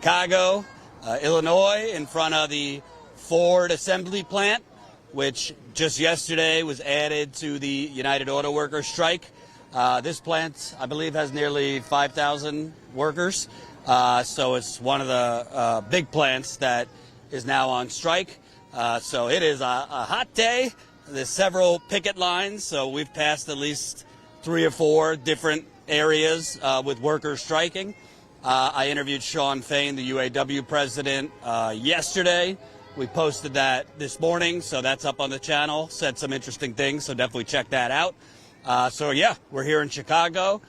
Chicago, Illinois, in front of the Ford assembly plant, which just yesterday was added to the United Auto Workers strike. This plant, I believe, has nearly 5,000 workers. So it's one of the big plants that is now on strike. So it is a hot day. There's several picket lines, so we've passed at least 3 or 4 different areas with workers striking. I interviewed Shawn Fain, the UAW president, yesterday. We posted that this morning, so that's up on the channel. Said some interesting things, so definitely check that out. So yeah, we're here in Chicago.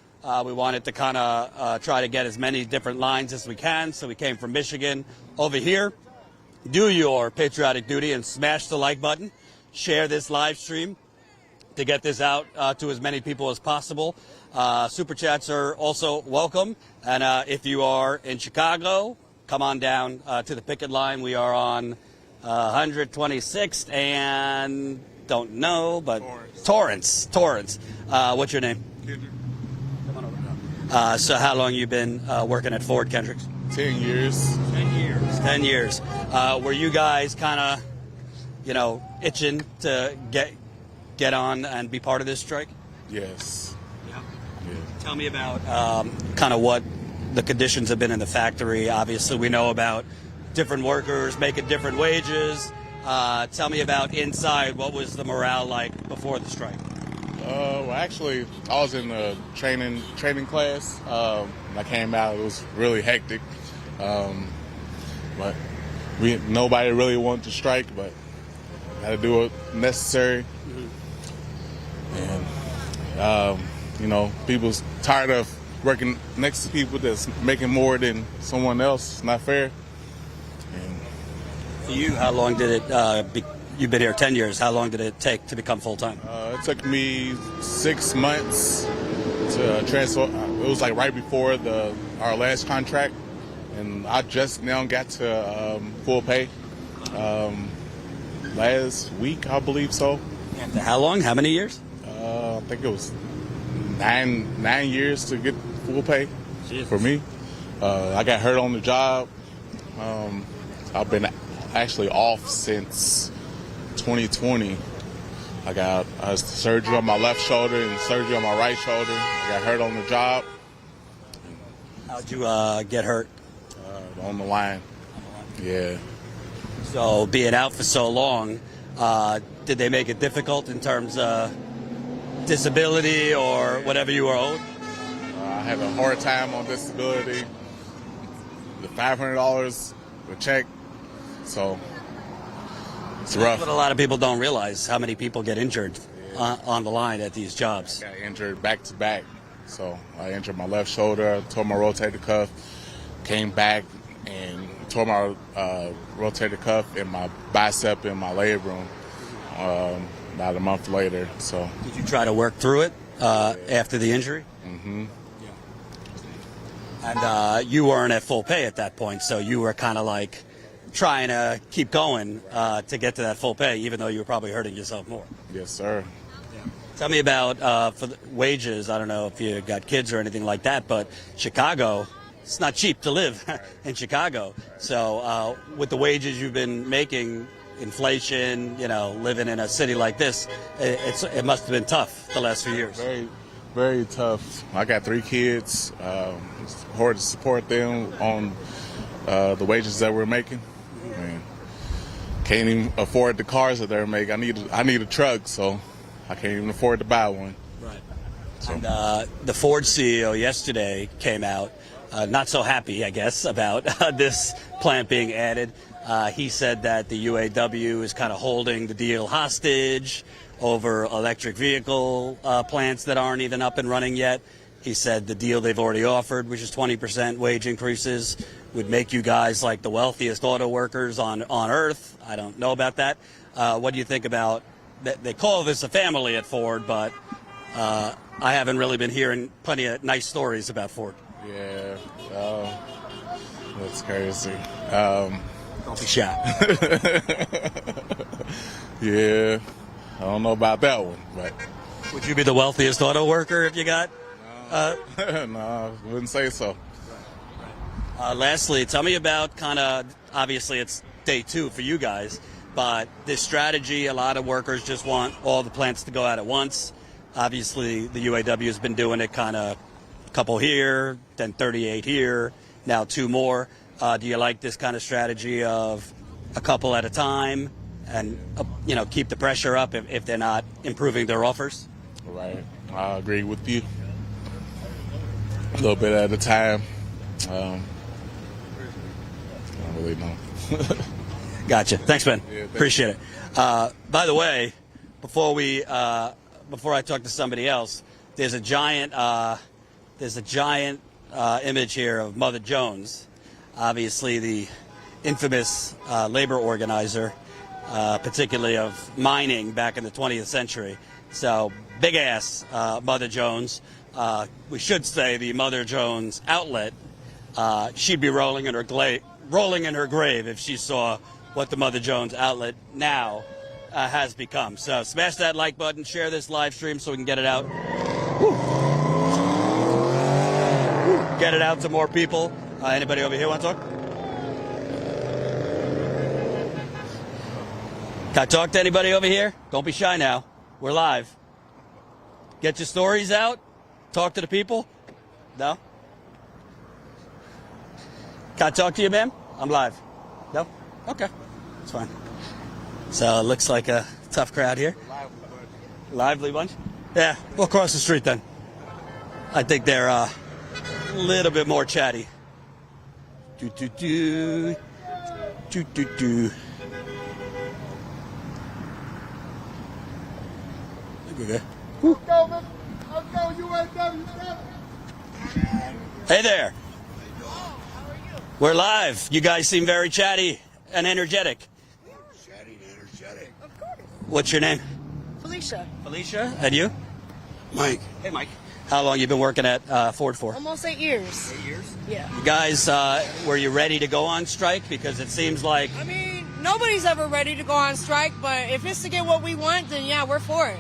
We wanted to kind of try to get as many different lines as we can, so we came from Michigan over here. Do your patriotic duty and smash the like button. Share this live stream to get this out to as many people as possible. Super chats are also welcome. And if you are in Chicago, come on down to the picket line. We are on 126th and don't know, but Torrance. What's your name? Kendrick. Come on over. So how long you been working at Ford, Kendrick? 10 years. 10 years. 10 years. Were you guys kind of, itching to get on and be part of this strike? Yes. Yeah. Tell me about kind of what the conditions have been in the factory. Obviously, we know about different workers making different wages. Tell me about inside. What was the morale like before the strike? Well, actually, I was in a training class. When I came out, it was really hectic. But nobody really wanted to strike, but had to do what necessary. And people's tired of working next to people that's making more than someone else. It's not fair. And for you, how long did it? You've been here 10 years. How long did it take to become full time? It took me 6 months to transfer. It was like right before our last contract, and I just now got to full pay last week, I believe so. And how long? How many years? I think it was nine years to get full pay. Jesus. For me. I got hurt on the job. I've been actually off since 2020. I got surgery on my left shoulder and surgery on my right shoulder. I got hurt on the job. How'd you get hurt? On the line. Yeah. So being out for so long, did they make it difficult in terms of disability or whatever you were owed? I had a hard time on disability. The $500 a check. So it's rough. But a lot of people don't realize how many people get injured on the line at these jobs. I got injured back to back. So I injured my left shoulder, tore my rotator cuff, came back and tore my rotator cuff in my bicep in my labrum about a month later. So did you try to work through it after the injury? Mm-hmm. Yeah. And you weren't at full pay at that point, so you were kind of like trying to keep going to get to that full pay, even though you were probably hurting yourself more. Yes, sir. Yeah. Tell me about for the wages. I don't know if you got kids or anything like that, but Chicago, it's not cheap to live in Chicago. So with the wages you've been making, inflation, living in a city like this, it must have been tough the last few years. Very, very tough. I got 3 kids. It's hard to support them on the wages that we're making. Can't even afford the cars that they're making. I need a truck, so I can't even afford to buy one. Right. So. And the Ford CEO yesterday came out, not so happy, I guess, about this plant being added. He said that the UAW is kind of holding the deal hostage over electric vehicle plants that aren't even up and running yet. He said the deal they've already offered, which is 20% wage increases, would make you guys like the wealthiest auto workers on earth. I don't know about that. What do you think about that? They call this a family at Ford, but I haven't really been hearing plenty of nice stories about Ford. Yeah, that's crazy. Don't be shy. Yeah, I don't know about that one, but would you be the wealthiest auto worker if you got? No, I wouldn't say so. Lastly, tell me about obviously it's day 2 for you guys, but this strategy, a lot of workers just want all the plants to go out at once. Obviously, the UAW has been doing it a couple here, then 38 here, now 2 more. Do you like this kind of strategy of a couple at a time and, keep the pressure up if they're not improving their offers? Right. I agree with you. A little bit at a time. I don't really know. Gotcha. Thanks, Ben. Yeah, thanks. Appreciate it. By the way, before I talk to somebody else, there's a giant image here of Mother Jones, obviously the infamous labor organizer, particularly of mining back in the 20th century. So big ass Mother Jones. We should say the Mother Jones outlet. She'd be rolling in her grave if she saw what the Mother Jones outlet now has become. So smash that like button, share this live stream so we can get it out. Woo. Get it out to more people. Anybody over here want to talk? Can I talk to anybody over here? Don't be shy now. We're live. Get your stories out. Talk to the people. No? Can I talk to you, ma'am? I'm live. No? Okay. It's fine. So it looks like a tough crowd here. Lively bunch? Yeah, we'll cross the street then. I think they're a little bit more chatty. Do. Okay. Let's go, UAW. Hey there. We're live. You guys seem very chatty and energetic. Chatty and energetic. Of course. What's your name? Felicia. Felicia. And you? Mike. Hey, Mike. How long you been working at Ford for? Almost 8 years. 8 years? Yeah. You guys, were you ready to go on strike? Because it seems like... I mean, nobody's ever ready to go on strike, but if it's to get what we want, then yeah, we're for it.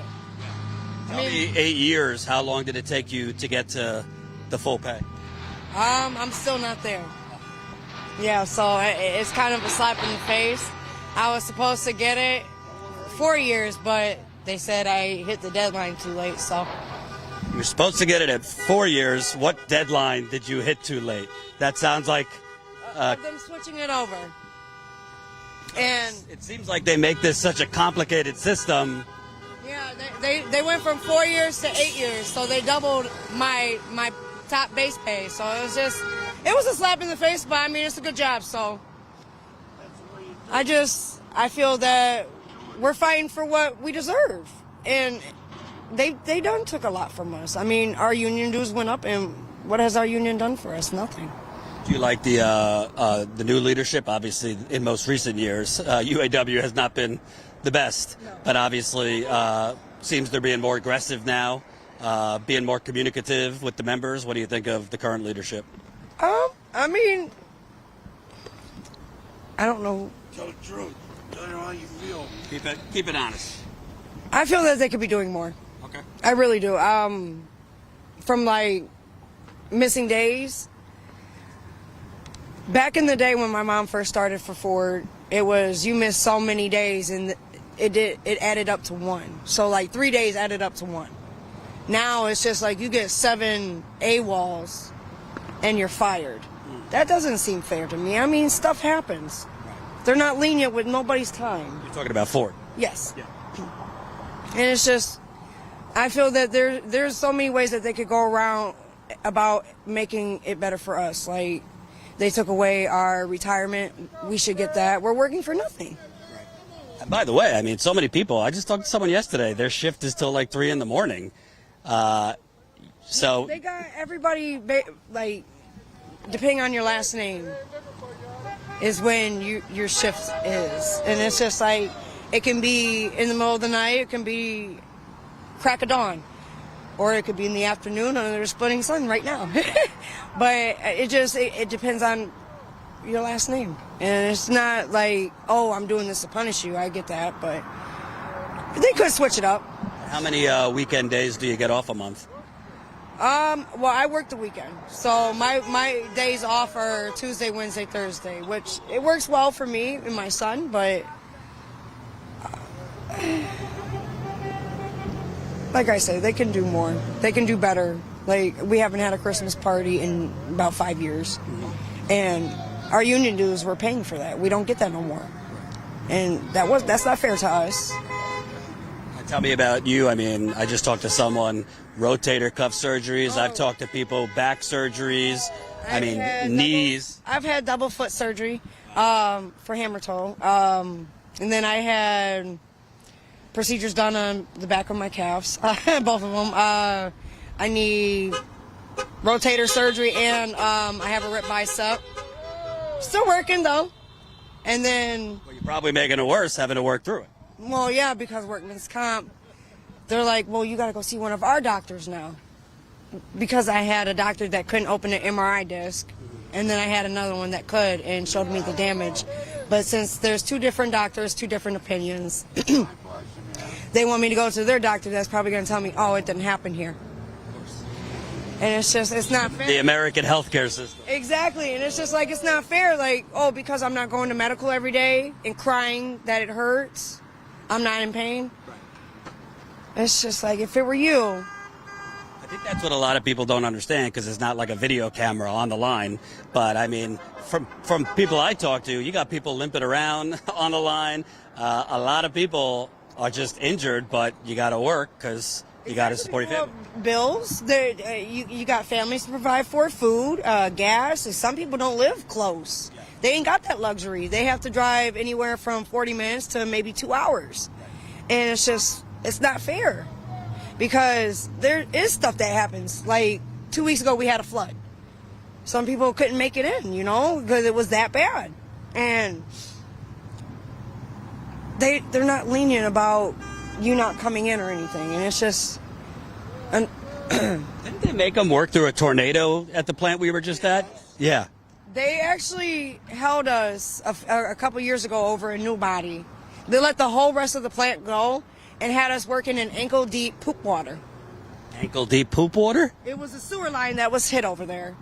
Tell me, 8 years, how long did it take you to get to the full pay? I'm still not there. Yeah, so it's kind of a slap in the face. I was supposed to get it 4 years, but they said I hit the deadline too late, so. You were supposed to get it at 4 years. What deadline did you hit too late? That sounds like... them switching it over. And it seems like they make this such a complicated system. yeah, they went from 4 years to 8 years, so they doubled my top base pay. So it was a slap in the face, but I mean, it's a good job. So I feel that we're fighting for what we deserve, and they done took a lot from us. I mean, our union dues went up, and what has our union done for us? Nothing. Do you like the new leadership? Obviously, in most recent years, UAW has not been the best, but obviously seems they're being more aggressive now, being more communicative with the members. What do you think of the current leadership? I mean, I don't know. Tell the truth. Tell them how you feel. Keep it honest. I feel that they could be doing more. Okay. I really do. From like missing days. Back in the day when my mom first started for Ford, it was you missed so many days and it added up to 1. So like 3 days added up to 1. Now it's just like you get 7 AWOLs and you're fired. That doesn't seem fair to me. I mean, stuff happens. They're not lenient with nobody's time. You're talking about Ford. Yes. Yeah. And it's just, I feel that there's so many ways that they could go around about making it better for us. Like, they took away our retirement. We should get that. We're working for nothing. And by the way, I mean, so many people. I just talked to someone yesterday. Their shift is till like 3 in the morning. So They got everybody, like, depending on your last name, is when your shift is. And it's just like, it can be in the middle of the night, it can be crack of dawn, or it could be in the afternoon under the splitting sun right now. But it depends on your last name. And it's not like, oh, I'm doing this to punish you. I get that, but they could switch it up. how many weekend days do you get off a month? Well, I work the weekend, so my days off are Tuesday, Wednesday, Thursday, which it works well for me and my son, but like I say, they can do more. They can do better. Like, we haven't had a Christmas party in about 5 years, and our union dues, we're paying for that. We don't get that no more, and that's not fair to us. Tell me about you. I mean, I just talked to someone, rotator cuff surgeries. I've talked to people, back surgeries. Knees. I've had double foot surgery for hammer toe. And then I had procedures done on the back of my calves, both of them. I need rotator surgery, and I have a ripped bicep. Still working, though. And then... Well, you're probably making it worse having to work through it. Well, yeah, because workman's comp, they're like, well, you got to go see one of our doctors now. Because I had a doctor that couldn't open an MRI disc, and then I had another one that could and showed me the damage. But since there's two different doctors, two different opinions, they want me to go to their doctor that's probably going to tell me, oh, it didn't happen here. And it's not fair. The American healthcare system. Exactly, and it's just like, it's not fair. Like, oh, because I'm not going to medical every day and crying that it hurts, I'm not in pain. It's just like, if it were you. I think that's what a lot of people don't understand, because it's not like a video camera on the line. But I mean, from people I talk to, you got people limping around on the line. A lot of people are just injured, but you got to work because you got to support your family. Bills. You got families to provide for, food, gas. Some people don't live close. They ain't got that luxury. They have to drive anywhere from 40 minutes to maybe 2 hours. And it's not fair. Because there is stuff that happens. Like 2 weeks ago, we had a flood. Some people couldn't make it in, because it was that bad. And they're not lenient about you not coming in or anything. And it's just... Didn't they make them work through a tornado at the plant we were just at? Yeah. They actually held us a couple years ago over a new body. They let the whole rest of the plant go and had us working in ankle-deep poop water. Ankle-deep poop water? It was a sewer line that was hit over there.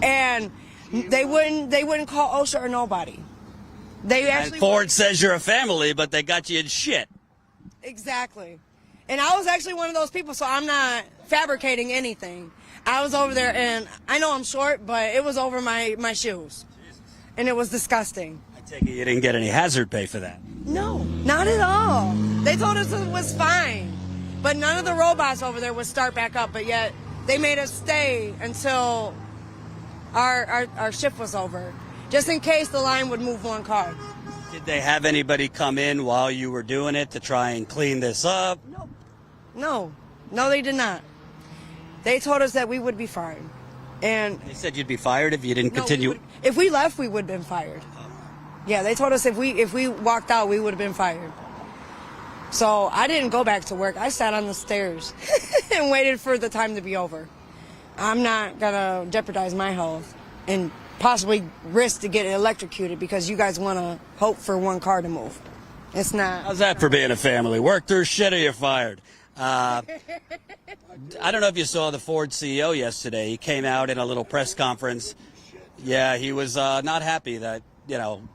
And they wouldn't call OSHA or nobody. And Ford says you're a family, but they got you in shit. Exactly. And I was actually one of those people, so I'm not fabricating anything. I was over there, and I know I'm short, but it was over my shoes. And it was disgusting. I take it you didn't get any hazard pay for that. No, not at all. They told us it was fine. But none of the robots over there would start back up, but yet they made us stay until our shift was over, just in case the line would move one car. Did they have anybody come in while you were doing it to try and clean this up? No, they did not. They told us that we would be fired. And they said you'd be fired if you didn't continue? If we left, we would have been fired. Yeah, they told us if we walked out, we would have been fired. So I didn't go back to work. I sat on the stairs and waited for the time to be over. I'm not going to jeopardize my health and possibly risk to get electrocuted because you guys want to hope for one car to move. It's not. How's that for being a family? Work through shit or you're fired. I don't know if you saw the Ford CEO yesterday. He came out in a little press conference. Yeah, he was not happy that,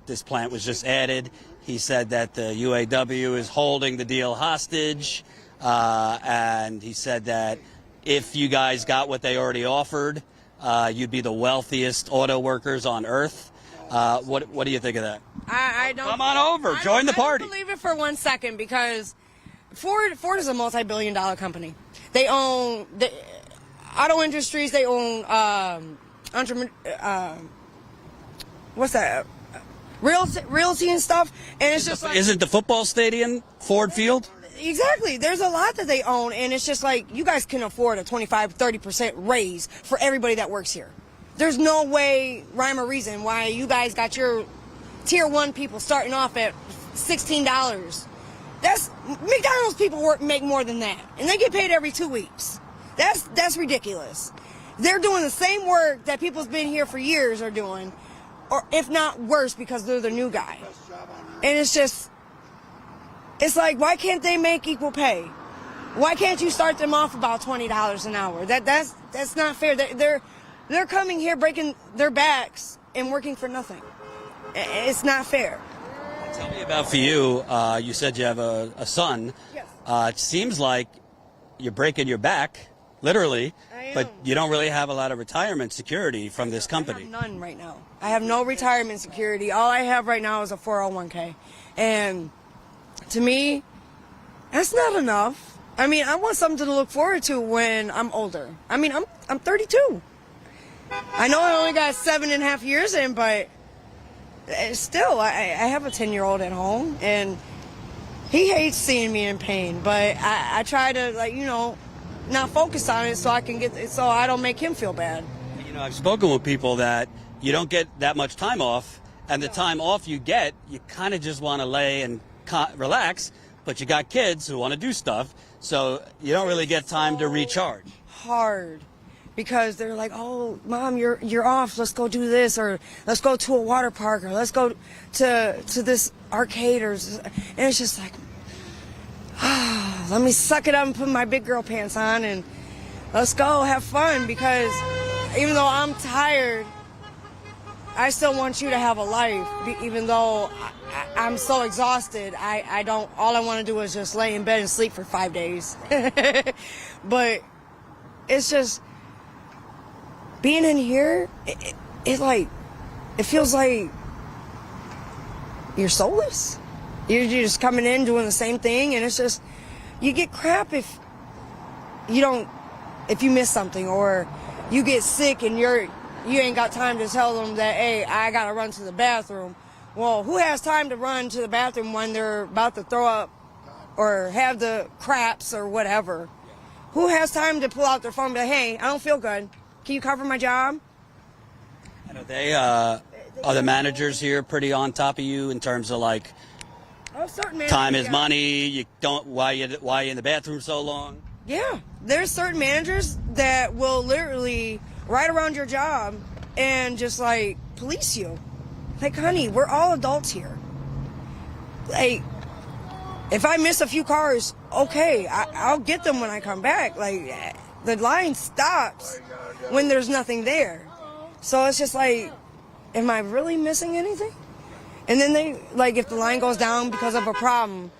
this plant was just added. He said that the UAW is holding the deal hostage. And he said that if you guys got what they already offered, you'd be the wealthiest auto workers on earth. What do you think of that? I don't. Come on over. Join the party. I don't believe it for 1 second because Ford is a multi-billion-dollar company. They own the auto industries. They own what's that? Realty and stuff. And it's just like, isn't the football stadium Ford Field? Exactly. There's a lot that they own, and it's just like you guys can afford a 25-30% raise for everybody that works here. There's no way, rhyme or reason, why you guys got your tier 1 people starting off at $16. That's McDonald's people make more than that, and they get paid every 2 weeks. That's ridiculous. They're doing the same work that people's been here for years are doing, or if not worse, because they're the new guy. And it's like, why can't they make equal pay? Why can't you start them off about $20 an hour? That's That's not fair. They're coming here breaking their backs and working for nothing. It's not fair. Tell me about for you. You said you have a son. Yes. It seems like you're breaking your back, literally, but you don't really have a lot of retirement security from this company. I have none right now. I have no retirement security. All I have right now is a 401k. And to me, that's not enough. I mean, I want something to look forward to when I'm older. I mean, I'm 32. I know I only got 7.5 years in, but still, I have a 10-year-old at home, and he hates seeing me in pain. But I try to, like, you know, not focus on it so I can so I don't make him feel bad. You know, I've spoken with people that you don't get that much time off, and the time off you get, you kind of just want to lay and relax, but you got kids who want to do stuff, so you don't really get time to recharge. Hard. Because they're like, oh, Mom, you're off. Let's go do this, or let's go to a water park, or let's go to this arcade, and it's just like, let me suck it up and put my big girl pants on, and let's go have fun. Because even though I'm tired, I still want you to have a life. Even though I'm so exhausted, I don't. All I want to do is just lay in bed and sleep for 5 days. But it's just. Being in here, it feels like you're soulless. You're just coming in doing the same thing, and it's just, you get crap if you miss something, or you get sick and you ain't got time to tell them that, hey, I gotta run to the bathroom. Well, who has time to run to the bathroom when they're about to throw up or have the craps or whatever? Who has time to pull out their phone and be like, hey, I don't feel good. Can you cover my job? I know are the managers here pretty on top of you in terms of like time is money? You don't why you in the bathroom so long? Yeah, there's certain managers that will literally ride around your job and just like police you. Like, honey, we're all adults here. Like, if I miss a few cars, okay, I'll get them when I come back. Like, the line stops when there's nothing there. So it's just like, am I really missing anything? And then they, like, if the line goes down because of a problem,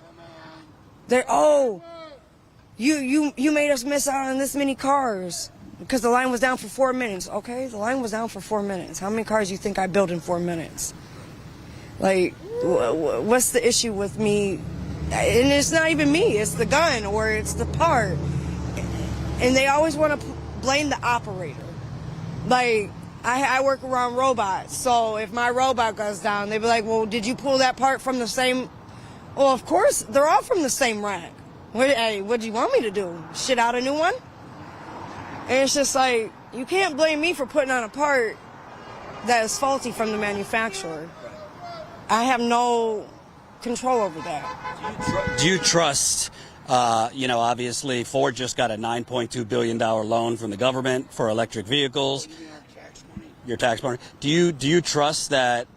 they're, oh, you made us miss out on this many cars because the line was down for 4 minutes. Okay, the line was down for 4 minutes. How many cars do you think I built in 4 minutes? Like, what's the issue with me? And it's not even me, it's the gun or it's the part. And they always want to blame the operator. Like, I work around robots, so if my robot goes down, they'd be like, well, did you pull that part from the same? Well, of course, they're all from the same rack. What do you want me to do? Shit out a new one? And it's just like, you can't blame me for putting on a part that is faulty from the manufacturer. I have no control over that. Do you trust... obviously Ford just got a $9.2 billion loan from the government for electric vehicles. Your tax money. Do you trust that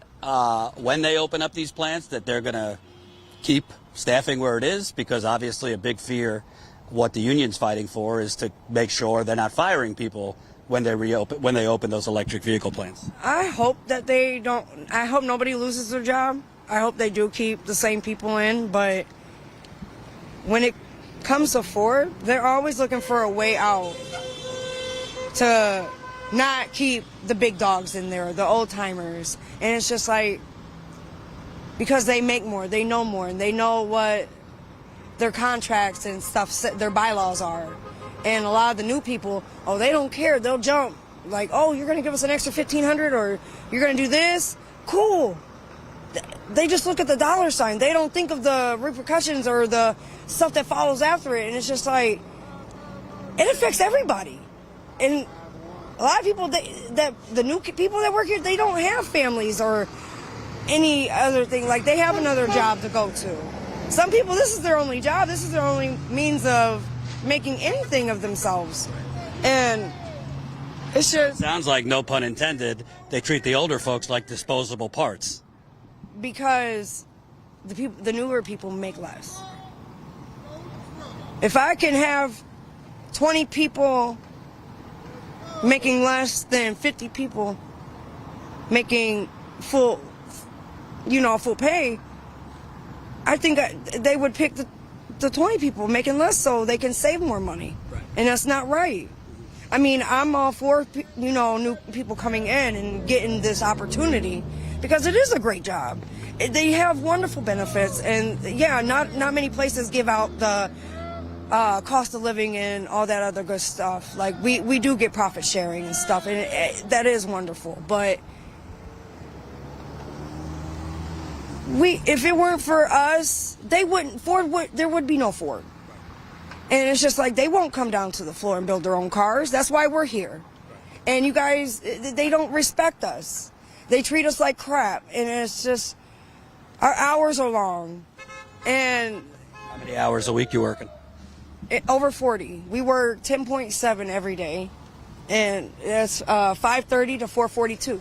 when they open up these plants that they're going to keep staffing where it is? Because obviously a big fear, what the union's fighting for, is to make sure they're not firing people when they open those electric vehicle plants. I hope that they don't. I hope nobody loses their job. I hope they do keep the same people in, but when it comes to Ford, they're always looking for a way out to not keep the big dogs in there, the old timers. And it's just like, because they make more, they know more, and they know what their contracts and stuff, their bylaws are. And a lot of the new people, oh, they don't care. They'll jump. Like, oh, you're going to give us an extra $1,500, or you're going to do this? Cool. They just look at the dollar sign. They don't think of the repercussions or the stuff that follows after it. And it's just like, it affects everybody. And a lot of people, the new people that work here, they don't have families or any other thing. Like, they have another job to go to. Some people, this is their only job. This is their only means of making anything of themselves. And it's just... Sounds like, no pun intended, they treat the older folks like disposable parts. Because the newer people make less. If I can have 20 people making less than 50 people making full pay, I think they would pick the 20 people making less so they can save more money. Right. And that's not right. I mean, I'm all for, new people coming in and getting this opportunity because it is a great job. They have wonderful benefits, and yeah, not many places give out the cost of living and all that other good stuff. Like we do get profit sharing and stuff, and that is wonderful. But if it weren't for us, there would be no Ford. And it's just like they won't come down to the floor and build their own cars. That's why we're here. And you guys, they don't respect us. They treat us like crap, and it's just our hours are long. And how many hours a week you working? Over 40. We work 10.7 every day, and it's 5:30 to 4:42.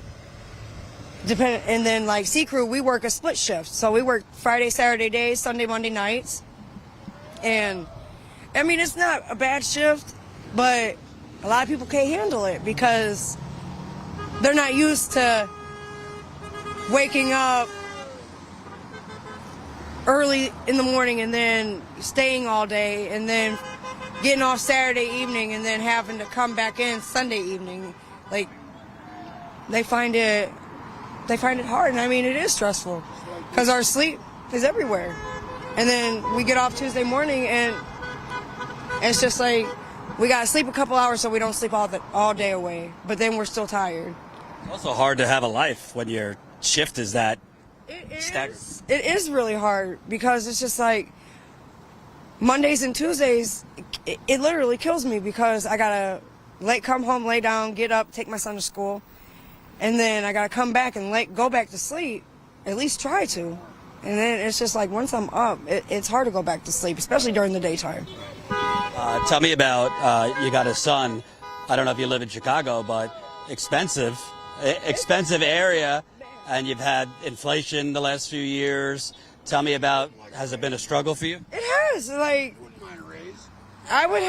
And then like C Crew, we work a split shift, so we work Friday, Saturday days, Sunday, Monday nights. And I mean, it's not a bad shift, but a lot of people can't handle it because they're not used to waking up early in the morning and then staying all day and then getting off Saturday evening and then having to come back in Sunday evening. Like, they find it hard. And I mean, it is stressful because our sleep is everywhere. And then we get off Tuesday morning and it's just like we got to sleep a couple hours so we don't sleep all day away. But then we're still tired. It's also hard to have a life when your shift is that staggered. It is really hard because it's just like Mondays and Tuesdays, it literally kills me because I got to come home, lay down, get up, take my son to school. And then I got to come back and go back to sleep, at least try to. And then it's just like once I'm up, it's hard to go back to sleep, especially during the daytime. Tell me about, you got a son, I don't know if you live in Chicago, but expensive area, and you've had inflation the last few years. Tell me about, has it been a struggle for you? It has. Like, I would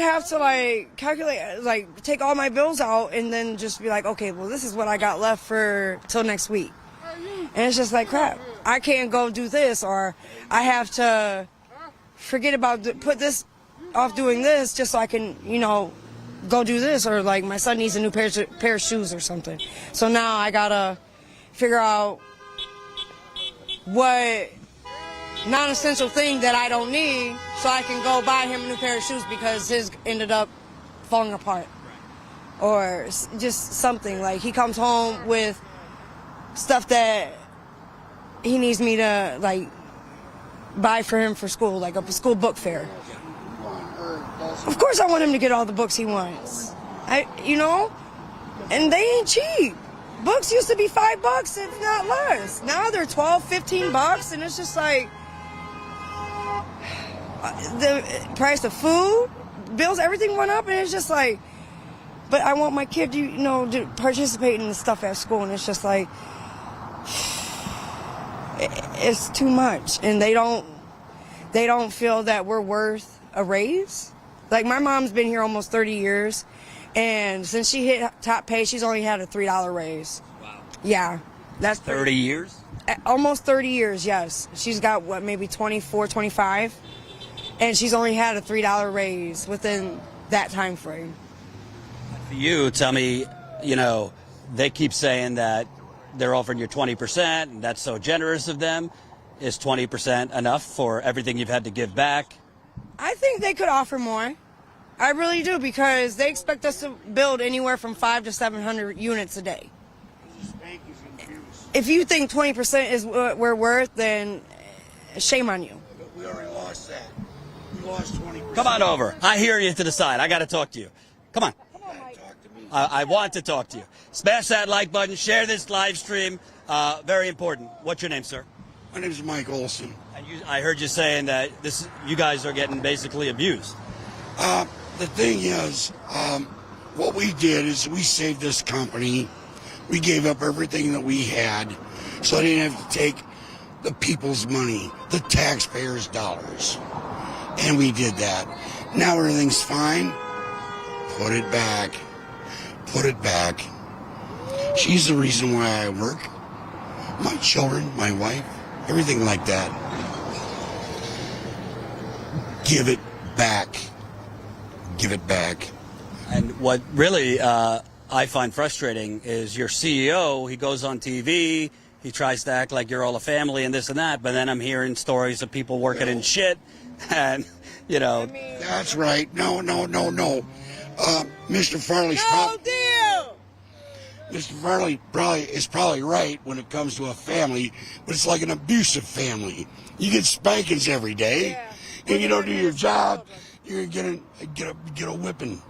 have to like calculate, like take all my bills out and then just be like, okay, well, this is what I got left for till next week. And it's just like, crap, I can't go do this, or I have to forget about, put this off doing this just so I can, go do this, or like my son needs a new pair of shoes or something. So now I gotta figure out what non-essential thing that I don't need so I can go buy him a new pair of shoes because his ended up falling apart. Or just something like he comes home with stuff that he needs me to like buy for him for school, like a school book fair. Of course I want him to get all the books he wants. And they ain't cheap. Books used to be $5, if not less. Now they're $12, $15, and it's just like the price of food, bills, everything went up, and it's just like, but I want my kid to, to participate in the stuff at school, and it's just like, it's too much, and they don't feel that we're worth a raise. Like, my mom's been here almost 30 years, and since she hit top pay, she's only had a $3 raise. Wow. Yeah. That's 30 years? Almost 30 years, yes. She's got, maybe 24, 25, and she's only had a $3 raise within that time frame. For you, tell me, they keep saying that they're offering you 20%, and that's so generous of them. Is 20% enough for everything you've had to give back? I think they could offer more. I really do, because they expect us to build anywhere from 500 to 700 units a day. If you think 20% is what we're worth, then shame on you. But we already lost that. We lost 20%. Come on over. I hear you to the side. I got to talk to you. Come on. I want to talk to you. Smash that like button. Share this live stream. Very important. What's your name, sir? My name is Mike Olson. And I heard you saying that you guys are getting basically abused. The thing is, what we did is we saved this company. We gave up everything that we had so they didn't have to take the people's money, the taxpayers' dollars. And we did that. Now everything's fine. put it back. Put it back. She's the reason why I work. My children, my wife, everything like that. Give it back. Give it back. And what really I find frustrating is your CEO, he goes on TV, he tries to act like you're all a family and this and that, but then I'm hearing stories of people working in shit and, you know. That's right. No. Mr. Farley's Mr. Farley is probably right when it comes to a family, but it's like an abusive family. You get spankings every day, and you don't do your job, you're gonna get a whipping.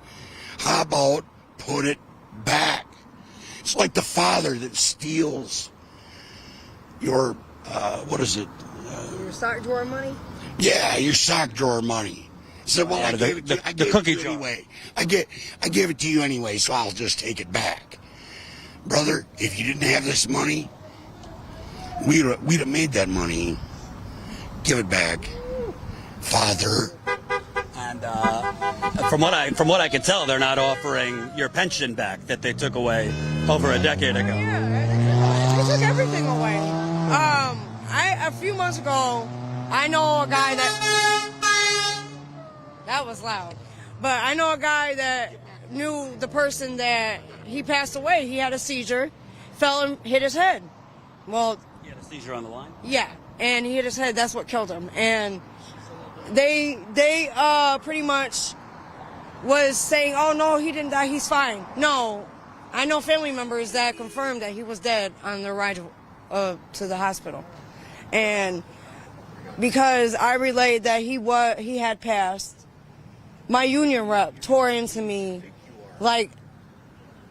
How about put it back? It's like the father that steals your what is it? Your sock drawer money? Yeah, your sock drawer money. So well, I gave it to you anyway. I gave it to you anyway, so I'll just take it back. Brother, if you didn't have this money, we'd have made that money. Give it back, Father. And from what I can tell, they're not offering your pension back that they took away over a decade ago. Yeah, they took everything away. A few months ago, I know a guy that was loud, but I know a guy that knew the person that he passed away. He had a seizure, fell and hit his head. Well, he had a seizure on the line? Yeah, and he hit his head. That's what killed him. And they pretty much was saying, oh, no, he didn't die. He's fine. No, I know family members that confirmed that he was dead on the ride to the hospital. And because I relayed that he had passed, my union rep tore into me like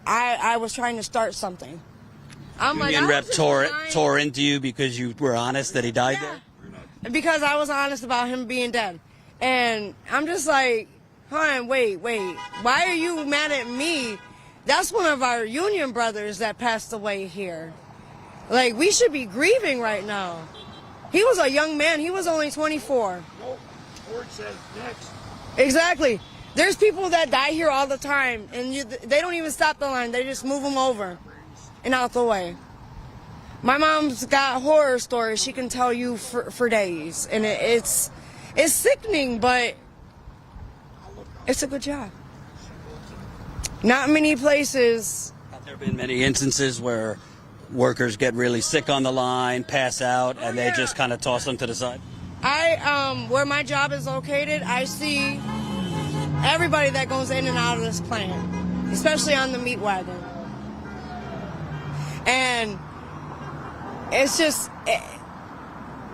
I was trying to start something. Union rep tore into you because you were honest that he died there? Because I was honest about him being dead. And I'm just like, hon, wait. Why are you mad at me? That's one of our union brothers that passed away here. Like, we should be grieving right now. He was a young man. He was only 24. Nope. Ford says next. Exactly. There's people that die here all the time, and they don't even stop the line. They just move them over and out the way. My mom's got horror stories she can tell you for days, and it's sickening, but it's a good job. Not many places. Have there been many instances where workers get really sick on the line, pass out, and they just kind of toss them to the side? Where my job is located, I see everybody that goes in and out of this plant, especially on the meat wagon. And it's just,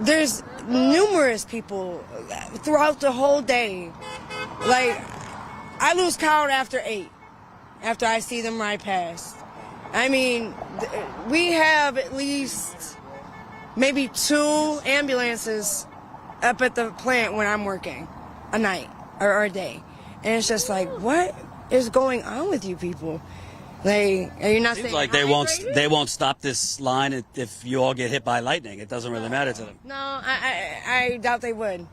there's numerous people throughout the whole day. Like, I lose count after 8, after I see them ride past. I mean, we have at least maybe 2 ambulances up at the plant when I'm working a night or a day. And it's just like, what is going on with you people? Like, are you not saying? Seems like they won't stop this line if you all get hit by lightning. It doesn't really matter to them. No, I doubt they would.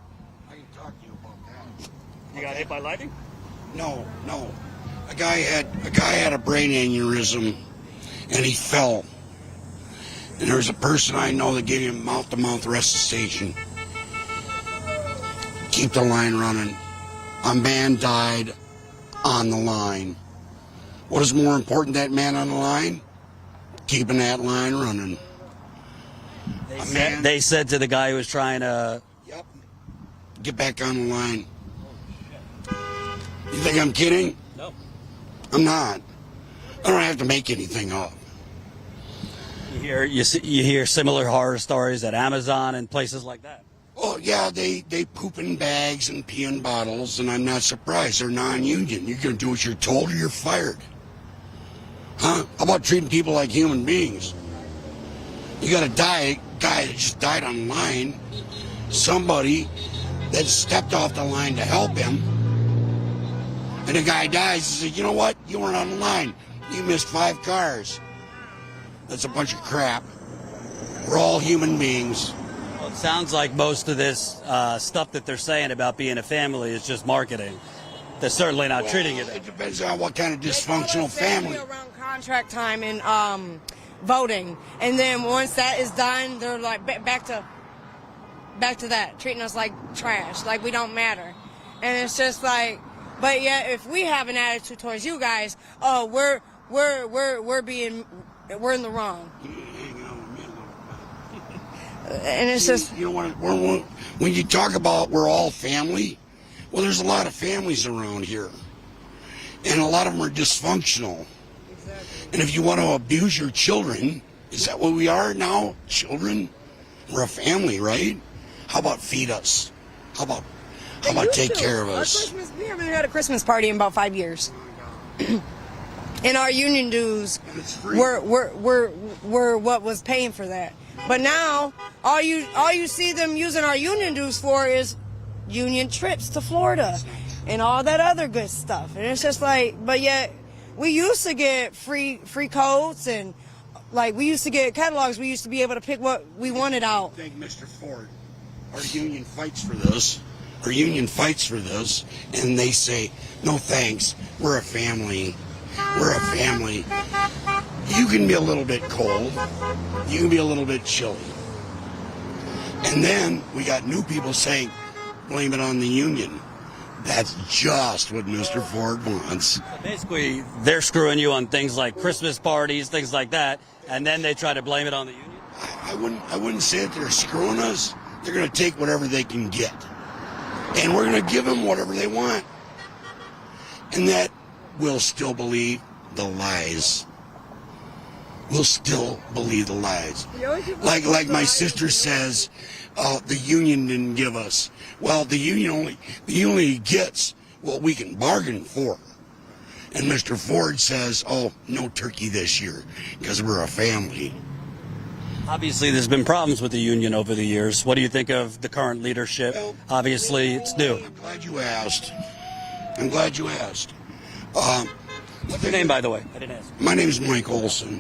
I can talk to you about that. You got hit by lightning? No. A guy had a brain aneurysm, and he fell. And there's a person I know that gave him mouth-to-mouth resuscitation. Keep the line running. A man died on the line. What is more important than that man on the line? Keeping that line running. They said to the guy who was trying to... Yep. Get back on the line. You think I'm kidding? No. I'm not. I don't have to make anything up. You hear similar horror stories at Amazon and places like that. Oh, yeah, they poop in bags and pee in bottles, and I'm not surprised. They're non-union. You're going to do what you're told or you're fired. Huh? How about treating people like human beings? You got a guy that just died on the line, somebody that stepped off the line to help him, and the guy dies and says, you know what? You weren't on the line. You missed 5 cars. That's a bunch of crap. We're all human beings. Well, it sounds like most of this stuff that they're saying about being a family is just marketing. they're certainly not treating you that. It depends on what kind of dysfunctional family. Around contract time and voting, and then once that is done, they're like back to that, treating us like trash, like we don't matter. And it's just like, but yet if we have an attitude towards you guys, oh, we're in the wrong. Hang on with me a little bit. And it's just, You know, when you talk about we're all family, well, there's a lot of families around here, and a lot of them are dysfunctional. And if you want to abuse your children, is that what we are now? Children? We're a family, right? How about feed us? How about take care of us? We haven't had a Christmas party in about 5 years. And our union dues were what was paying for that. But now all you see them using our union dues for is union trips to Florida and all that other good stuff. And it's just like, but yet we used to get free coats, and like we used to get catalogs. We used to be able to pick what we wanted out. Thank Mr. Ford. Our union fights for this. Our union fights for this, and they say, no thanks, we're a family. We're a family. You can be a little bit cold. You can be a little bit chilly. And then we got new people saying, blame it on the union. That's just what Mr. Ford wants. Basically, they're screwing you on things like Christmas parties, things like that, and then they try to blame it on the union. I wouldn't say that they're screwing us. They're going to take whatever they can get. And we're going to give them whatever they want. And that we'll still believe the lies. We'll still believe the lies. Like my sister says, the union didn't give us. Well, the union only gets what we can bargain for. And Mr. Ford says, oh, no turkey this year because we're a family. Obviously, there's been problems with the union over the years. What do you think of the current leadership? Well, Obviously, it's new. I'm glad you asked. What's your name, by the way? I didn't ask. My name is Mike Olson.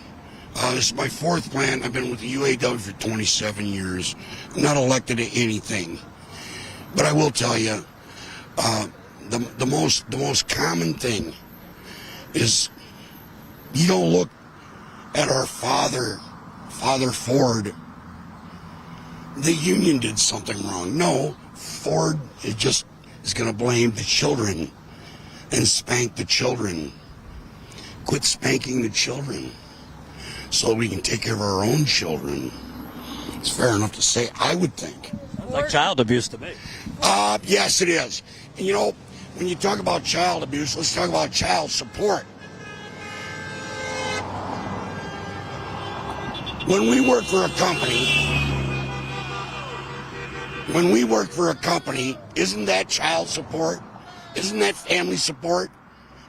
This is my fourth plant. I've been with the UAW for 27 years. I'm not elected to anything. But I will tell you, the most common thing is you don't look at our Father Ford. The union did something wrong. No, Ford is going to blame the children and spank the children. Quit spanking the children so we can take care of our own children. It's fair enough to say, I would think. Sounds like child abuse to me. Yes, it is. And you know, when you talk about child abuse, let's talk about child support. When we work for a company, isn't that child support? Isn't that family support?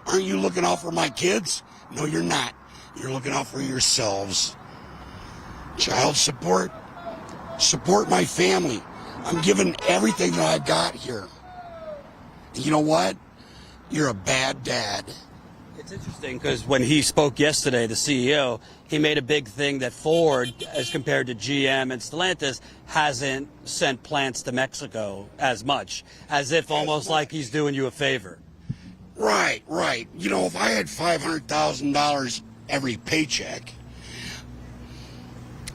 Aren't you looking out for my kids? No, you're not. You're looking out for yourselves. Child support? Support my family. I'm giving everything that I got here. And you know what? You're a bad dad. It's interesting because when he spoke yesterday, the CEO, he made a big thing that Ford, as compared to GM and Stellantis, hasn't sent plants to Mexico as much, as if almost like he's doing you a favor. Right. You know, if I had $500,000 every paycheck,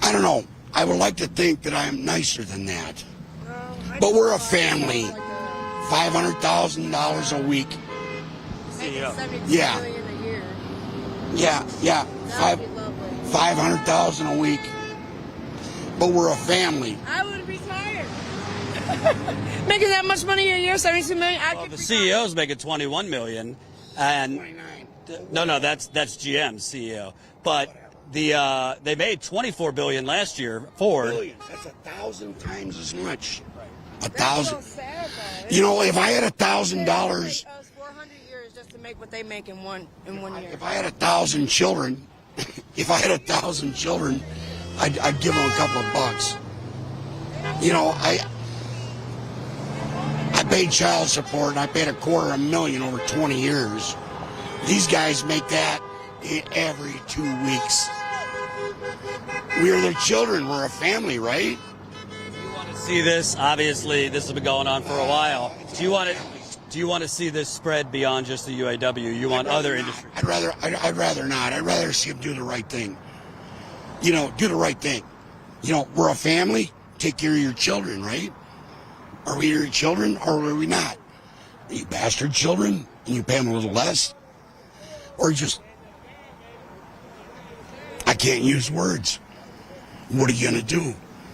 I don't know. I would like to think that I'm nicer than that. But we're a family. $500,000 a week. Yeah. Yeah. 500,000 a week. But we're a family. I would retire. Making that much money a year, $72 million. Well, the CEO's making $21 million, and 29. no, that's GM's CEO. But they made $24 billion last year. Ford. Billion. That's 1,000 times as much. That's 1,000. so sad, though. You know, if I had $1,000, It takes us 400 years just to make what they make in one year. if I had 1,000 children, I'd give them a couple of bucks. You know, I paid child support, and I paid $250,000 over 20 years. These guys make that every 2 weeks. We are their children. We're a family, right? See this? Obviously, this has been going on for a while. Do you want to Do you want to see this spread beyond just the UAW? You want other industries? I'd rather not. I'd rather see them do the right thing. You know, do the right thing. You know, we're a family. Take care of your children, right? Are we your children or are we not? Are you bastard children and you pay them a little less? Or just, I can't use words. What are you going to do?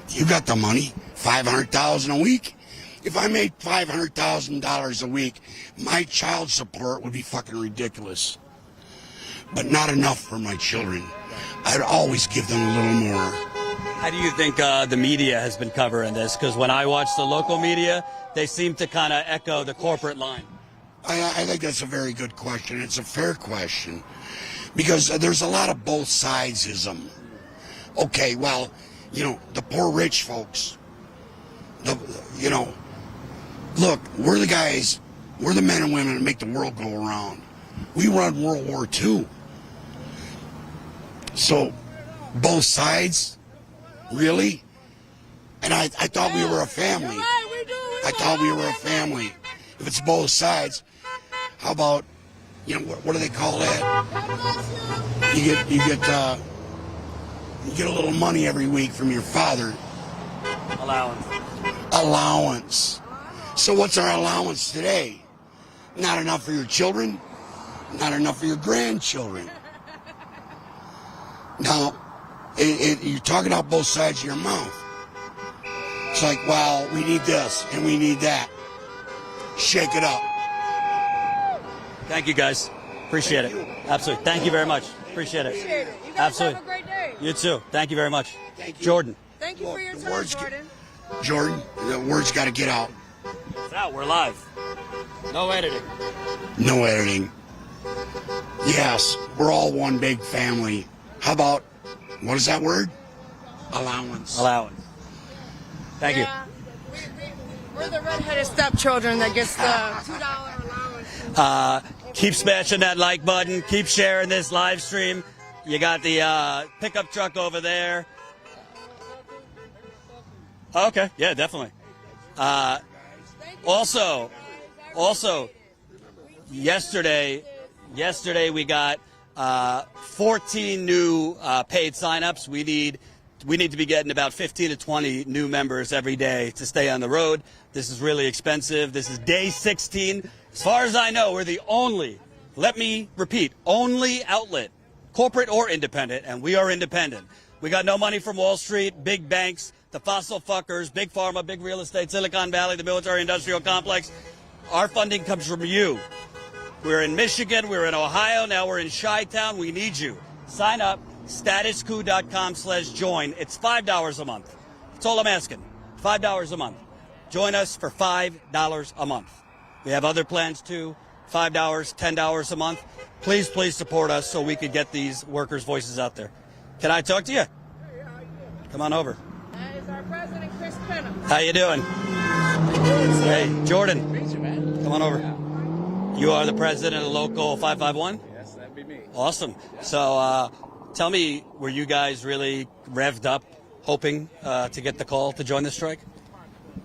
You got the money, $500,000 a week. If I made $500,000 a week, my child support would be fucking ridiculous. But not enough for my children. I'd always give them a little more. How do you think the media has been covering this? Because when I watch the local media, they seem to kind of echo the corporate line. I think that's a very good question. It's a fair question. Because there's a lot of both sidesism. Okay, well, you know, the poor rich folks, you know, look, we're the guys, we're the men and women that make the world go around. We run World War II. So, both sides, really? And I thought we were a family. I thought we were a family. If it's both sides, how about, you know, what do they call that? You get a little money every week from your father. Allowance. So what's our allowance today? Not enough for your children, not enough for your grandchildren. Now, you're talking out both sides of your mouth. It's like, well, we need this and we need that. Shake it up. Thank you, guys. Appreciate it. Absolutely. Thank you very much. Appreciate it. You guys Absolutely. have a great day. You too. Thank you very much. Thank you. Jordan. Thank you for your the time, words Jordan. Jordan, the words got to get out. It's out. We're live. No editing. No editing. Yes, we're all one big family. How about, what is that word? Allowance. Allowance. Thank you. We're the redheaded stepchildren that gets the $2 allowance. Keep smashing that like button. Keep sharing this live stream. You got the pickup truck over there. Okay. Yeah, definitely. Also, yesterday we got 14 new paid signups. We need to be getting about 15 to 20 new members every day to stay on the road. This is really expensive. This is day 16. As far as I know, we're the only, let me repeat, only outlet, corporate or independent, and we are independent. We got no money from Wall Street, big banks, the fossil fuckers, big pharma, big real estate, Silicon Valley, the military industrial complex. Our funding comes from you. We're in Michigan, we're in Ohio, now we're in Chi-Town. We need you. Sign up, StatusCoup.com/join. It's $5 a month. That's all I'm asking. $5 a month. Join us for $5 a month. We have other plans too. $5, $10 a month. Please support us so we could get these workers' voices out there. Can I talk to you? Come on over. That is our president, Chris Penham. How you doing? Hey, Jordan. Come on over. You are the president of Local 551? Yes, that'd be me. Awesome. So tell me, were you guys really revved up, hoping to get the call to join the strike?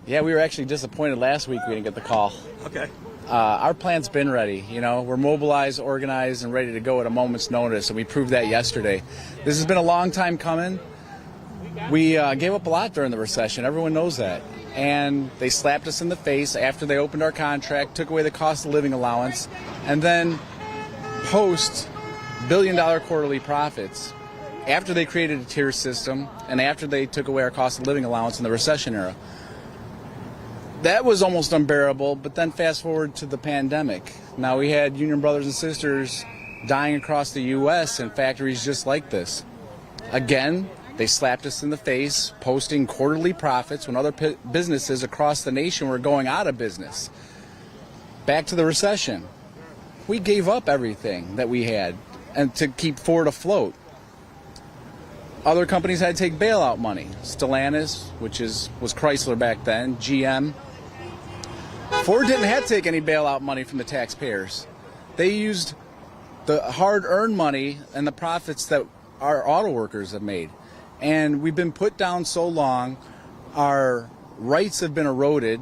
Yeah, we were actually disappointed last week we didn't get the call. Okay. Our plan's been ready. You know, we're mobilized, organized, and ready to go at a moment's notice, and we proved that yesterday. This has been a long time coming. We gave up a lot during the recession. Everyone knows that. And they slapped us in the face after they opened our contract, took away the cost of living allowance, and then post-billion-dollar quarterly profits, after they created a tier system and after they took away our cost of living allowance in the recession era. That was almost unbearable, but then fast forward to the pandemic. Now we had union brothers and sisters dying across the U.S. in factories just like this. Again, they slapped us in the face, posting quarterly profits when other businesses across the nation were going out of business. Back to the recession. We gave up everything that we had and to keep Ford afloat. Other companies had to take bailout money. Stellantis, which was Chrysler back then, GM. Ford didn't have to take any bailout money from the taxpayers. They used the hard-earned money and the profits that our auto workers have made. And we've been put down so long, our rights have been eroded.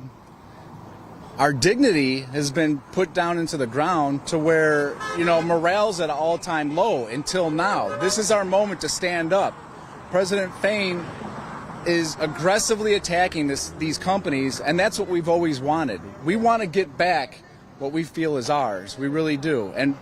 our dignity has been put down into the ground to where, morale's at an all-time low until now. This is our moment to stand up. President Fain is aggressively attacking these companies, and that's what we've always wanted. We want to get back what we feel is ours. We really do. And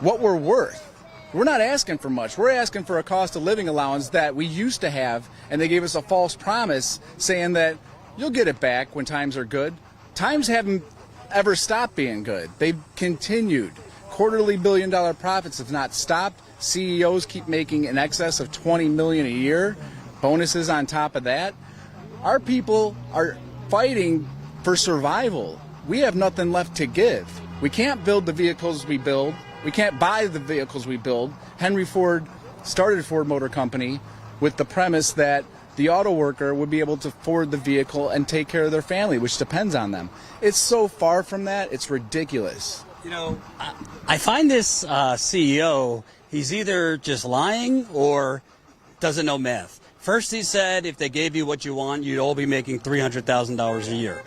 what we're worth. We're not asking for much. We're asking for a cost of living allowance that we used to have, and they gave us a false promise saying that you'll get it back when times are good. Times haven't ever stopped being good. They've continued. Quarterly billion-dollar profits have not stopped. CEOs keep making in excess of $20 million a year. Bonuses on top of that. Our people are fighting for survival. We have nothing left to give. We can't build the vehicles we build. We can't buy the vehicles we build. Henry Ford started Ford Motor Company with the premise that the auto worker would be able to afford the vehicle and take care of their family, which depends on them. It's so far from that, it's ridiculous. I find this CEO, he's either just lying or doesn't know math. First he said if they gave you what you want, you'd all be making $300,000 a year.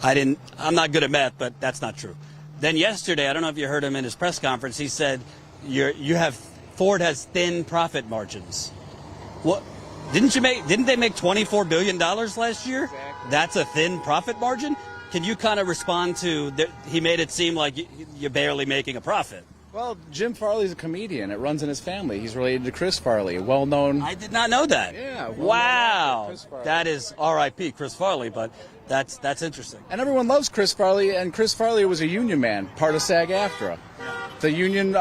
I'm not good at math, but that's not true. Then yesterday, I don't know if you heard him in his press conference, he said Ford has thin profit margins. What? Didn't they make $24 billion last year? Exactly. That's a thin profit margin? Can you kind of respond to that? He made it seem like you're barely making a profit. Well, Jim Farley's a comedian. It runs in his family. He's related to Chris Farley, a well-known... I did not know that. Yeah. Wow. Chris Farley. That is R.I.P. Chris Farley, but that's interesting. And everyone loves Chris Farley, and Chris Farley was a union man, part of SAG-AFTRA. The union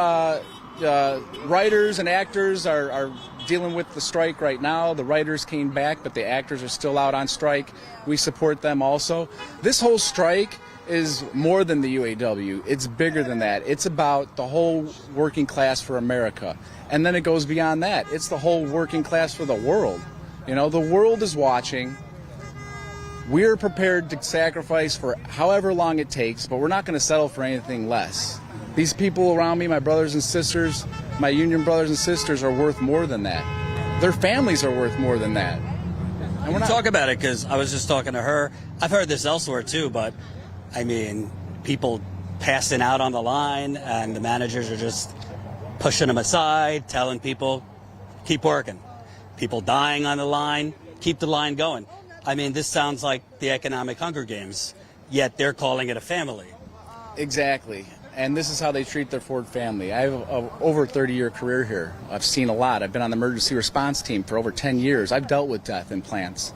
writers and actors are dealing with the strike right now. The writers came back, but the actors are still out on strike. We support them also. This whole strike is more than the UAW. It's bigger than that. It's about the whole working class for America. And then it goes beyond that. It's the whole working class for the world. The world is watching. We're prepared to sacrifice for however long it takes, but we're not going to settle for anything less. These people around me, my brothers and sisters, my union brothers and sisters, are worth more than that. Their families are worth more than that. And we're not... Talk about it, because I was just talking to her. I've heard this elsewhere too, but I mean, people passing out on the line, and the managers are just pushing them aside, telling people, keep working. People dying on the line, keep the line going. I mean, this sounds like the economic Hunger Games, yet they're calling it a family. Exactly. And this is how they treat their Ford family. I have over a 30-year career here. I've seen a lot. I've been on the emergency response team for over 10 years. I've dealt with death in plants.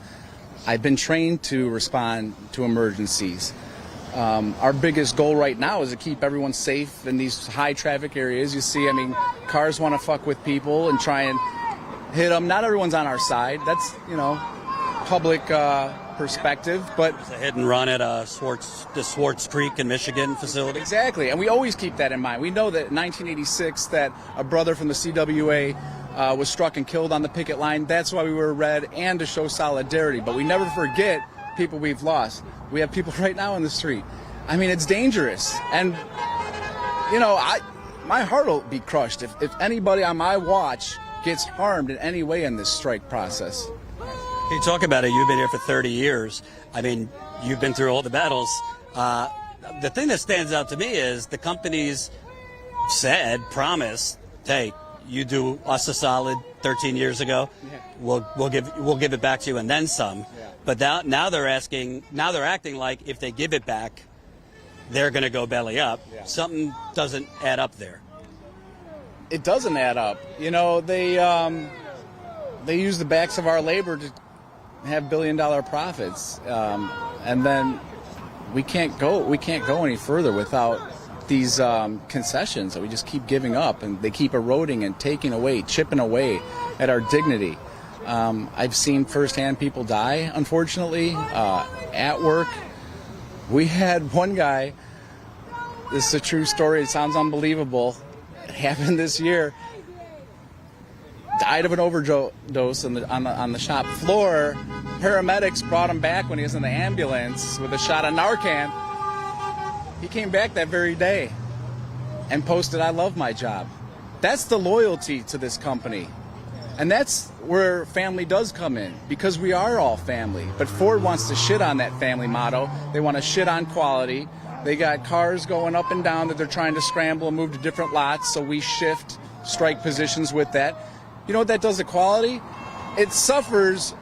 I've been trained to respond to emergencies. Our biggest goal right now is to keep everyone safe in these high traffic areas. You see, cars want to fuck with people and try and hit them. Not everyone's on our side. That's, public perspective, but it's a hit and run at the Swartz Creek in Michigan facility. Exactly, and we always keep that in mind. We know that in 1986 that a brother from the CWA was struck and killed on the picket line. That's why we wear red, and to show solidarity. But we never forget people we've lost. We have people right now in the street. It's dangerous, and my heart will be crushed if anybody on my watch gets harmed in any way in this strike process. You talk about it. You've been here for 30 years. You've been through all the battles. The thing that stands out to me is the companies promised, hey, you do us a solid 13 years ago. Yeah. We'll give it back to you and then some. Yeah. But now they're acting like if they give it back, they're going to go belly up. Yeah. Something doesn't add up there. It doesn't add up. They use the backs of our labor to have billion-dollar profits, and then we can't go any further without these concessions that we just keep giving up, and they keep eroding and taking away, chipping away at our dignity. I've seen firsthand people die, unfortunately, at work. We had one guy, this is a true story, it sounds unbelievable, it happened this year, died of an overdose on the shop floor. Paramedics brought him back when he was in the ambulance with a shot of Narcan. He came back that very day and posted, "I love my job." That's the loyalty to this company. And that's where family does come in, because we are all family. But Ford wants to shit on that family motto. They want to shit on quality. They got cars going up and down that they're trying to scramble and move to different lots, so we shift strike positions with that. You know what that does to quality? It suffers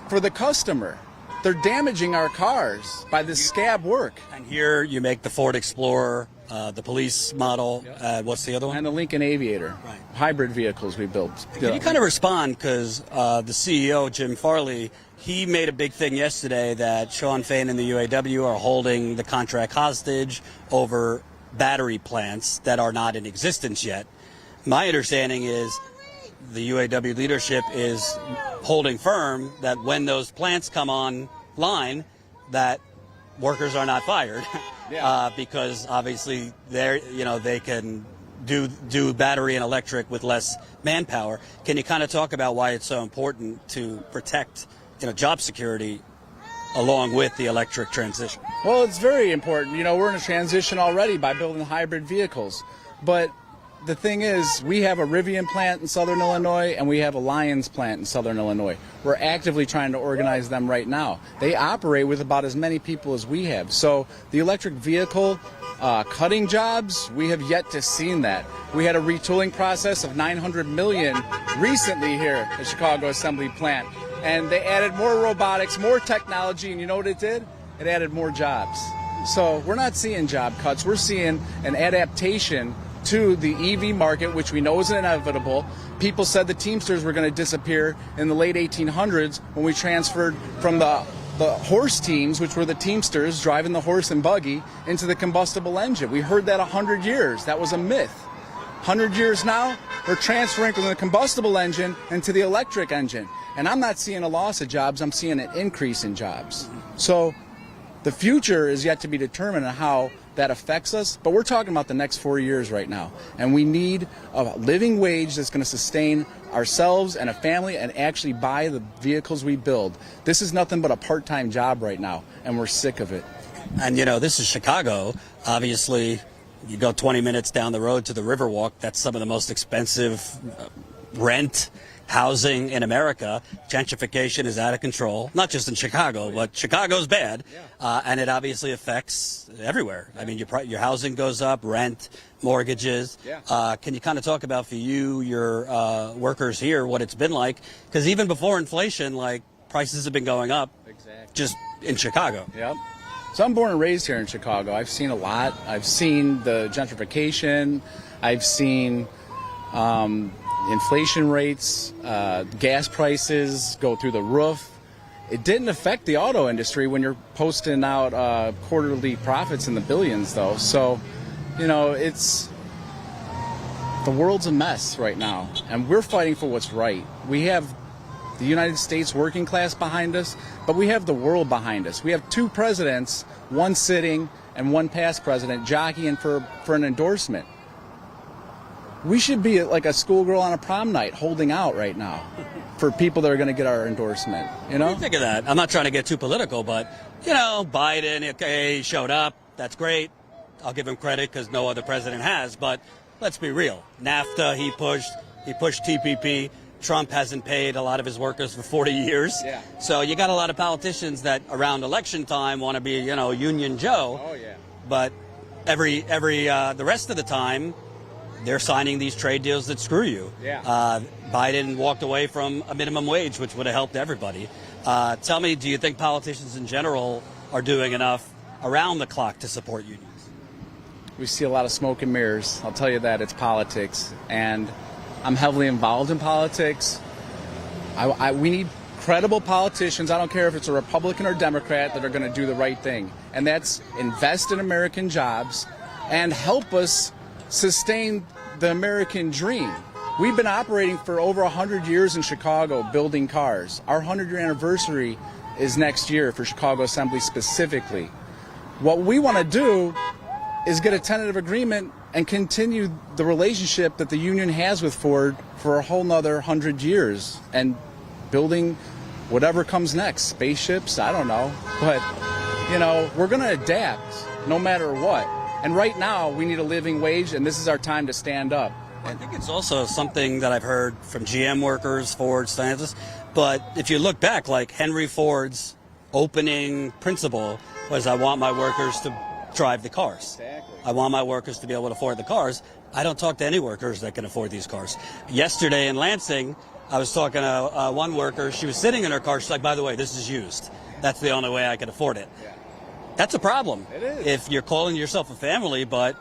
for the customer. They're damaging our cars by this scab work. And here you make the Ford Explorer, the police model. What's the other one? And the Lincoln Aviator. Right. Hybrid vehicles we built. Can you kind of respond, because the CEO, Jim Farley, he made a big thing yesterday that Shawn Fain and the UAW are holding the contract hostage over battery plants that are not in existence yet. My understanding is the UAW leadership is holding firm that when those plants come online, that workers are not fired, because obviously they can do battery and electric with less manpower. Can you kind of talk about why it's so important to protect job security along with the electric transition? Well, it's very important. We're in a transition already by building hybrid vehicles, but the thing is, we have a Rivian plant in Southern Illinois and we have a Lions plant in Southern Illinois. We're actively trying to organize them right now. They operate with about as many people as we have. So the electric vehicle cutting jobs, we have yet to see that. We had a retooling process of $900 million recently here at Chicago Assembly Plant. And they added more robotics, more technology, and you know what it did? It added more jobs. So we're not seeing job cuts. We're seeing an adaptation to the EV market, which we know is inevitable. People said the Teamsters were going to disappear in the late 1800s when we transferred from the horse teams, which were the Teamsters driving the horse and buggy, into the combustible engine. We heard that 100 years. That was a myth. 100 years now, we're transferring from the combustible engine into the electric engine. And I'm not seeing a loss of jobs. I'm seeing an increase in jobs. So the future is yet to be determined on how that affects us, but we're talking about the next 4 years right now. And we need a living wage that's going to sustain ourselves and a family and actually buy the vehicles we build. This is nothing but a part-time job right now, and we're sick of it. And this is Chicago. Obviously, you go 20 minutes down the road to the Riverwalk. That's some of the most expensive rent housing in America. Gentrification is out of control, not just in Chicago, but Chicago's bad, and it obviously affects everywhere. I mean, your housing goes up, rent, mortgages. Can you kind of talk about, for you, your workers here, what it's been like? Because even before inflation, prices have been going up, just in Chicago. Yep. So I'm born and raised here in Chicago. I've seen a lot. I've seen the gentrification. I've seen inflation rates, gas prices go through the roof. It didn't affect the auto industry when you're posting out quarterly profits in the billions, though. So, the world's a mess right now, and we're fighting for what's right. We have the United States working class behind us, but we have the world behind us. We have two presidents, one sitting and one past president, jockeying for an endorsement. We should be like a schoolgirl on a prom night holding out right now for people that are going to get our endorsement. What do you think of that? I'm not trying to get too political, but, Biden, okay, he showed up. That's great. I'll give him credit because no other president has. But let's be real. NAFTA, he pushed TPP. Trump hasn't paid a lot of his workers for 40 years. Yeah. So you got a lot of politicians that around election time want to be, Union Joe. Oh, yeah. But the rest of the time, they're signing these trade deals that screw you. Yeah. Biden walked away from a minimum wage, which would have helped everybody. Tell me, do you think politicians in general are doing enough around the clock to support unions? We see a lot of smoke and mirrors. I'll tell you that. It's politics. And I'm heavily involved in politics. We need credible politicians, I don't care if it's a Republican or Democrat, that are going to do the right thing. And that's invest in American jobs and help us sustain the American dream. We've been operating for over 100 years in Chicago building cars. Our 100-year anniversary is next year for Chicago Assembly specifically. What we want to do is get a tentative agreement and continue the relationship that the union has with Ford for a whole nother 100 years and building whatever comes next, spaceships, I don't know. But, we're going to adapt no matter what. And right now, we need a living wage, and this is our time to stand up. I think it's also something that I've heard from GM workers, Ford, Stellantis. But if you look back, like Henry Ford's opening principle was, I want my workers to drive the cars. Exactly. I want my workers to be able to afford the cars. I don't talk to any workers that can afford these cars. Yesterday in Lansing, I was talking to one worker. She was sitting in her car. She's like, by the way, this is used. That's the only way I can afford it. Yeah. That's a problem. It is. If you're calling yourself a family, but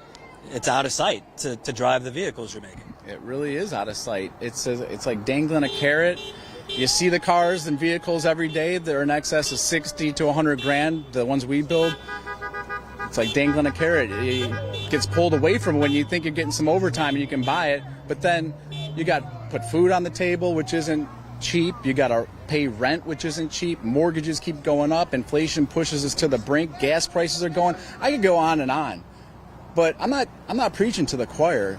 it's out of sight to drive the vehicles you're making. It really is out of sight. It's like dangling a carrot. You see the cars and vehicles every day. They're in excess of 60 to 100 grand, the ones we build. It's like dangling a carrot. It gets pulled away from when you think you're getting some overtime and you can buy it. But then you got to put food on the table, which isn't cheap. You got to pay rent, which isn't cheap. Mortgages keep going up. Inflation pushes us to the brink. Gas prices are going. I could go on and on. But I'm not preaching to the choir.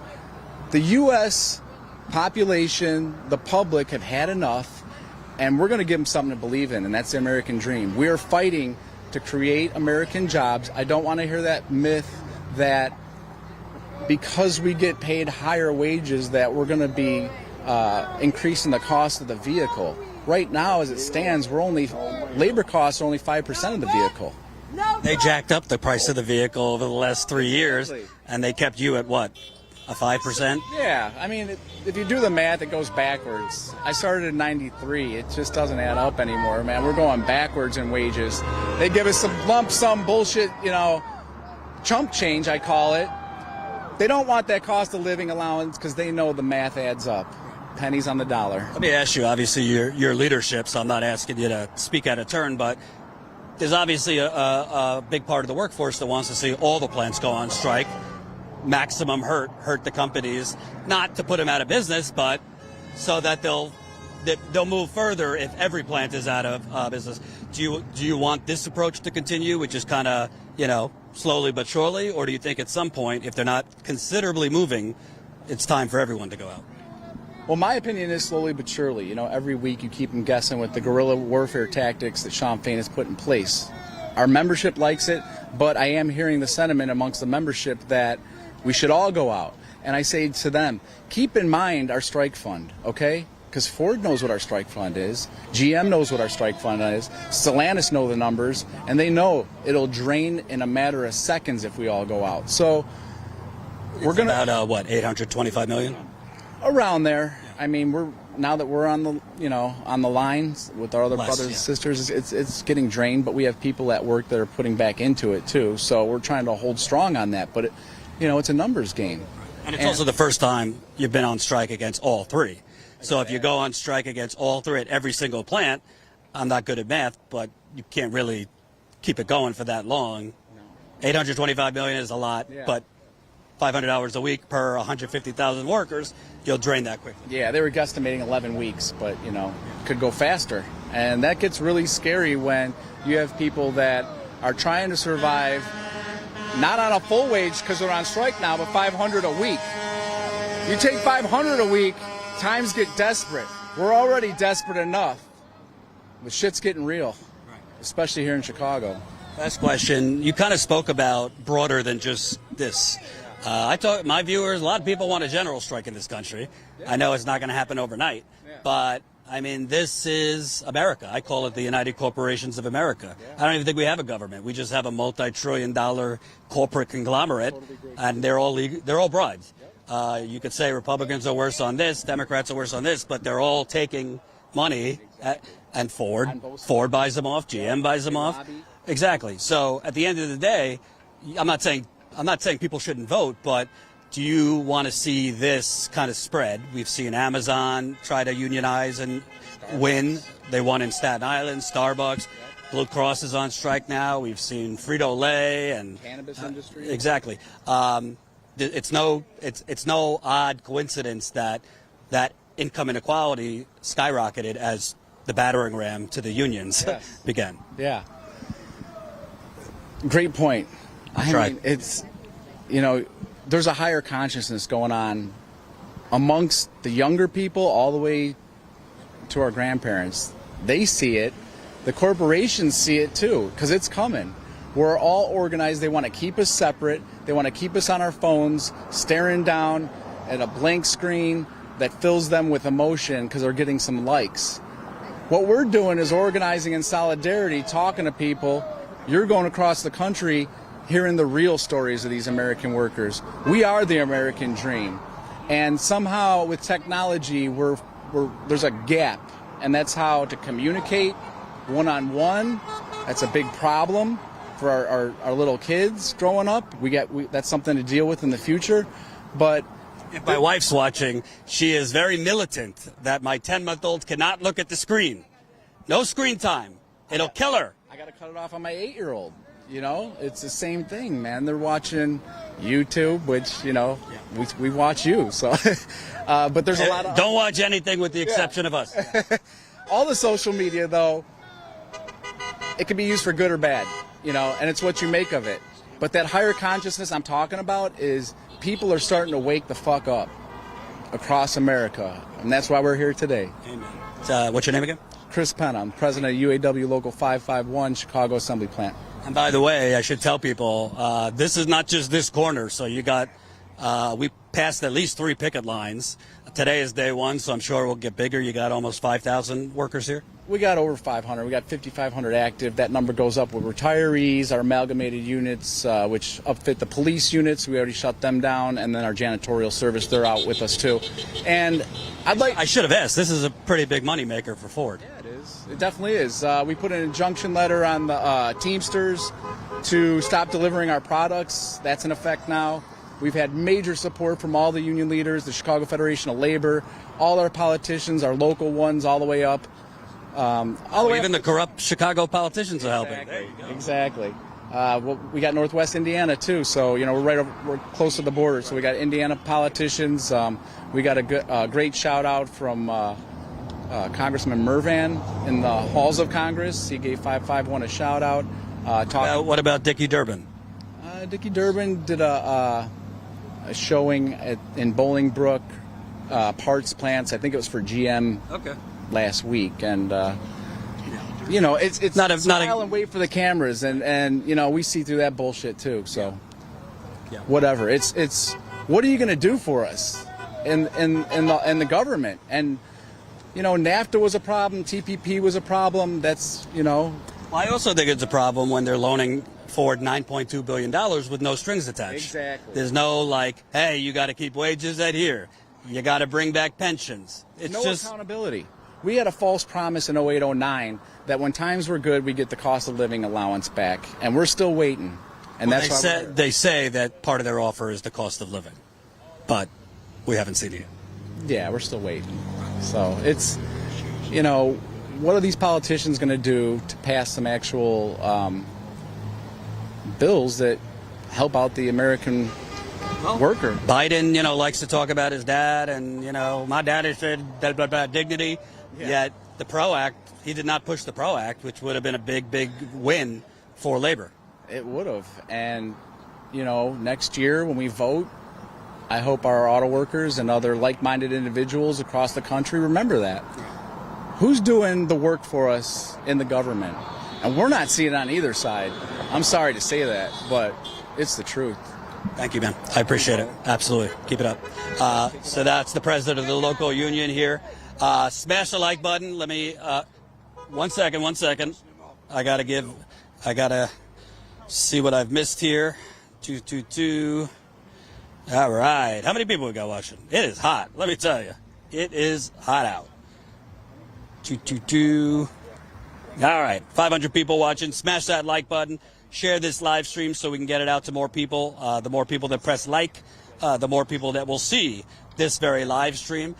The U.S. population, the public have had enough, and we're going to give them something to believe in, and that's the American dream. We are fighting to create American jobs. I don't want to hear that myth that because we get paid higher wages that we're going to be increasing the cost of the vehicle. Right now, as it stands, labor costs are only 5% of the vehicle. They jacked up the price of the vehicle over the last 3 years, and they kept you at what, a 5%? Yeah, I mean, if you do the math, it goes backwards. I started in '93. It just doesn't add up anymore, man. We're going backwards in wages. They give us some lump sum bullshit, chump change, I call it. They don't want that cost of living allowance because they know the math adds up. Pennies on the dollar. Let me ask you, obviously, your leadership, so I'm not asking you to speak out of turn, but there's obviously a big part of the workforce that wants to see all the plants go on strike. Maximum hurt the companies, not to put them out of business, but so that they'll move further if every plant is out of business. Do you want this approach to continue, which is kind of, slowly but surely, or do you think at some point, if they're not considerably moving, it's time for everyone to go out? Well, my opinion is slowly but surely. Every week you keep them guessing with the guerrilla warfare tactics that Shawn Fain has put in place. Our membership likes it, but I am hearing the sentiment amongst the membership that we should all go out. And I say to them, keep in mind our strike fund, okay? Because Ford knows what our strike fund is. GM knows what our strike fund is. Stellantis know the numbers, and they know it'll drain in a matter of seconds if we all go out. So we're going to... About, what, $825 million? Around there. I mean, now that we're on the lines with our other brothers and sisters, it's getting drained, but we have people at work that are putting back into it too. So we're trying to hold strong on that, but it's a numbers game. And it's also the first time you've been on strike against all three. So if you go on strike against all three at every single plant, I'm not good at math, but you can't really keep it going for that long. No. $825 million is a lot, but $500 a week per 150,000 workers, you'll drain that quickly. Yeah, they were guesstimating 11 weeks, but, could go faster. And that gets really scary when you have people that are trying to survive, not on a full wage because they're on strike now, but $500 a week. You take $500 a week, times get desperate. We're already desperate enough. The shit's getting real, especially here in Chicago. Last question. You kind of spoke about broader than just this. My viewers, a lot of people want a general strike in this country. I know it's not going to happen overnight, but I mean, this is America. I call it the United Corporations of America. I don't even think we have a government. We just have a multi-trillion-dollar corporate conglomerate, and they're all bribes. You could say Republicans are worse on this, Democrats are worse on this, but they're all taking money, and Ford buys them off, GM buys them off. Exactly. So at the end of the day, I'm not saying people shouldn't vote, but do you want to see this kind of spread? We've seen Amazon try to unionize and win. They won in Staten Island, Starbucks. Blue Cross is on strike now. We've seen Frito-Lay and cannabis industry. Exactly. It's no odd coincidence that income inequality skyrocketed as the battering ram to the unions began. Yeah. Great point. I mean, it's, there's a higher consciousness going on amongst the younger people all the way to our grandparents. They see it. The corporations see it too, because it's coming. We're all organized. They want to keep us separate. They want to keep us on our phones, staring down, at a blank screen that fills them with emotion because they're getting some likes. What we're doing is organizing in solidarity, talking to people. You're going across the country hearing the real stories of these American workers. We are the American dream. And somehow with technology, there's a gap. And that's how to communicate one-on-one. That's a big problem for our little kids growing up. That's something to deal with in the future. But if my wife's watching, she is very militant that my 10-month-old cannot look at the screen. No screen time. It'll kill her. I got to cut it off on my 8-year-old. You know, it's the same thing, man. They're watching YouTube, which, you know, we watch you. So, but there's a lot of... Don't watch anything with the exception of us. All the social media, though, it can be used for good or bad, you know, and it's what you make of it. But that higher consciousness I'm talking about is people are starting to wake the fuck up across America, and that's why we're here today. Amen. What's your name again? Chris Penn. I'm president of UAW Local 551, Chicago Assembly Plant. And by the way, I should tell people, this is not just this corner. So you got, we passed at least 3 picket lines. Today is day 1, so I'm sure we'll get bigger. You got almost 5,000 workers here? We got over 500. We got 5,500 active. That number goes up with retirees, our amalgamated units, which upfit the police units. We already shut them down. And then our janitorial service, they're out with us too. And I should have asked. This is a pretty big moneymaker for Ford. Yeah, it is. It definitely is. We put an injunction letter on the Teamsters to stop delivering our products. That's in effect now. We've had major support from all the union leaders, the Chicago Federation of Labor, all our politicians, our local ones, all the way up. Even the corrupt Chicago politicians are helping. Exactly. There you go. Exactly. Well, we got Northwest Indiana too, so you know we're close to the border. So we got Indiana politicians. We got a great shout out from Congressman Mervan in the halls of Congress. He gave 551 a shout out. What about Dickie Durbin? Dickie Durbin did a showing in Bolingbrook parts plants. I think it was for GM. Okay. Last week, and you know it's not and wait for the cameras, and you know we see through that bullshit too. So whatever. It's what are you going to do for us in the government? And you know NAFTA was a problem, TPP was a problem. That's you know. Well, I also think it's a problem when they're loaning Ford $9.2 billion with no strings attached. Exactly. There's no like, hey, you got to keep wages at here. You got to bring back pensions. It's no just accountability. We had a false promise in 08-09 that when times were good, we get the cost of living allowance back, and we're still waiting. And well, that's they say that part of their offer is the cost of living, but we haven't seen it yet. Yeah, we're still waiting. So it's, you know, what are these politicians going to do to pass some actual bills that help out the American worker? Biden, you know, likes to talk about his dad, and you know, my dad has said about dignity. Yeah. Yet the PRO Act, he did not push the PRO Act, which would have been a big win for labor. It would have. And, you know, next year when we vote, I hope our auto workers and other like-minded individuals across the country remember that. Who's doing the work for us in the government? And we're not seeing it on either side. I'm sorry to say that, but it's the truth. Thank you, man. I appreciate it. Absolutely. Keep it up. So that's the president of the local union here. Smash the like button. Let me, one second. I gotta see what I've missed here. 222. All right. How many people we got watching? It is hot. Let me tell you. It is hot out. 222. All right. 500 people watching. Smash that like button. Share this live stream so we can get it out to more people. The more people that press like, the more people that will see this very live stream.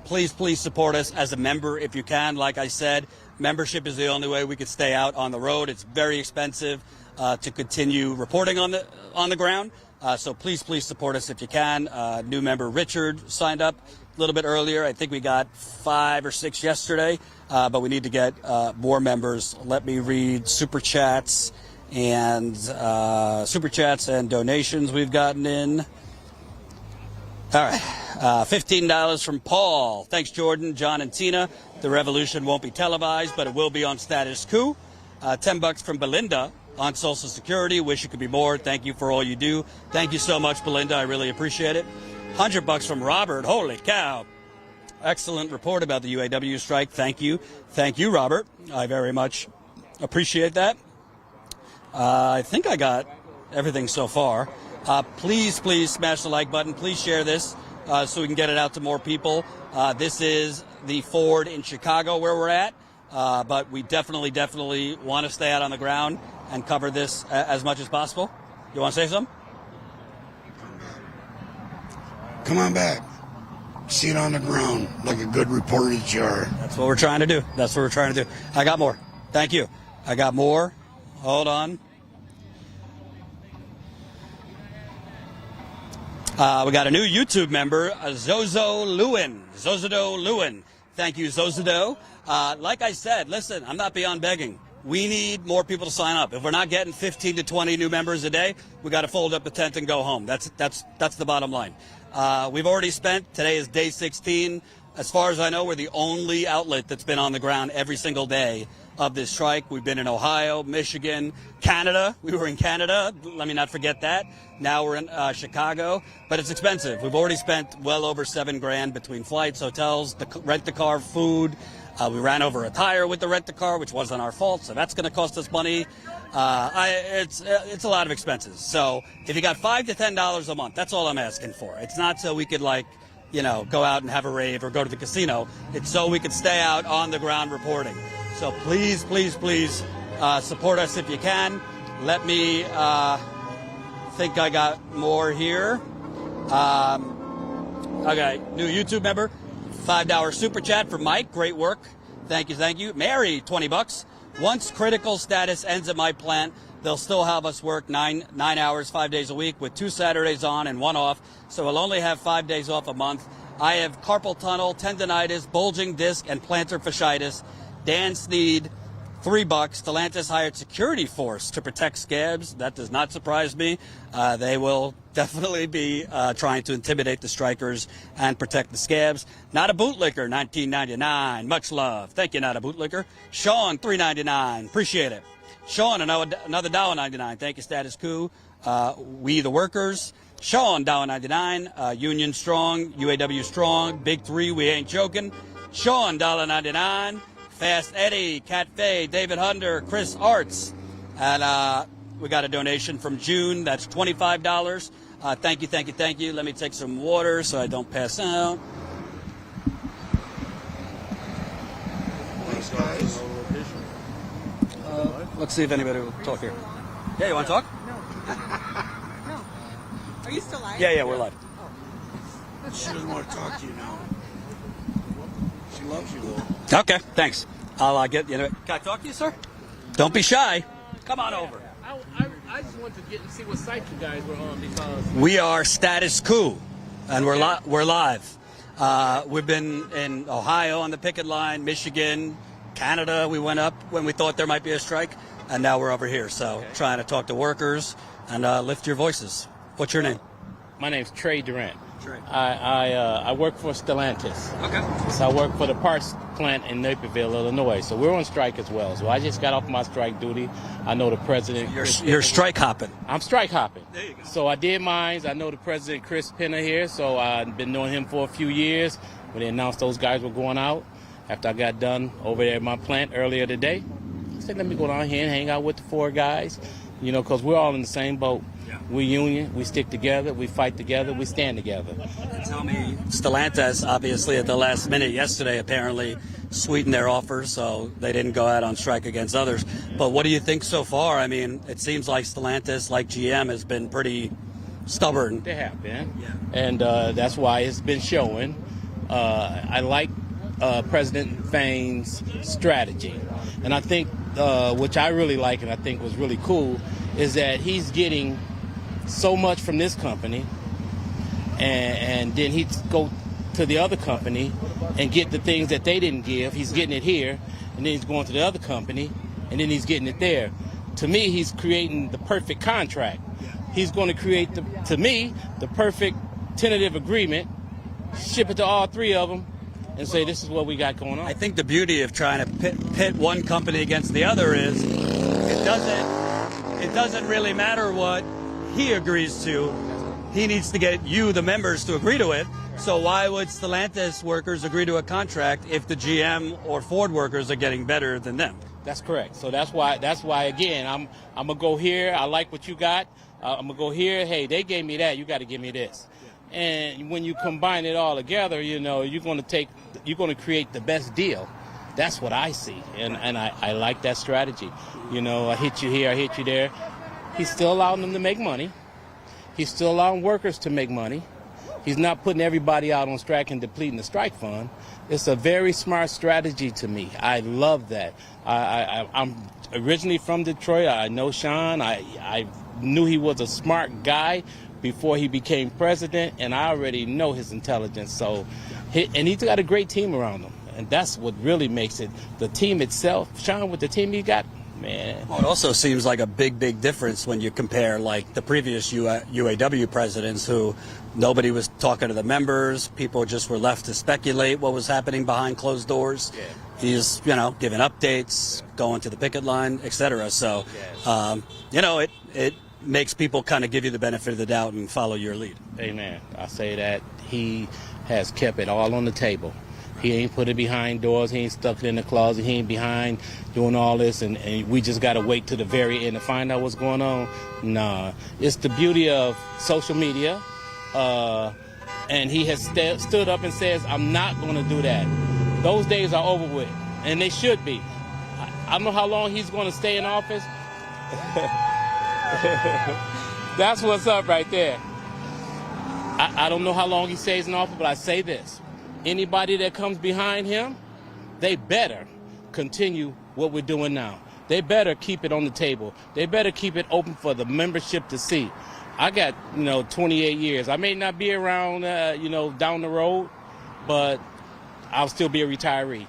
Please support us as a member if you can. Like I said, membership is the only way we could stay out on the road. It's very expensive to continue reporting on the ground. So please support us if you can. New member Richard signed up a little bit earlier. I think we got 5 or 6 yesterday, but we need to get more members. Let me read super chats and donations we've gotten in. All right, $15 from Paul. Thanks, Jordan, John, and Tina. The revolution won't be televised, but it will be on Status Coup. $10 from Belinda on Social Security. Wish it could be more. Thank you for all you do. Thank you so much, Belinda. I really appreciate it. $100 from Robert. Holy cow. Excellent report about the UAW strike. Thank you. Thank you, Robert. I very much appreciate that. I think I got everything so far. Please smash the like button. Please share this so we can get it out to more people. This is the Ford in Chicago where we're at, but we definitely want to stay out on the ground and cover this as much as possible. You want to say something? Come on back. See it on the ground like a good reporter that you are. That's what we're trying to do. That's what we're trying to do. I got more. Thank you. I got more. Hold on. We got a new YouTube member, Zozo Lewin. Thank you, Zozo. Like I said, listen, I'm not beyond begging. We need more people to sign up. If we're not getting 15 to 20 new members a day, we got to fold up the tent and go home. That's the bottom line. We've already spent, today is day 16. As far as I know, we're the only outlet that's been on the ground every single day of this strike. We've been in Ohio, Michigan, Canada. We were in Canada. Let me not forget that. Now we're in Chicago, but it's expensive. We've already spent well over $7,000 between flights, hotels, rent-a-car, food. We ran over a tire with the rent-a-car, which wasn't our fault, so that's going to cost us money. It's a lot of expenses. So if you got $5 to $10 a month, that's all I'm asking for. It's not so we could go out and have a rave or go to the casino. It's so we could stay out on the ground reporting. So please support us if you can. Let me think I got more here. Okay, new YouTube member, $5 super chat for Mike. Great work. Thank you. Mary, $20. Once critical status ends at my plant, they'll still have us work 9 hours, 5 days a week with 2 Saturdays on and 1 off. So we'll only have 5 days off a month. I have carpal tunnel, tendonitis, bulging disc, and plantar fasciitis. Dan Sneed, $3. Stellantis hired security force to protect scabs. That does not surprise me. They will definitely be trying to intimidate the strikers and protect the scabs. Not a bootlicker, $19.99. Much love. Thank you, Not a bootlicker. Sean, $3.99. Appreciate it. Sean, another $1.99. Thank you, Status Coup. We the workers. Sean, $1.99. Union strong, UAW strong. Big 3, we ain't joking. Sean, $1.99. Fast Eddie, Cat Faye, David Hunter, Chris Arts. And we got a donation from June. That's $25. Thank you. Let me take some water so I don't pass out. Thanks, guys. Let's see if anybody will talk here. Yeah, you want to talk? No. Are you still live? Yeah, we're live. She doesn't want to talk to you now. She loves you, though. Okay, thanks. I'll get you. Can I talk to you, sir? Don't be shy. Come on over. I just wanted to get and see what site you guys were on because We are Status Coup, and we're live. We've been in Ohio on the picket line, Michigan, Canada. We went up when we thought there might be a strike, and now we're over here. So trying to talk to workers and lift your voices. What's your name? my name's Trey Durant. Trey. I work for Stellantis. Okay. So I work for the parts plant in Naperville, Illinois. So we're on strike as well. So I just got off my strike duty. I know the president. You're strike hopping. I'm strike hopping. There you go. So I did mine. I know the president, Chris Penna, here. So I've been knowing him for a few years. When they announced those guys were going out, after I got done over there at my plant earlier today, I said, let me go down here and hang out with the four guys, you know, because we're all in the same boat. Yeah. We union, we stick together, we fight together, we stand together. Tell me, Stellantis, obviously at the last minute yesterday, apparently sweetened their offer, so they didn't go out on strike against others. But what do you think so far? I mean, it seems like Stellantis, like GM, has been pretty stubborn. They have been. Yeah. And that's why it's been showing. I like President Fain's strategy. And I think, which I really like and I think was really cool, is that he's getting so much from this company, and then he'd go to the other company and get the things that they didn't give. He's getting it here, and then he's going to the other company, and then he's getting it there. To me, he's creating the perfect contract. He's going to create, to me, the perfect tentative agreement, ship it to all three of them, and say, this is what we got going on. I think the beauty of trying to pit one company against the other is it doesn't really matter what he agrees to. he needs to get you, the members, to agree to it. So why would Stellantis workers agree to a contract if the GM or Ford workers are getting better than them? That's correct. So that's why again, I'm gonna go here. I like what you got. I'm gonna go here. Hey, they gave me that. You got to give me this. And when you combine it all together, you know, you're gonna create the best deal. That's what I see, and I like that strategy. You know, I hit you here, I hit you there. He's still allowing them to make money. He's still allowing workers to make money. He's not putting everybody out on strike and depleting the strike fund. It's a very smart strategy to me. I love that. I'm originally from Detroit. I know Shawn. I knew he was a smart guy before he became president, and I already know his intelligence. So, and he's got a great team around him, and that's what really makes it. The team itself, Shawn, with the team he got, man. Well, it also seems like a big difference when you compare like the previous UAW presidents, who nobody was talking to the members. People just were left to speculate what was happening behind closed doors. Yeah. He's, you know, giving updates, going to the picket line, etc. So, you know, it makes people kind of give you the benefit of the doubt and follow your lead. Amen. I say that he has kept it all on the table. He ain't put it behind doors. He ain't stuck it in the closet. He ain't behind doing all this, and we just got to wait to the very end to find out what's going on. Nah. It's the beauty of social media, and he has stood up and says, I'm not going to do that. Those days are over with, and they should be. I don't know how long he's going to stay in office. That's what's up right there. I don't know how long he stays in office, but I say this. Anybody that comes behind him, they better continue what we're doing now. They better keep it on the table. They better keep it open for the membership to see. I got, 28 years. I may not be around, down the road, but I'll still be a retiree.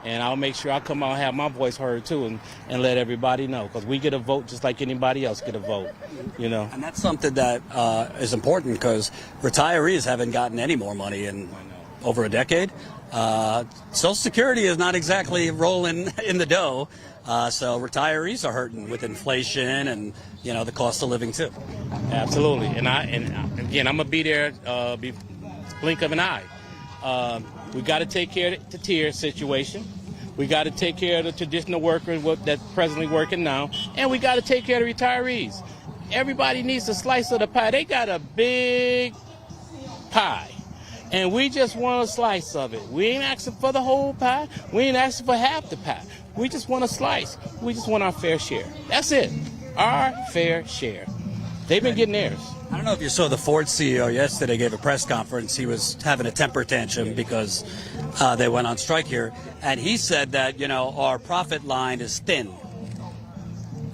And I'll make sure I come out and have my voice heard, too, and let everybody know. Because we get a vote just like anybody else get a vote, And that's something that is important, because retirees haven't gotten any more money in over a decade. Social Security is not exactly rolling in the dough. So retirees are hurting with inflation and, the cost of living, too. Absolutely. And again, I'm going to be there, blink of an eye. We got to take care of the tier situation. We got to take care of the traditional workers that's presently working now. And we got to take care of the retirees. Everybody needs a slice of the pie. They got a big pie. And we just want a slice of it. We ain't asking for the whole pie. We ain't asking for half the pie. We just want a slice. We just want our fair share. That's it. Our fair share. They've been getting theirs. I don't know if you saw the Ford CEO yesterday gave a press conference. He was having a temper tantrum because they went on strike here. And he said that, our profit line is thin.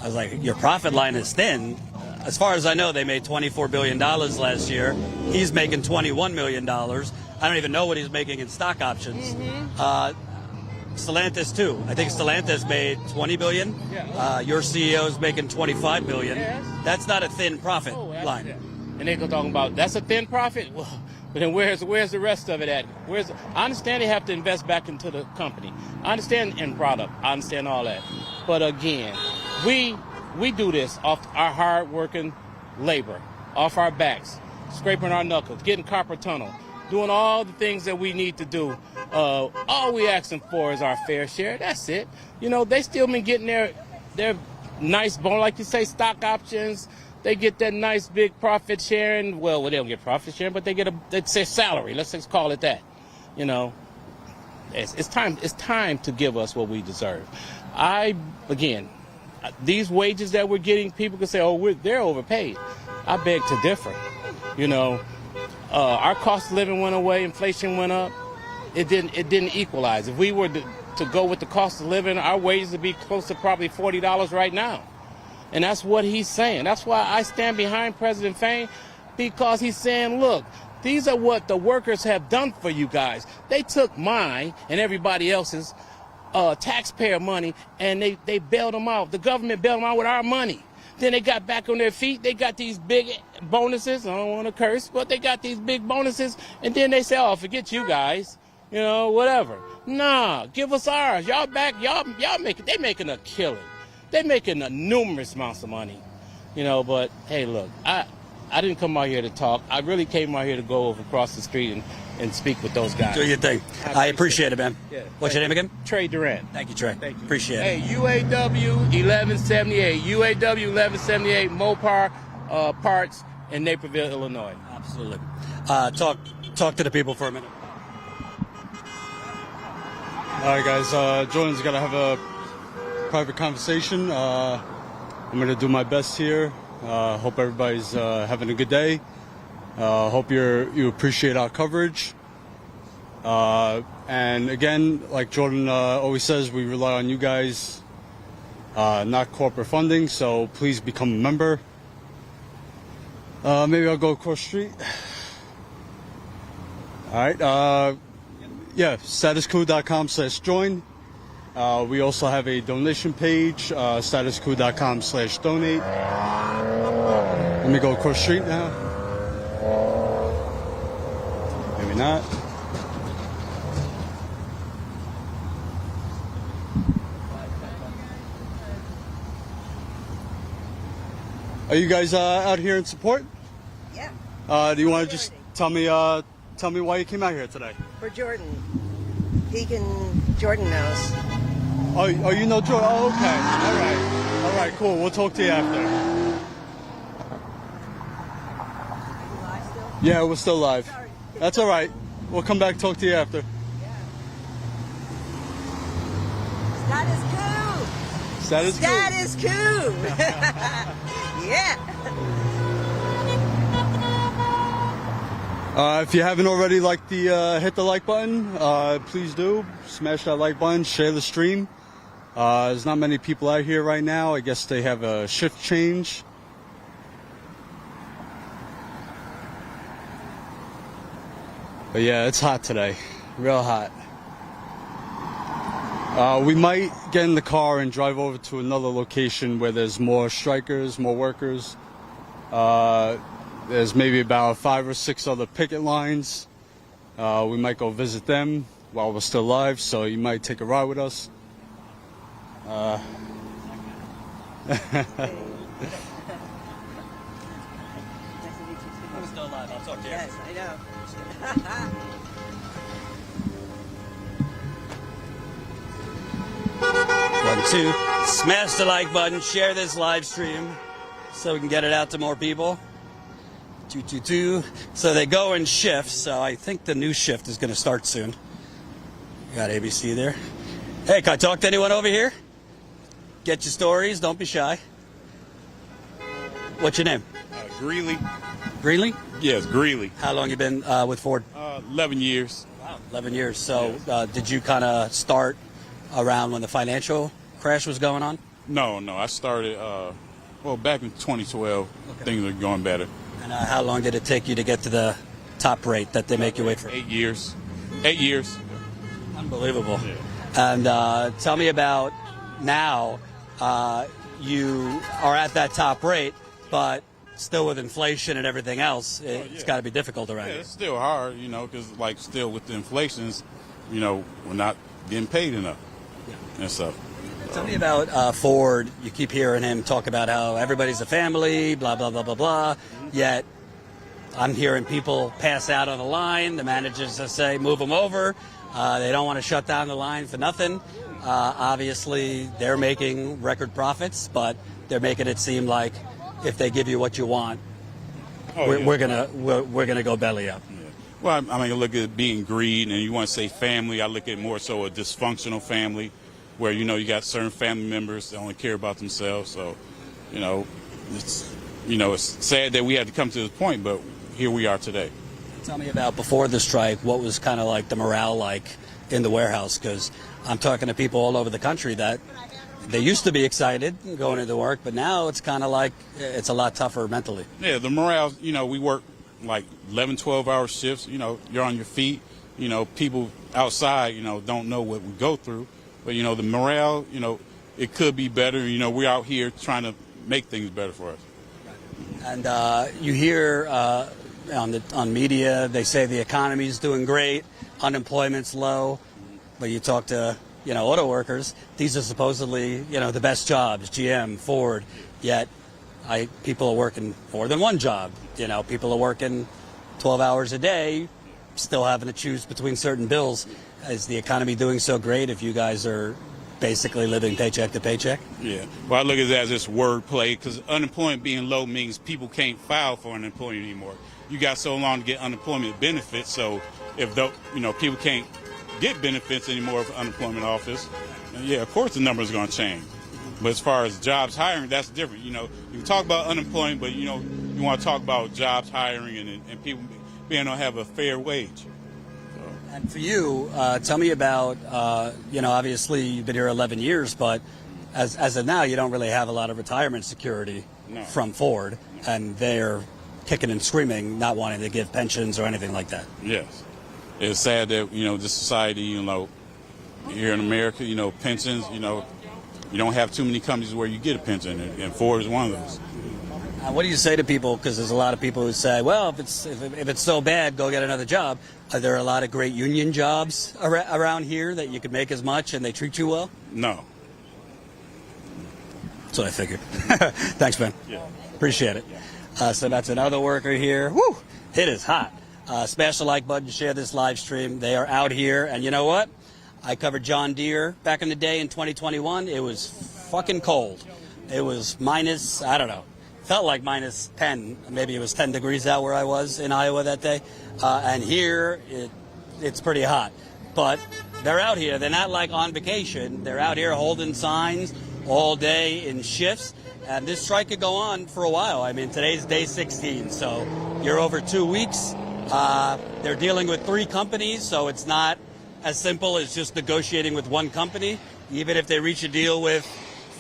I was like, your profit line is thin? As far as I know, they made $24 billion last year. He's making $21 million. I don't even know what he's making in stock options. Stellantis, too. I think Stellantis made $20 billion. Your CEO is making $25 billion. That's not a thin profit line. And they go talking about, that's a thin profit? Well, but then where's the rest of it at? I understand they have to invest back into the company. I understand end product. I understand all that. But again, we do this off our hard-working labor, off our backs, scraping our knuckles, getting carpal tunnel, doing all the things that we need to do. All we asking for is our fair share. That's it. They still been getting their nice bone, like you say, stock options. They get that nice big profit sharing. Well, they don't get profit sharing, but they get it's their salary. Let's just call it that. It's time to give us what we deserve. These wages that we're getting, people can say, they're overpaid. I beg to differ. Our cost of living went away, inflation went up. It didn't equalize. If we were to go with the cost of living, our wages would be close to probably $40 right now. And that's what he's saying. That's why I stand behind President Fain, because he's saying, look, these are what the workers have done for you guys. They took mine and everybody else's taxpayer money, and they bailed them out. The government bailed them out with our money. Then they got back on their feet. They got these big bonuses. I don't want to curse, but they got these big bonuses. And then they say, forget you guys. Whatever. Nah, give us ours. Y'all back. Y'all they making a killing. They making a numerous amounts of money. But hey, look, I I didn't come out here to talk. I really came out here to go over across the street and speak with those guys. Do your thing. I appreciate it, man. Yeah. What's your name again? Trey Durant. Thank you, Trey. Thank you. Appreciate it. Hey, UAW 1178. UAW 1178 Mopar Parts in Naperville, Illinois. Absolutely. Talk to the people for a minute. All right, guys. Jordan's got to have a private conversation. I'm going to do my best here. Hope everybody's having a good day. Hope you appreciate our coverage. And again, like Jordan always says, we rely on you guys, not corporate funding. So please become a member. Maybe I'll go across the street. All right. Yeah, StatusCoup.com/join. We also have a donation page, StatusCoup.com/donate. Let me go across the street now. Maybe not. Are you guys out here in support? Yeah. Do you want to just tell me why you came out here today? For Jordan. Jordan knows. Oh, you know Jordan? Oh, okay. All right, cool. We'll talk to you after. Yeah, we're still live. That's all right. We'll come back and talk to you after. Status Coup. Status Coup. Status Coup. Yeah. If you haven't already hit the like button, please do. Smash that like button, share the stream. There's not many people out here right now. I guess they have a shift change. But yeah, it's hot today. Real hot. We might get in the car and drive over to another location where there's more strikers, more workers. There's maybe about 5 or 6 other picket lines. We might go visit them while we're still live, so you might take a ride with us. I'm still alive. I'll talk to you. Yes, I know. 1, 2. Smash the like button. Share this live stream so we can get it out to more people. 2, 2, 2. So they go in shifts. So I think the new shift is going to start soon. You got ABC there. Hey, can I talk to anyone over here? Get your stories. Don't be shy. What's your name? Greeley. Greeley? Yes, Greeley. How long you been with Ford? 11 years. Wow, 11 years. So did you kind of start around when the financial crash was going on? No, I started, back in 2012. Okay. Things Things were going better. And how long did it take you to get to the top rate that they make you wait for? 8 years. 8 years. Unbelievable. Yeah. And tell me about now. You are at that top rate, but still with inflation and everything else, it's got to be difficult around Yeah, here. it's still hard, because still with the inflations, we're not getting paid enough and stuff. Tell me about Ford. You keep hearing him talk about how everybody's a family, blah, blah, blah, blah, blah. Yet I'm hearing people pass out on the line. The managers just say, move them over. They don't want to shut down the line for nothing. Obviously, they're making record profits, but they're making it seem like if they give you what you want, we're gonna go belly up. Yeah. Well, I look at being greed, and you want to say family. I look at more so a dysfunctional family, where you got certain family members that only care about themselves. So, it's sad that we had to come to this point, but here we are today. Tell me about before the strike. What was kind of like the morale like in the warehouse? Because I'm talking to people all over the country that they used to be excited going into work, but now it's kind of like it's a lot tougher mentally. Yeah, the morale, we work like 11, 12-hour shifts. You're on your feet. People outside, don't know what we go through. But, the morale, it could be better. We're out here trying to make things better for us. And you hear on media, they say the economy's doing great, unemployment's low. But you talk to, auto workers, these are supposedly, the best jobs, GM, Ford, yet People are working more than one job. People are working 12 hours a day, still having to choose between certain bills. Is the economy doing so great if you guys are basically living paycheck to paycheck? Yeah. Well, I look at that as this wordplay, because unemployment being low means people can't file for unemployment anymore. You got so long to get unemployment benefits, so if people can't get benefits anymore for unemployment office, yeah, of course the number is going to change. But as far as jobs hiring, that's different. You can talk about unemployment, but you want to talk about jobs hiring and people being able to have a fair wage. And for you, tell me about, obviously you've been here 11 years, but as of now, you don't really have a lot of retirement security from Ford, and they're kicking and screaming, not wanting to give pensions or anything like that. Yes. It's sad that, this society, here in America, pensions, you don't have too many companies where you get a pension, and Ford is one of those. What do you say to people? Because there's a lot of people who say, well, if it's so bad, go get another job. Are there a lot of great union jobs around here that you could make as much and they treat you well? No. That's what I figured. Thanks, Ben. Yeah. Appreciate it. So that's another worker here. Woo! It is hot. Smash the like button, share this live stream. They are out here, and you know what? I covered John Deere back in the day in 2021. It was fucking cold. It was minus, I don't know. Felt like minus 10. Maybe it was 10 degrees out where I was in Iowa that day. And here, it's pretty hot. But they're out here. They're not like on vacation. They're out here holding signs all day in shifts. And this strike could go on for a while. I mean, today's day 16, so you're over 2 weeks. They're dealing with 3 companies, so it's not as simple as just negotiating with one company. Even if they reach a deal with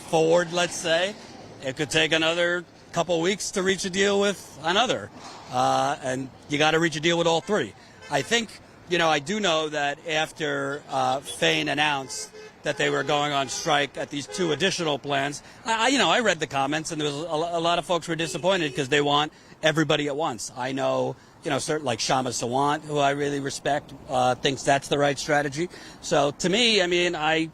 Ford, let's say, it could take another couple weeks to reach a deal with another. And you got to reach a deal with all 3. I think, I do know that after Fain announced that they were going on strike at these 2 additional plants, I read the comments, and there was a lot of folks were disappointed because they want everybody at once. I know, certain like Shama Sawant, who I really respect, thinks that's the right strategy. So to me, I mean, I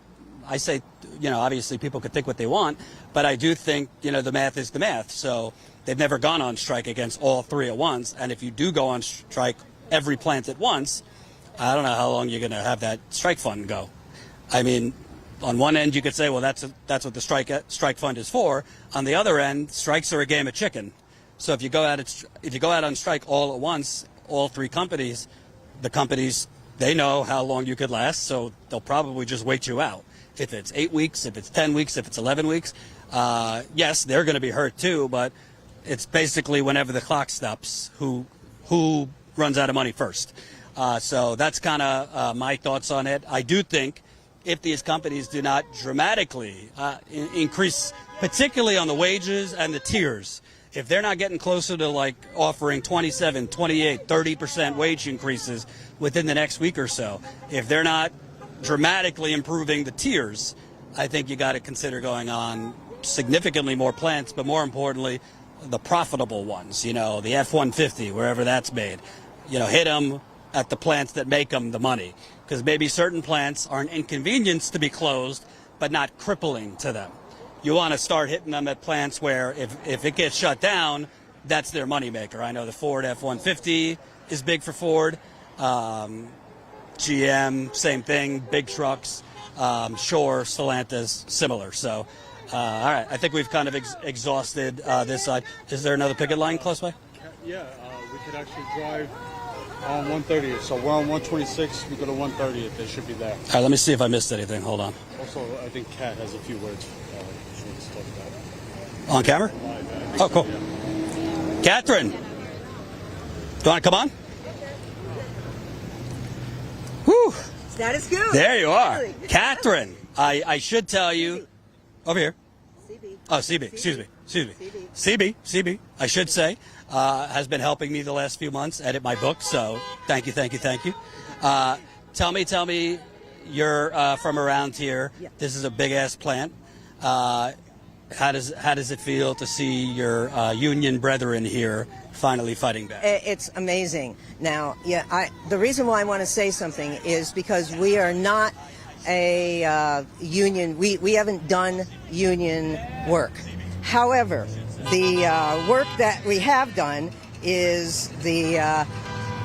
say, obviously people could think what they want, but I do think, the math is the math. So they've never gone on strike against all 3 at once. And if you do go on strike every plant at once, I don't know how long you're going to have that strike fund go. I mean, on one end you could say, well, that's what the strike fund is for. On the other end, strikes are a game of chicken. So if you go out on strike all at once, all 3 companies, the companies, they know how long you could last, so they'll probably just wait you out. If it's 8 weeks, if it's 10 weeks, if it's 11 weeks, yes, they're going to be hurt too, but it's basically whenever the clock stops, who runs out of money first. So that's kind of my thoughts on it. I do think if these companies do not dramatically increase, particularly on the wages and the tiers, if they're not getting closer to like offering 27, 28, 30% wage increases within the next week or so, if they're not dramatically improving the tiers, I think you got to consider going on significantly more plants, but more importantly, the profitable ones, the F-150, wherever that's made, hit them at the plants that make them the money, because maybe certain plants are an inconvenience to be closed, but not crippling to them. You want to start hitting them at plants where if it gets shut down, that's their moneymaker. I know the Ford F-150 is big for Ford. GM, same thing, big trucks. Shore, Stellantis, similar. So, all right, I think we've kind of exhausted this side. Is there another picket line close by? Yeah, we could actually drive on 130th. So we're on 126. We go to 130th. They should be there. All right, let me see if I missed anything. Hold on. Also, I think Kat has a few words she wants to talk about. On camera? Oh, cool. Yeah. Catherine, do you want to come on? Whew. Status Coup. There you are. Catherine, I should tell you. Over here. CB. Oh, CB. Excuse me. CB, I should say, has been helping me the last few months edit my book. So thank you. Tell me, you're from around here. Yeah. This is a big ass plant. How does it feel to see your union brethren here finally fighting back? It's amazing. Now, the reason why I want to say something is because we are not a union. We haven't done union work. However, the work that we have done is the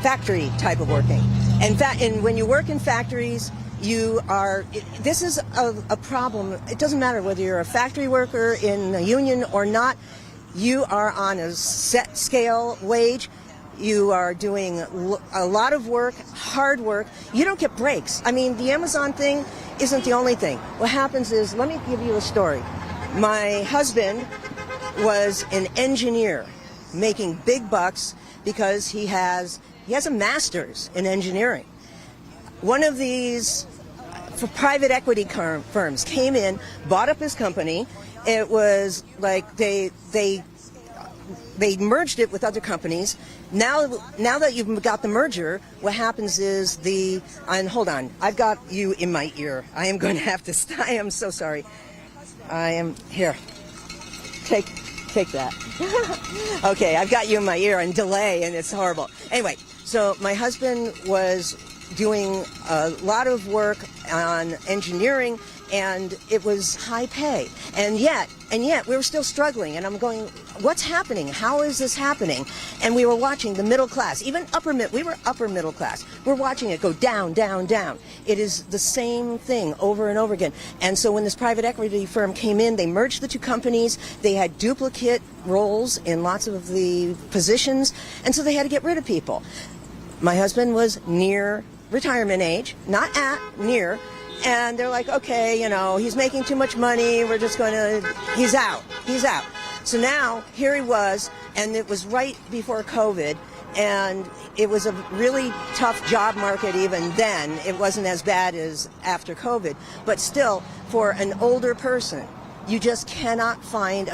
factory type of working. And when you work in factories, this is a problem. It doesn't matter whether you're a factory worker in a union or not. You are on a set scale wage. You are doing a lot of work, hard work. You don't get breaks. I mean, the Amazon thing isn't the only thing. What happens is, let me give you a story. My husband was an engineer making big bucks because he has a master's in engineering. One of these private equity firms came in, bought up his company. It was like they merged it with other companies. Now that you've got the merger, what happens is and hold on, I've got you in my ear. I am going to have to I am so sorry. I am here. Take that. Okay, I've got you in my ear and delay, and it's horrible. Anyway, so my husband was doing a lot of work on engineering, and it was high pay. And yet we were still struggling. And I'm going, what's happening? How is this happening? And we were watching the middle class, even we were upper middle class. We're watching it go down, down, down. It is the same thing over and over again. And so when this private equity firm came in, they merged the two companies. They had duplicate roles in lots of the positions. And so they had to get rid of people. My husband was near retirement age, not near. And they're like, okay, he's making too much money. He's out. So now here he was, and it was right before COVID, and it was a really tough job market even then. It wasn't as bad as after COVID, but still, for an older person, you just cannot find,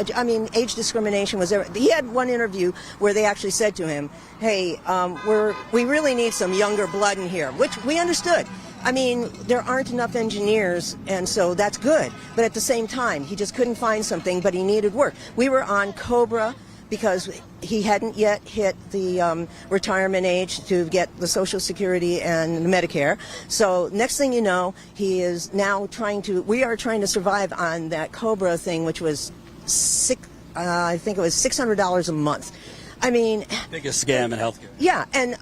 age discrimination was there. He had one interview where they actually said to him, hey, we really need some younger blood in here, which we understood. I mean, there aren't enough engineers, and so that's good. But at the same time, he just couldn't find something, but he needed work. We were on COBRA because he hadn't yet hit the retirement age to get the Social Security and the Medicare. So next thing you know, we are trying to survive on that COBRA thing, which was I think it was $600 a month. I mean, biggest scam in healthcare. Yeah, and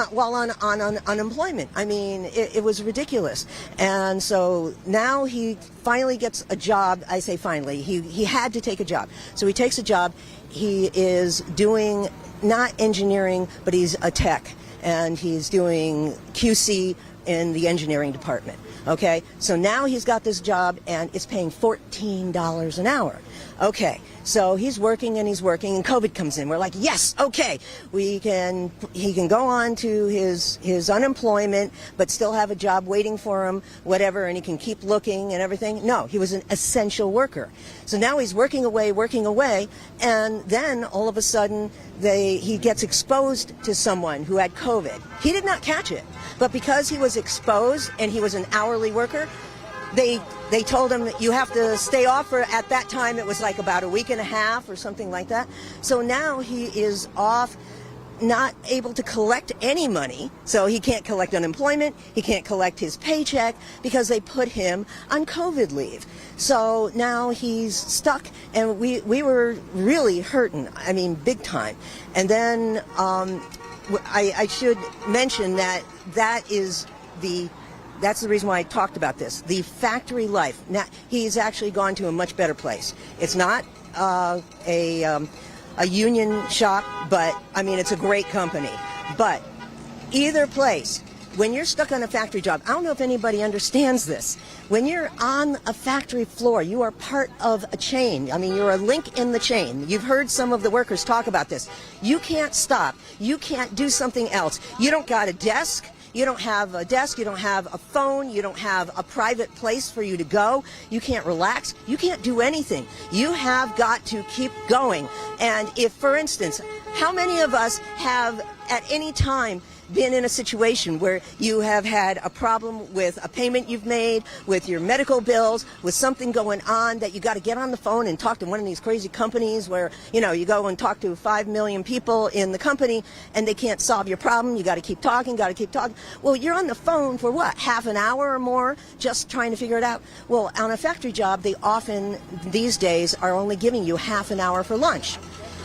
while on unemployment, it was ridiculous. And so now he finally gets a job. I say finally, he had to take a job. So he takes a job. He is doing not engineering, but he's a tech, and he's doing QC in the engineering department. Okay, so now he's got this job, and it's paying $14 an hour. Okay, so he's working, and COVID comes in. We're like, yes, okay, he can go on to his unemployment, but still have a job waiting for him, whatever, and he can keep looking and everything. No, he was an essential worker. So now he's working away, and then all of a sudden he gets exposed to someone who had COVID. He did not catch it, but because he was exposed and he was an hourly worker, they told him that you have to stay off for, at that time it was like about a week and a half or something like that. So now he is off, not able to collect any money. So he can't collect unemployment, he can't collect his paycheck because they put him on COVID leave. So now he's stuck, and we were really hurting, big time. And then I should mention that's the reason why I talked about this. The factory life. Now, he's actually gone to a much better place. It's not a union shop, but it's a great company. But either place, when you're stuck on a factory job, I don't know if anybody understands this. When you're on a factory floor, you are part of a chain. You're a link in the chain. You've heard some of the workers talk about this. You can't stop. You can't do something else. You don't got a desk. You don't have a desk, you don't have a phone, you don't have a private place for you to go, you can't relax, you can't do anything. You have got to keep going. And if, for instance, how many of us have at any time been in a situation where you have had a problem with a payment you've made, with your medical bills, with something going on that you got to get on the phone and talk to one of these crazy companies where, you know, you go and talk to 5 million people in the company and they can't solve your problem. You got to keep talking, Well, you're on the phone for what, half an hour or more just trying to figure it out? Well, on a factory job, they often these days are only giving you half an hour for lunch.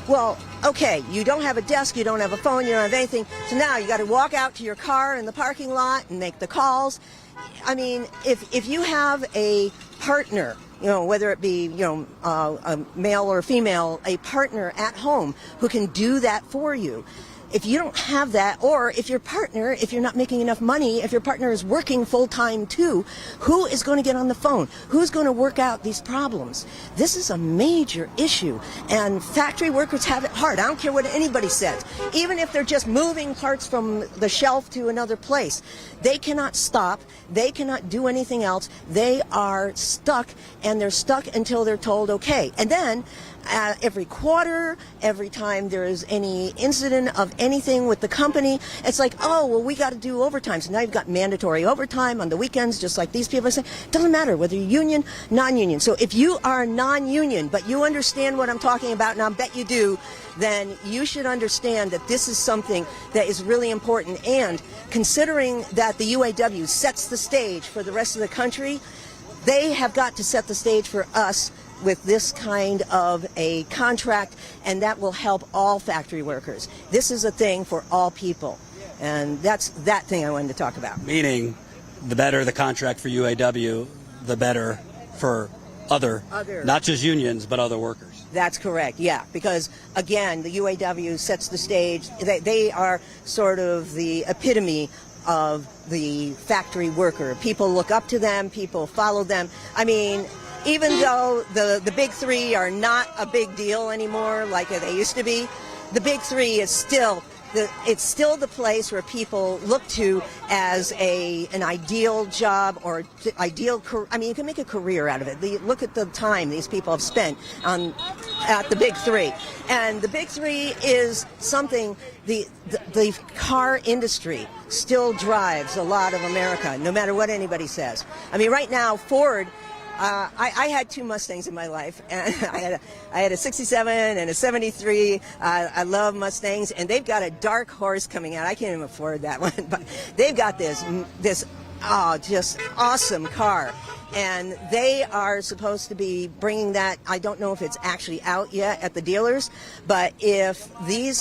Well, okay, you don't have a desk, you don't have a phone, you don't have anything, so now you got to walk out to your car in the parking lot and make the calls. I mean, if you have a partner, you know, whether it be, you know, a male or female, a partner at home who can do that for you. If you don't have that, or if your partner, if you're not making enough money, if your partner is working full-time too, who is going to get on the phone? Who's going to work out these problems? This is a major issue, and factory workers have it hard. I don't care what anybody says. Even if they're just moving parts from the shelf to another place, they cannot stop. They cannot do anything else. They are stuck, and they're stuck until they're told okay. And then every quarter, every time there is any incident of anything with the company, it's like, oh, well, we got to do overtime. So now you've got mandatory overtime on the weekends, just like these people are saying. It doesn't matter whether you're union, non-union. So if you are non-union, but you understand what I'm talking about, and I bet you do, then you should understand that this is something that is really important. And considering that the UAW sets the stage for the rest of the country, they have got to set the stage for us with this kind of a contract, and that will help all factory workers. This is a thing for all people, and that's that thing I wanted to talk about. Meaning, the better the contract for UAW, the better for other, not just unions, but other workers. That's correct, yeah, because again, the UAW sets the stage. They are sort of the epitome of the factory worker. People look up to them, people follow them. I mean, even though the big three are not a big deal anymore like they used to be, the big three is still it's still the place where people look to as an ideal job or ideal career. I mean, you can make a career out of it. Look at the time these people have spent at the big three. And the big three is something, the car industry still drives a lot of America, no matter what anybody says. I mean, right now, Ford, I had 2 Mustangs in my life, and I had a 67 and a 73. I love Mustangs, and they've got a dark horse coming out. I can't even afford that one, but they've got this just awesome car. And they are supposed to be bringing that. I don't know if it's actually out yet at the dealers, but if these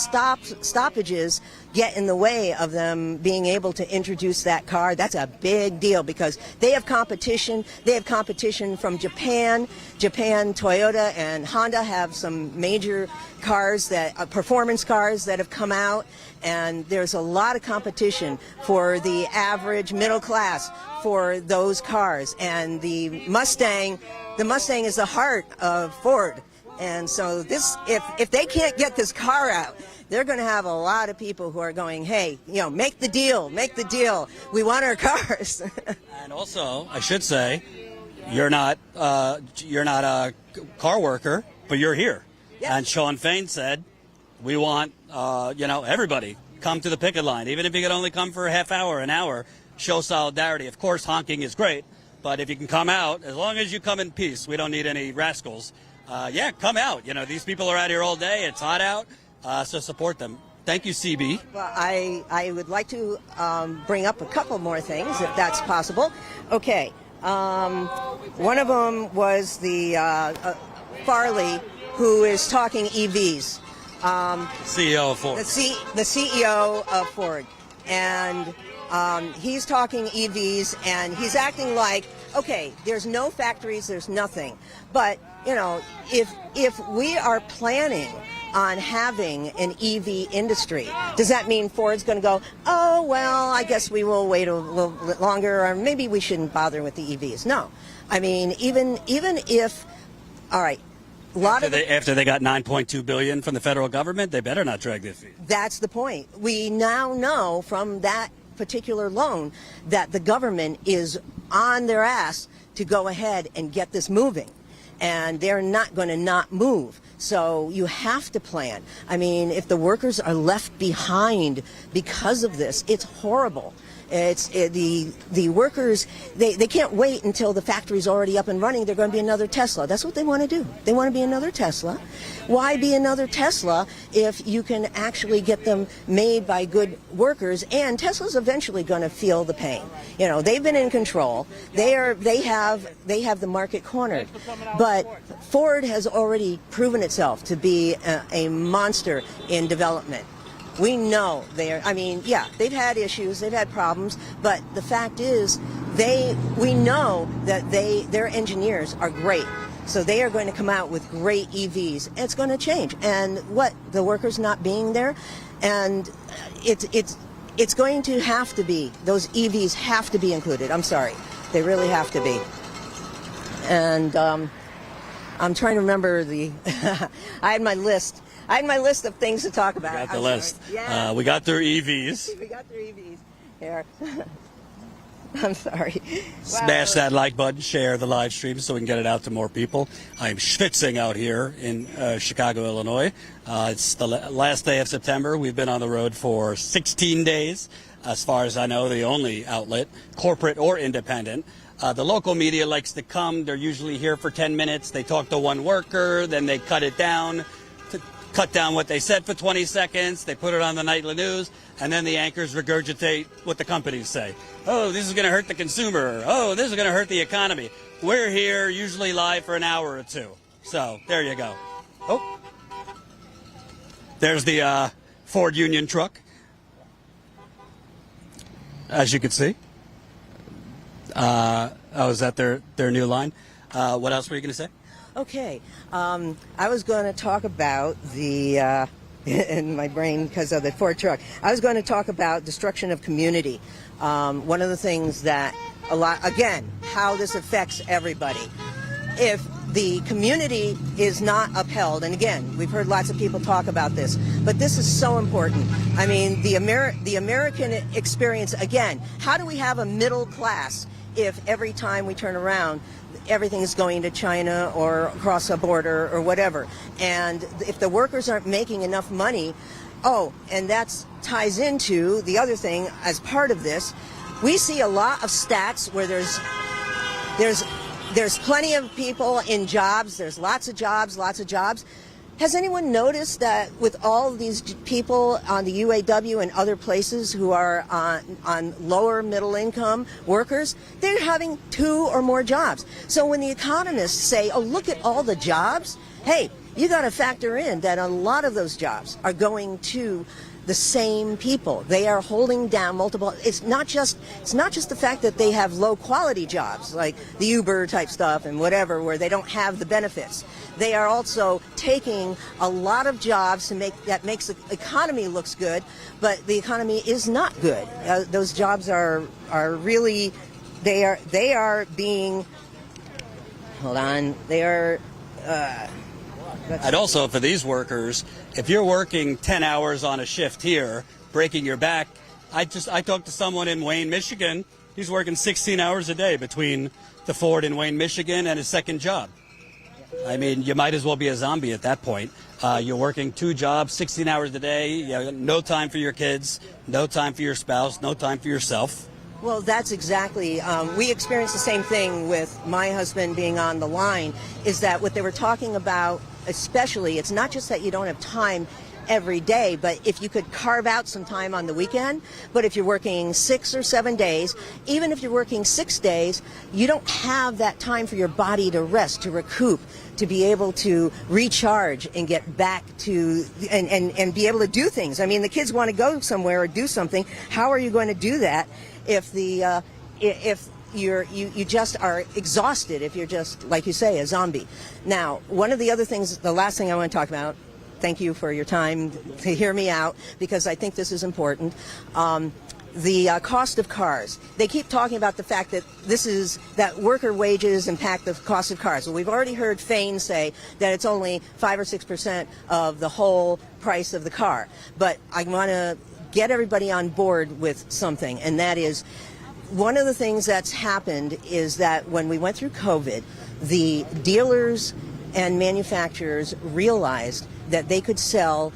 stoppages get in the way of them being able to introduce that car, that's a big deal because they have competition. They have competition from Japan. Toyota and Honda have some major cars performance cars that have come out, and there's a lot of competition for the average middle class for those cars. And the Mustang is the heart of Ford. And so if they can't get this car out, they're going to have a lot of people who are going, hey, you know, make the deal. We want our cars. And also, I should say, you're not a car worker, but you're here. Yes. And Shawn Fain said, we want everybody come to the picket line, even if you could only come for a half hour, an hour. Show solidarity. Of course, honking is great, but if you can come out, as long as you come in peace, we don't need any rascals. Come out. You know, these people are out here all day. It's hot out, so support them. Thank you, CB. Well, I would like to bring up a couple more things, if that's possible. Okay. One of them was the Farley, who is talking EVs. CEO of Ford. The CEO of Ford. And he's talking EVs, and he's acting like, okay, there's no factories, there's nothing. But, you know, if we are planning on having an EV industry, does that mean Ford's going to go, oh, well, I guess we will wait a little bit longer, or maybe we shouldn't bother with the EVs? No. I mean, even if, all right, after they got $9.2 billion from the federal government, they better not drag their feet. That's the point. We now know from that particular loan that the government is on their ass to go ahead and get this moving, and they're not going to not move. So you have to plan. I mean, if the workers are left behind because of this, it's horrible. The workers, they can't wait until the factory's already up and running. They're going to be another Tesla. That's what they want to do. They want to be another Tesla. Why be another Tesla if you can actually get them made by good workers? And Tesla's eventually going to feel the pain. You know, they've been in control. They have the market cornered. But Ford has already proven itself to be a monster in development. We know they've had issues, they've had problems, but the fact is, we know that their engineers are great. So they are going to come out with great EVs. And it's going to change. And the workers not being there, and it's going to have to be, those EVs have to be included. I'm sorry. They really have to be. And I'm trying to remember I had my list. I had my list of things to talk about. We got the list. Yeah. We got through EVs. We got through EVs. Here. I'm sorry. Smash that like button, share the live stream so we can get it out to more people. I'm schwitzing out here in Chicago, Illinois. It's the last day of September. We've been on the road for 16 days. As far as I know, the only outlet, corporate or independent. The local media likes to come. They're usually here for 10 minutes. They talk to one worker, then they cut it down. Cut down what they said for 20 seconds, they put it on the nightly news, and then the anchors regurgitate what the companies say. Oh, this is going to hurt the consumer. Oh, this is going to hurt the economy. We're here usually live for an hour or two. So, there you go. Oh, there's the Ford Union truck, as you can see. Is that their new line? What else were you going to say? Okay, I was going to talk about in my brain because of the Ford truck, I was going to talk about destruction of community. One of the things that how this affects everybody. If the community is not upheld, and again, we've heard lots of people talk about this, but this is so important. I mean, the American experience, again, how do we have a middle class if every time we turn around, everything is going to China or across a border or whatever? And if the workers aren't making enough money, and that ties into the other thing as part of this, we see a lot of stats where there's plenty of people in jobs, there's lots of jobs. Has anyone noticed that with all of these people on the UAW and other places who are on lower middle income workers, they're having 2 or more jobs. So when the economists say, oh, look at all the jobs, hey, you got to factor in that a lot of those jobs are going to the same people. They are holding down multiple. It's not just the fact that they have low quality jobs like the Uber type stuff and whatever where they don't have the benefits. They are also taking a lot of jobs to makes the economy looks good, but the economy is not good. Those jobs are really they are being hold on. They are And also for these workers, if you're working 10 hours on a shift here, breaking your back, I talked to someone in Wayne, Michigan. He's working 16 hours a day between the Ford in Wayne, Michigan and his second job. I mean, you might as well be a zombie at that point. You're working 2 jobs, 16 hours a day, you have no time for your kids, no time for your spouse, no time for yourself. Well, that's exactly, we experienced the same thing with my husband being on the line, is that what they were talking about, especially, it's not just that you don't have time every day, but if you could carve out some time on the weekend, but if you're working 6 or 7 days, even if you're working 6 days, you don't have that time for your body to rest, to recoup, to be able to recharge and get back to, and be able to do things. I mean, the kids want to go somewhere or do something. How are you going to do that if you just are exhausted, if you're just, like you say, a zombie? Now, one of the other things, the last thing I want to talk about, thank you for your time to hear me out, because I think this is important. The cost of cars. They keep talking about the fact that worker wages impact the cost of cars. Well, we've already heard Fain say that it's only 5 or 6% of the whole price of the car. But I want to get everybody on board with something, and that is, one of the things that's happened is that when we went through COVID, the dealers and manufacturers realized that they could sell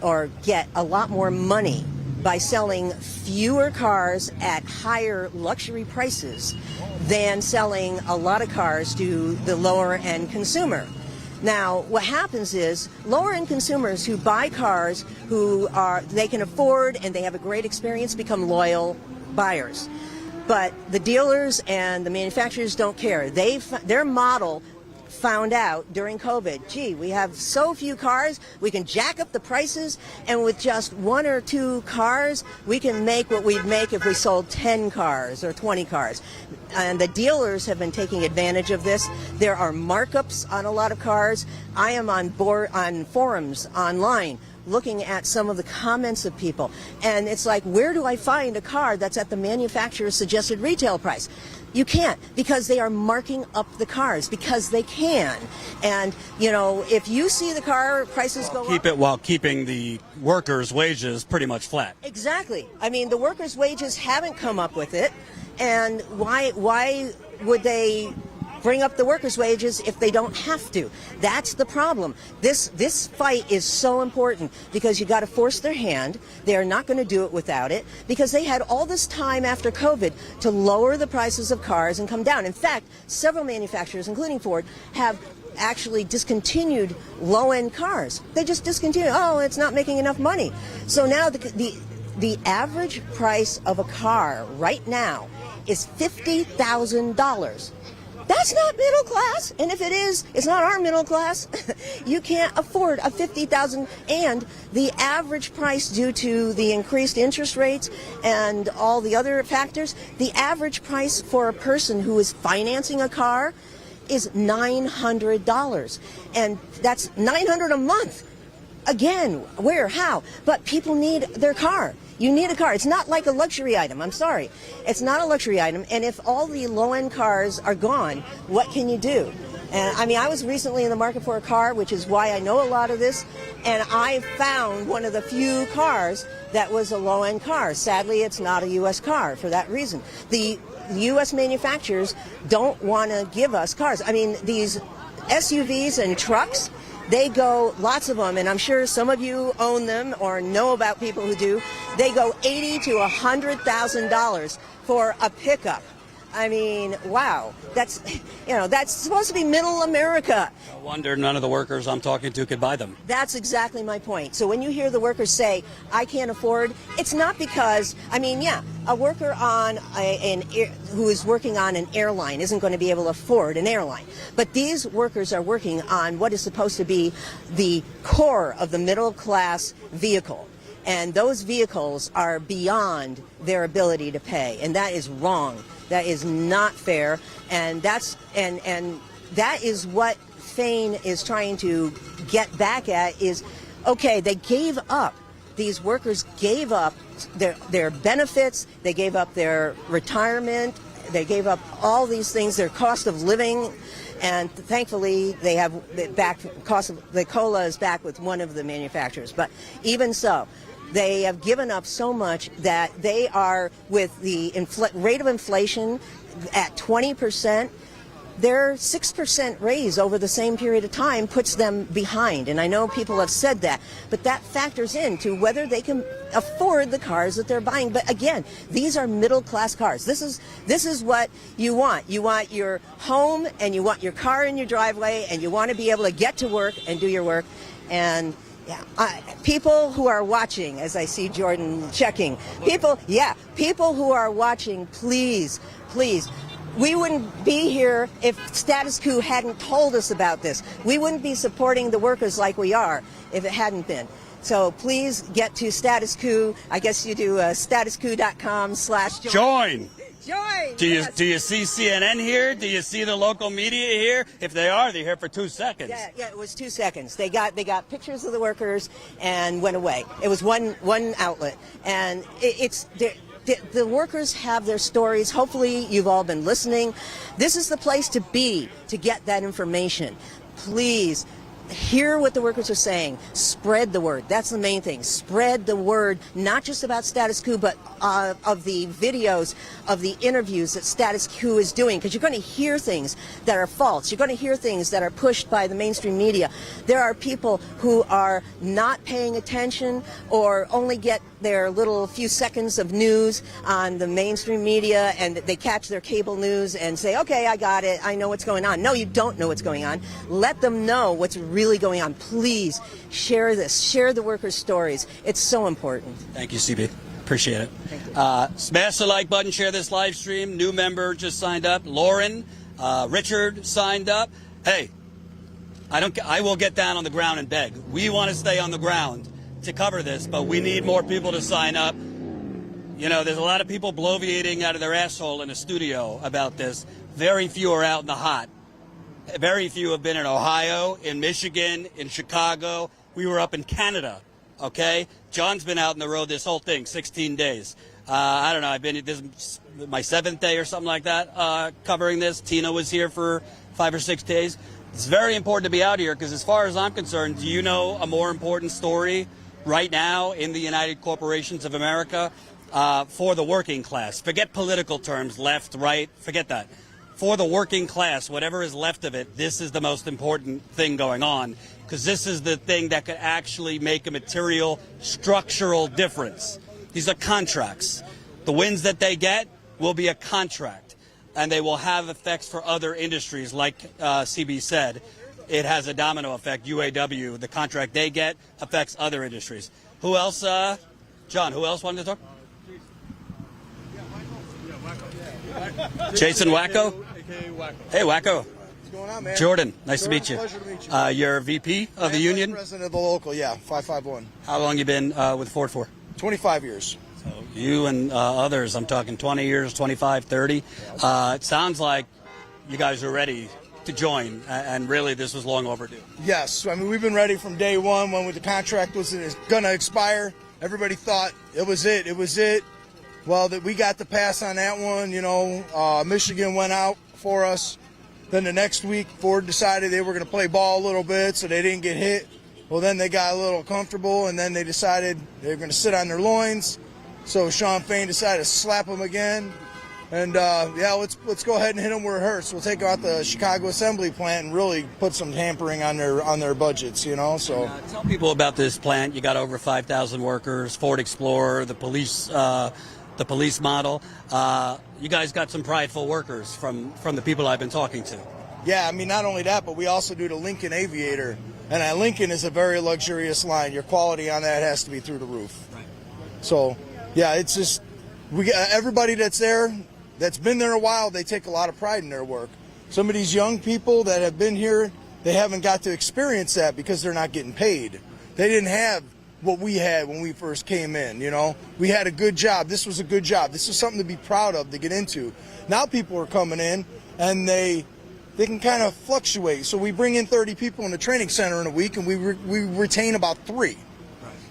or get a lot more money by selling fewer cars at higher luxury prices than selling a lot of cars to the lower end consumer. Now, what happens is lower end consumers who buy cars they can afford and they have a great experience become loyal buyers. But the dealers and the manufacturers don't care. Their model found out during COVID, gee, we have so few cars, we can jack up the prices, and with just 1 or 2 cars, we can make what we'd make if we sold 10 cars or 20 cars. And the dealers have been taking advantage of this. There are markups on a lot of cars. I am on forums online looking at some of the comments of people, and it's like, where do I find a car that's at the manufacturer's suggested retail price? You can't, because they are marking up the cars because they can. And, you know, if you see the car prices go Keep up... it while keeping the workers' wages pretty much flat. Exactly. I mean, the workers' wages haven't come up with it. And why would they bring up the workers' wages if they don't have to? That's the problem. This fight is so important because you got to force their hand. They are not going to do it without it because they had all this time after COVID to lower the prices of cars and come down. In fact, several manufacturers, including Ford, have actually discontinued low-end cars. They just discontinued. Oh, it's not making enough money. So now the average price of a car right now is $50,000. That's not middle class, and if it is, it's not our middle class. You can't afford a $50,000, and the average price due to the increased interest rates and all the other factors, the average price for a person who is financing a car is $900, and that's $900 a month. Again, where, how? But people need their car. You need a car. It's not like a luxury item. I'm sorry. It's not a luxury item. And if all the low-end cars are gone, what can you do? And I mean, I was recently in the market for a car, which is why I know a lot of this. And I found one of the few cars that was a low-end car. Sadly, it's not a U.S. car for that reason. The U.S. manufacturers don't want to give us cars. I mean, these SUVs and trucks, they go, lots of them, and I'm sure some of you own them or know about people who do, they go $80,000 to $100,000 for a pickup. I mean, wow, that's supposed to be middle America. No wonder none of the workers I'm talking to could buy them. That's exactly my point. So when you hear the workers say, I can't afford, it's not because, I mean, yeah, a worker who is working on an airline isn't going to be able to afford an airline. But these workers are working on what is supposed to be the core of the middle class vehicle. And those vehicles are beyond their ability to pay. And that is wrong. That is not fair, and that is what Fain is trying to get back at. Is okay? They gave up. These workers gave up their benefits. They gave up their retirement. They gave up all these things. Their cost of living, and thankfully they have it back. The COLA is back with one of the manufacturers, but even so. They have given up so much that they are, with the rate of inflation at 20%, their 6% raise over the same period of time puts them behind. And I know people have said that, but that factors into whether they can afford the cars that they're buying. But again, these are middle-class cars. This is what you want. You want your home, and you want your car in your driveway, and you want to be able to get to work and do your work. And yeah, people who are watching, as I see Jordan checking, people who are watching, please, we wouldn't be here if Status Coup hadn't told us about this. We wouldn't be supporting the workers like we are if it hadn't been. So please get to Status Coup. I guess you do statuscoup.com/join. Join. Do you see CNN here? Do you see the local media here? If they are, they're here for 2 seconds. Yeah, it was 2 seconds. They got pictures of the workers and went away. It was one outlet, and the workers have their stories. Hopefully, you've all been listening. This is the place to be to get that information. Please. hear what the workers are saying. Spread the word. That's the main thing. Spread the word, not just about Status Coup, but of the videos, of the interviews that Status Coup is doing. Because you're going to hear things that are false. You're going to hear things that are pushed by the mainstream media. There are people who are not paying attention or only get their little few seconds of news on the mainstream media, and they catch their cable news and say, okay, I got it. I know what's going on. No, you don't know what's going on. Let them know what's really going on. Please share this. Share the workers' stories. It's so important. Thank you, CB. Appreciate it. Smash the like button. Share this live stream. New member just signed up. Lauren, Richard signed up. Hey, I will get down on the ground and beg. We want to stay on the ground to cover this, but we need more people to sign up. You know, there's a lot of people bloviating out of their asshole in a studio about this. Very few are out in the hot. Very few have been in Ohio, in Michigan, in Chicago. We were up in Canada, okay? John's been out on the road this whole thing, 16 days. I don't know, this is my 7th day or something like that covering this. Tina was here for 5 or 6 days. It's very important to be out here because as far as I'm concerned, do you know a more important story right now in the United Corporations of America for the working class? Forget political terms, left, right, forget that. For the working class, whatever is left of it, this is the most important thing going on because this is the thing that could actually make a material, structural difference. These are contracts. The wins that they get will be a contract, and they will have effects for other industries. Like CB said, it has a domino effect. UAW, the contract they get affects other industries. Who else? John, who else wanted to talk? Jason Wacko? Hey, Wacko. What's going on, man? Jordan, nice to meet you. Pleasure to meet you. You're VP of the union? President of the local, yeah, 551. How long you been with Ford for? 25 years. So you and others, I'm talking 20 years, 25, 30. It sounds like you guys are ready to join, and really this was long overdue. Yes, I mean, we've been ready from day one when the contract was going to expire. Everybody thought it was it. Well, we got the pass on that one. You know, Michigan went out for us. Then the next week, Ford decided they were going to play ball a little bit, so they didn't get hit. Well, then they got a little comfortable, and then they decided they were going to sit on their loins. So Shawn Fain decided to slap them again. And, yeah, let's go ahead and hit them where it hurts. We'll take out the Chicago assembly plant and really put some hampering on their budgets, you know. So tell people about this plant. You got over 5,000 workers, Ford Explorer, the police model. You guys got some prideful workers from the people I've been talking to. Yeah, I mean, not only that, but we also do the Lincoln Aviator. And that Lincoln is a very luxurious line. Your quality on that has to be through the roof. Right. So, yeah, it's just, everybody that's there, that's been there a while, they take a lot of pride in their work. Some of these young people that have been here, they haven't got to experience that because they're not getting paid. They didn't have what we had when we first came in, you know. We had a good job. This was a good job. This was something to be proud of, to get into. Now people are coming in, and they can kind of fluctuate. So we bring in 30 people in the training center in a week, and we retain about 3.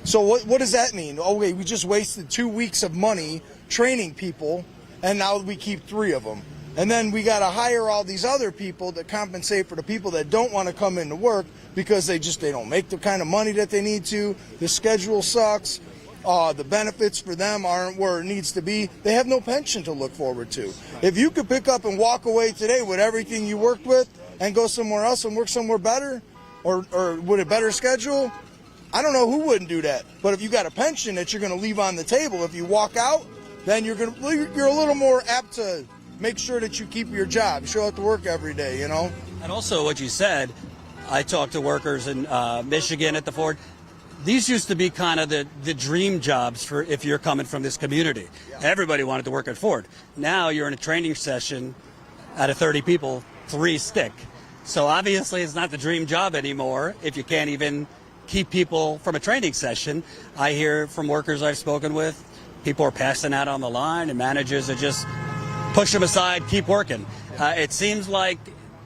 So what does that mean? Okay, we just wasted 2 weeks of money training people, and now we keep 3 of them. And then we got to hire all these other people to compensate for the people that don't want to come into work because they don't make the kind of money that they need to. The schedule sucks. The benefits for them aren't where it needs to be. They have no pension to look forward to. If you could pick up and walk away today with everything you worked with and go somewhere else and work somewhere better or with a better schedule, I don't know who wouldn't do that. But if you got a pension that you're going to leave on the table, if you walk out, then you're a little more apt to make sure that you keep your job, show up to work every day, you know. And also what you said, I talked to workers in Michigan at the Ford. These used to be kind of the dream jobs for if you're coming from this community. Yeah. Everybody wanted to work at Ford. Now you're in a training session, out of 30 people, 3 stick. So obviously it's not the dream job anymore if you can't even keep people from a training session. I hear from workers I've spoken with, people are passing out on the line and managers are just push them aside, keep working. It seems like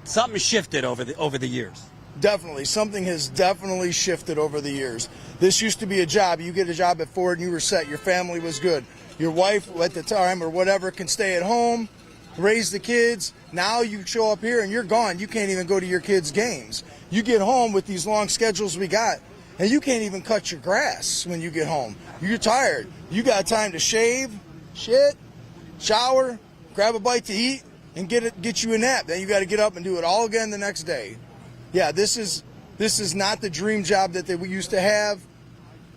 something shifted over the years. Definitely. Something has definitely shifted over the years. This used to be a job. You get a job at Ford and you were set. Your family was good. Your wife at the time or whatever can stay at home, raise the kids. Now you show up here and you're gone. You can't even go to your kids' games. You get home with these long schedules we got, and you can't even cut your grass when you get home. You're tired. You got time to shave, shit, shower, grab a bite to eat, and get you a nap. Then you got to get up and do it all again the next day. Yeah, this is not the dream job that we used to have.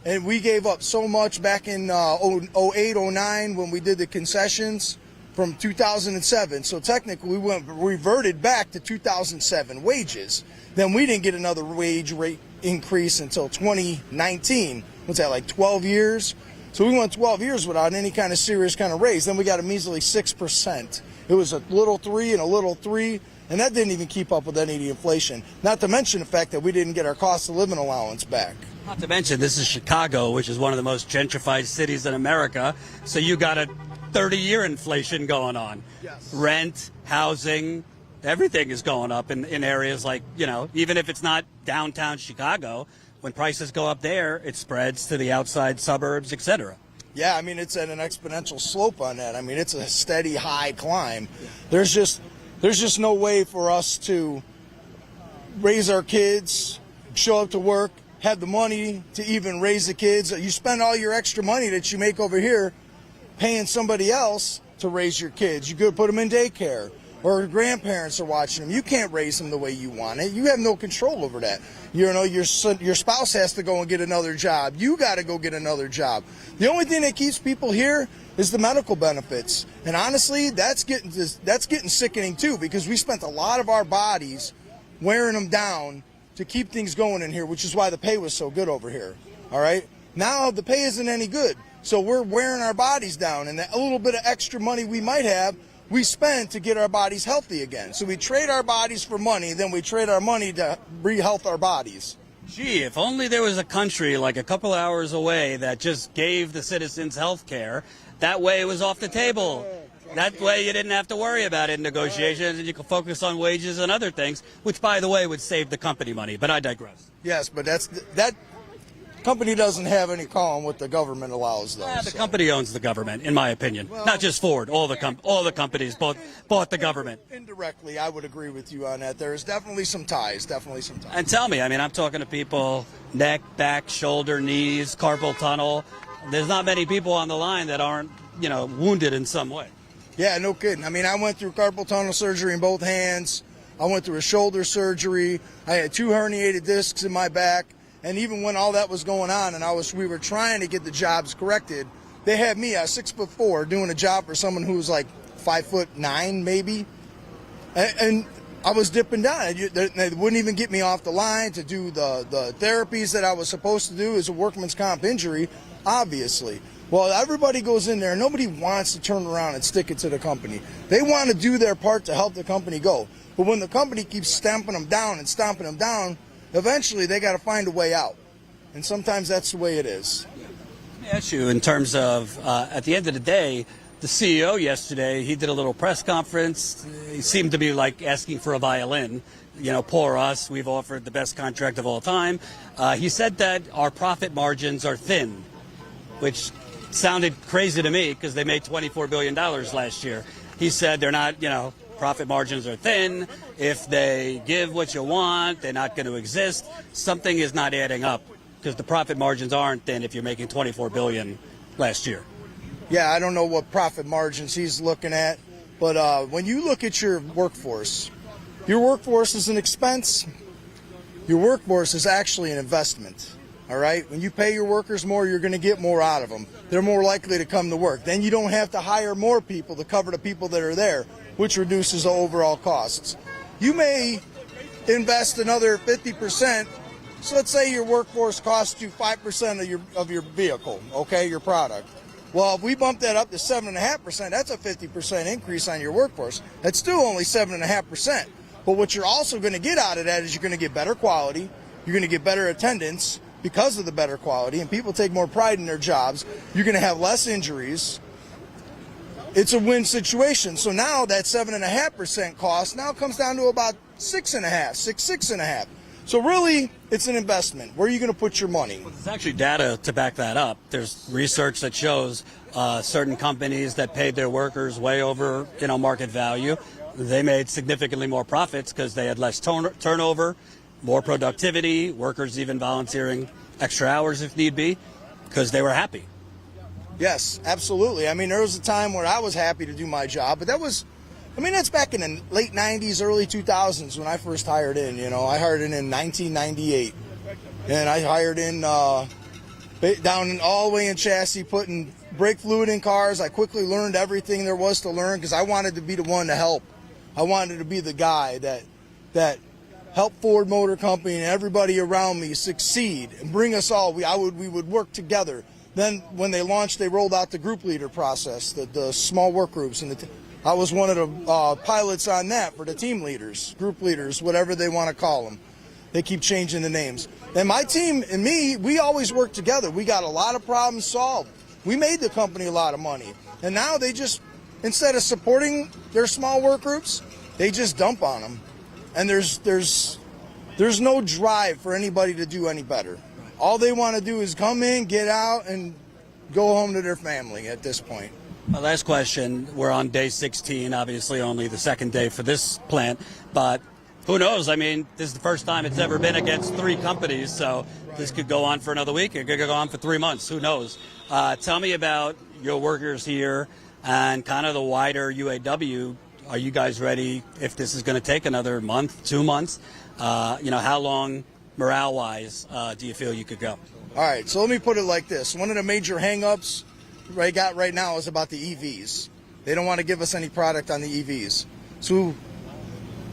And we gave up so much back in 08, 09 when we did the concessions from 2007. So technically we reverted back to 2007 wages. Then we didn't get another wage rate increase until 2019. What's that, like 12 years? So we went 12 years without any kind of serious kind of raise. Then we got a measly 6%. It was a little 3 and a little 3. And that didn't even keep up with any of the inflation. Not to mention the fact that we didn't get our cost of living allowance back. Not to mention, this is Chicago, which is one of the most gentrified cities in America. So you got a 30-year inflation going on. Yes. Rent, housing, everything is going up in areas like, even if it's not downtown Chicago, when prices go up there, it spreads to the outside suburbs, etc. Yeah, I mean, it's at an exponential slope on that. I mean, it's a steady high climb. There's just no way for us to raise our kids, show up to work, have the money to even raise the kids. You spend all your extra money that you make over here paying somebody else to raise your kids. You could put them in daycare, or grandparents are watching them. You can't raise them the way you want it. You have no control over that. Your spouse has to go and get another job. You got to go get another job. The only thing that keeps people here is the medical benefits. And honestly, that's getting sickening too, because we spent a lot of our bodies wearing them down to keep things going in here, which is why the pay was so good over here. All right? Now the pay isn't any good. So we're wearing our bodies down, and that little bit of extra money we might have, we spend to get our bodies healthy again. So we trade our bodies for money, then we trade our money to re-health our bodies. Gee, if only there was a country like a couple hours away that just gave the citizens health care. That way it was off the table. That way you didn't have to worry about it in negotiations, and you could focus on wages and other things, which, by the way, would save the company money. But I digress. Yes, but that company doesn't have any call on what the government allows, though. The company owns the government, in my opinion. Not just Ford. All the companies bought the government. Indirectly, I would agree with you on that. There's definitely some ties. And tell me, I'm talking to people, neck, back, shoulder, knees, carpal tunnel. There's not many people on the line that aren't, wounded in some way. Yeah, no kidding. I went through carpal tunnel surgery in both hands. I went through a shoulder surgery. I had 2 herniated discs in my back. And even when all that was going on and we were trying to get the jobs corrected, they had me at 6'4" doing a job for someone who was like 5'9" maybe. And I was dipping down. They wouldn't even get me off the line to do the therapies that I was supposed to do as a workman's comp injury, obviously. Well, everybody goes in there. Nobody wants to turn around and stick it to the company. They want to do their part to help the company go. But when the company keeps stamping them down and stomping them down, eventually they got to find a way out. And sometimes that's the way it is. Let me ask you, in terms of, at the end of the day, the CEO yesterday, he did a little press conference. He seemed to be like asking for a violin. Poor us, we've offered the best contract of all time. He said that our profit margins are thin, which sounded crazy to me because they made $24 billion last year. He said they're not, profit margins are thin. If they give what you want, they're not going to exist. Something is not adding up because the profit margins aren't thin if you're making $24 billion last year. Yeah, I don't know what profit margins he's looking at, but when you look at your workforce is an expense. Your workforce is actually an investment. All right? When you pay your workers more, you're going to get more out of them. They're more likely to come to work. Then you don't have to hire more people to cover the people that are there, which reduces the overall costs. You may invest another 50%. So let's say your workforce costs you 5% of your vehicle, okay, your product. Well, if we bump that up to 7.5%, that's a 50% increase on your workforce. That's still only 7.5%. But what you're also going to get out of that is you're going to get better quality, you're going to get better attendance because of the better quality, and people take more pride in their jobs. You're going to have less injuries. It's a win situation. So now that 7.5% cost now comes down to about 6.5. So really, it's an investment. Where are you going to put your money? Well, there's actually data to back that up. There's research that shows certain companies that paid their workers way over, market value. They made significantly more profits because they had less turnover. more productivity, workers even volunteering extra hours if need be, because they were happy. Yes, absolutely. I mean, there was a time where I was happy to do my job, but that's back in the late 90s, early 2000s when I first hired in. I hired in 1998, and I hired in down all the way in chassis, putting brake fluid in cars. I quickly learned everything there was to learn because I wanted to be the one to help. I wanted to be the guy that helped Ford Motor Company and everybody around me succeed and bring us all. We would work together. Then when they launched, they rolled out the group leader process, the small work groups, and I was one of the pilots on that for the team leaders, group leaders, whatever they want to call them. They keep changing the names. And my team and me, we always work together. We got a lot of problems solved. We made the company a lot of money. And now they just, instead of supporting their small work groups, they just dump on them. And there's no drive for anybody to do any better. All they want to do is come in, get out, and go home to their family at this point. My last question, we're on day 16, obviously only the second day for this plant, but who knows? I mean, this is the first time it's ever been against 3 companies, so this could go on for another week. It could go on for 3 months. Who knows? Tell me about your workers here and kind of the wider UAW. Are you guys ready if this is going to take another month, 2 months? How long, morale-wise, do you feel you could go? All right, so let me put it like this. One of the major hang-ups I got right now is about the EVs. They don't want to give us any product on the EVs. So